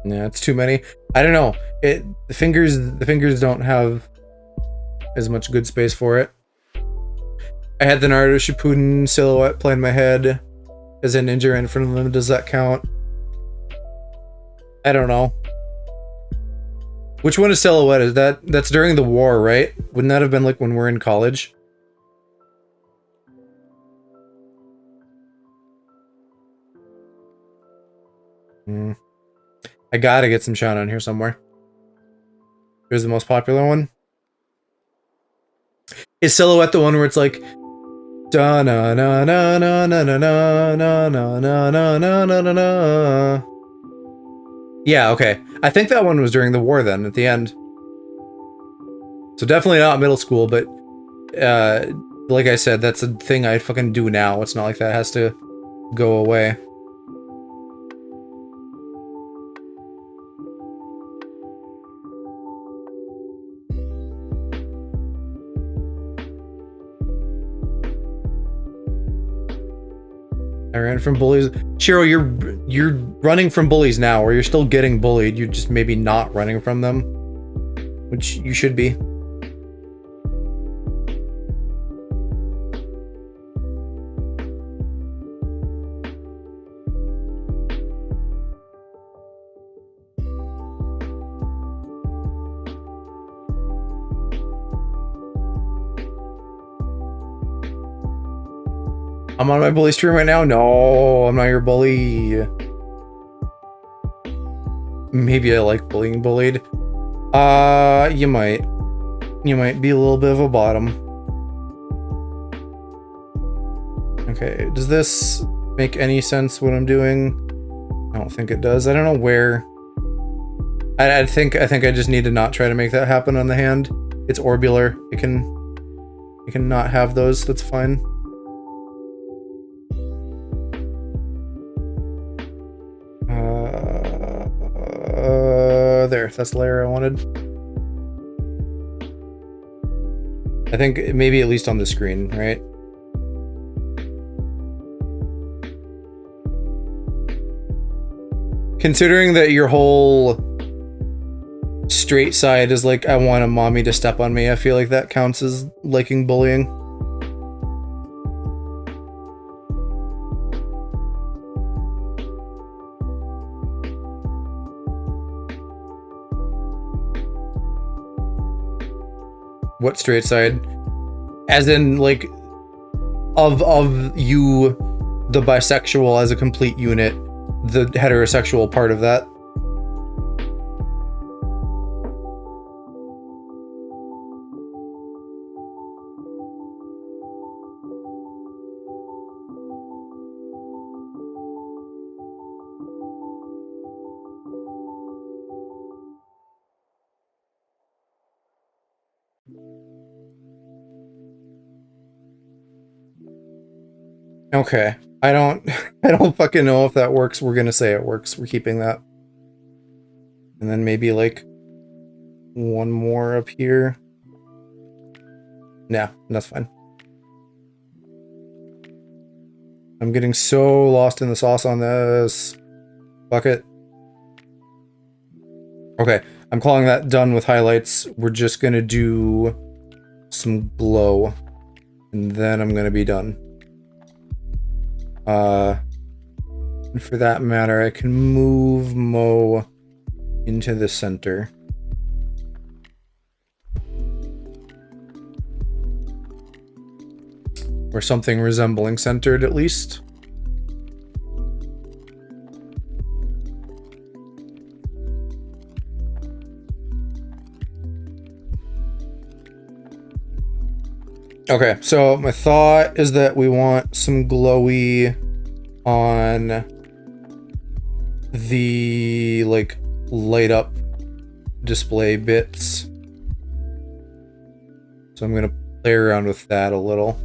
Yeah, it's too many. I don't know. The fingers don't have as much good space for it. I had the Naruto Shippuden silhouette play in my head as a ninja in front of them. Does that count? I don't know. Which one is silhouette? Is that's during the war, right? Wouldn't that have been like when we're in college? I gotta get some shine on here somewhere. Here's the most popular one. Is silhouette the one where it's like da na na na na na na na na na na na na na na na? Yeah, okay. I think that one was during the war then, at the end. So definitely not middle school, but like I said, that's a thing I fucking do now. It's not like that has to go away. I ran from bullies. Shiro, you're running from bullies now, or you're still getting bullied. You're just maybe not running from them, which you should be. I'm on my bully stream right now? No, I'm not your bully. Maybe I like being bullied. You might. You might be a little bit of a bottom. Okay, does this make any sense what I'm doing? I don't think it does. I don't know where. I think I just need to not try to make that happen on the hand. It's orbular. It can not have those. That's fine. There, that's the layer I wanted. I think maybe at least on the screen, right? Considering that your whole straight side is like, I want a mommy to step on me, I feel like that counts as liking bullying. What straight side? As in, like, of you, the bisexual as a complete unit, the heterosexual part of that? Okay. I don't fucking know if that works. We're gonna say it works. We're keeping that. And then maybe like one more up here. Nah, that's fine. I'm getting so lost in the sauce on this bucket. Okay, I'm calling that done with highlights. We're just gonna do some glow, and then I'm gonna be done. And for that matter, I can move Mo into the center. Or something resembling centered, at least. Okay, so my thought is that we want some glowy on the, like, light up display bits. So I'm gonna play around with that a little.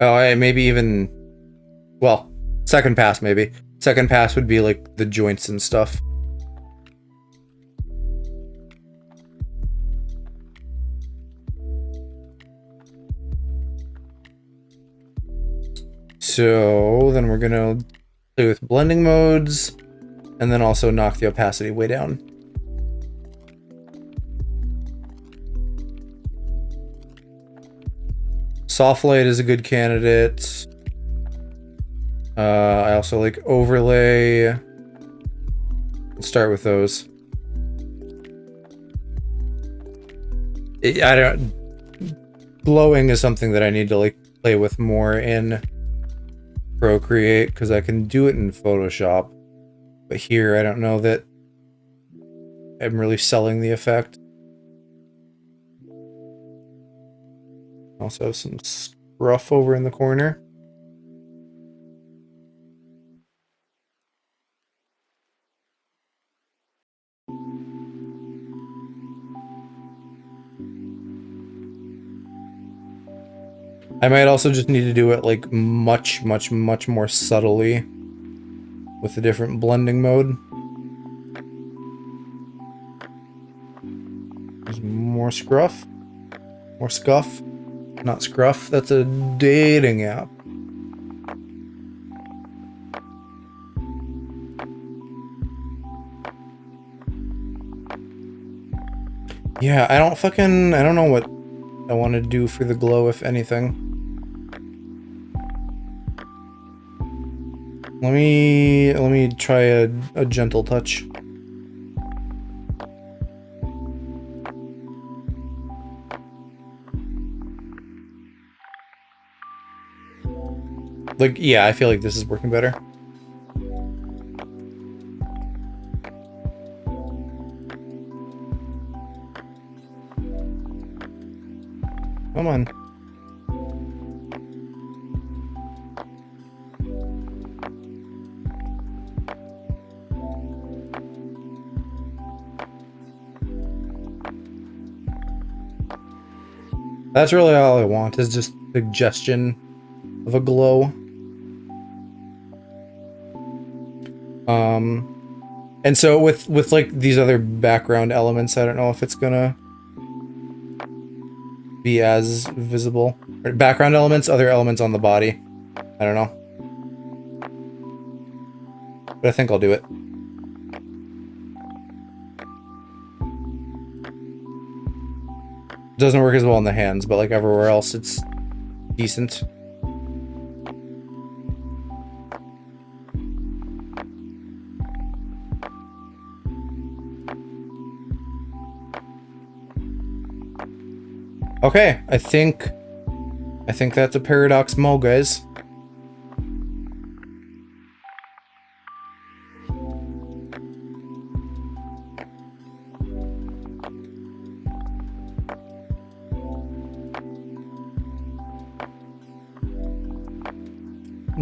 Oh, maybe even, well, second pass maybe. Second pass would be like the joints and stuff. So then we're gonna play with blending modes and then also knock the opacity way down. Soft light is a good candidate. I also like overlay. Let's start with those. I don't. Glowing is something that I need to like play with more in Procreate because I can do it in Photoshop, but here I don't know that I'm really selling the effect. Also have some scruff over in the corner. I might also just need to do it like much more subtly with a different blending mode. There's more scruff. More scuff. Not scruff, that's a dating app. Yeah, I don't know what I want to do for the glow, if anything. Let me try a gentle touch. Like, yeah, I feel like this is working better. Come on. That's really all I want, is just suggestion of a glow. And so with like these other background elements, I don't know if it's gonna be as visible. Or background elements, other elements on the body. I don't know. But I think I'll do it. Doesn't work as well in the hands, but like everywhere else, it's decent. Okay, I think that's a Paradox Mo, guys.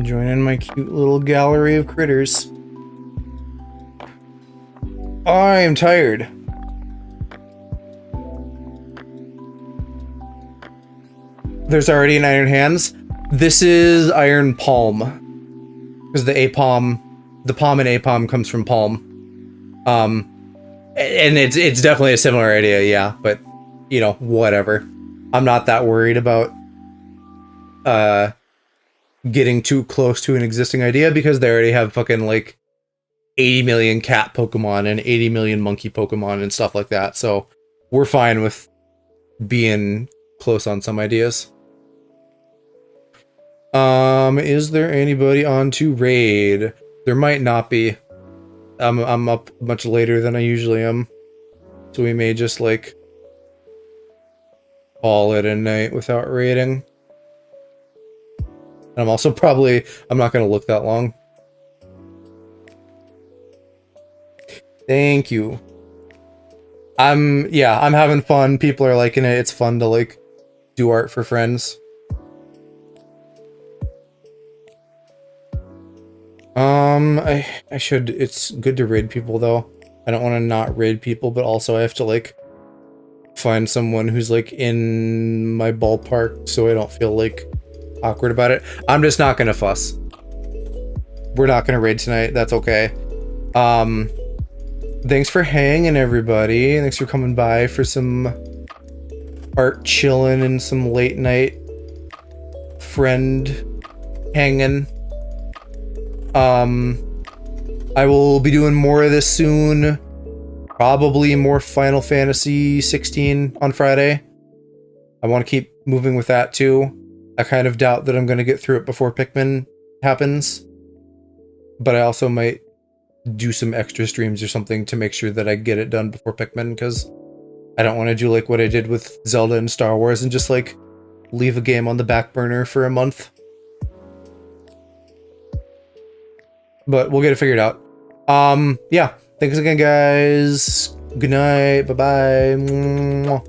Join in my cute little gallery of critters. I am tired. There's already an Iron Hands. This is Iron Palm. Because the palm and A-palm comes from palm. And it's definitely a similar idea, yeah, but you know, whatever. I'm not that worried about getting too close to an existing idea because they already have fucking like 80 million cat Pokemon and 80 million monkey Pokemon and stuff like that. So we're fine with being close on some ideas. Is there anybody on to raid? There might not be. I'm up much later than I usually am. So we may just like call it a night without raiding. And I'm also probably, I'm not gonna look that long. Thank you. I'm having fun. People are liking it. It's fun to like do art for friends. I should, it's good to raid people though. I don't want to not raid people, but also I have to like find someone who's like in my ballpark so I don't feel like awkward about it. I'm just not gonna fuss. We're not gonna raid tonight. That's okay. Thanks for hanging, everybody. Thanks for coming by for some art chilling and some late night friend hanging. I will be doing more of this soon. Probably more Final Fantasy 16 on Friday. I want to keep moving with that too. I kind of doubt that I'm going to get through it before Pikmin happens. But I also might do some extra streams or something to make sure that I get it done before Pikmin, because I don't want to do like what I did with Zelda and Star Wars and just like leave a game on the back burner for a month. But we'll get it figured out. Yeah. Thanks again, guys. Good night. Bye-bye.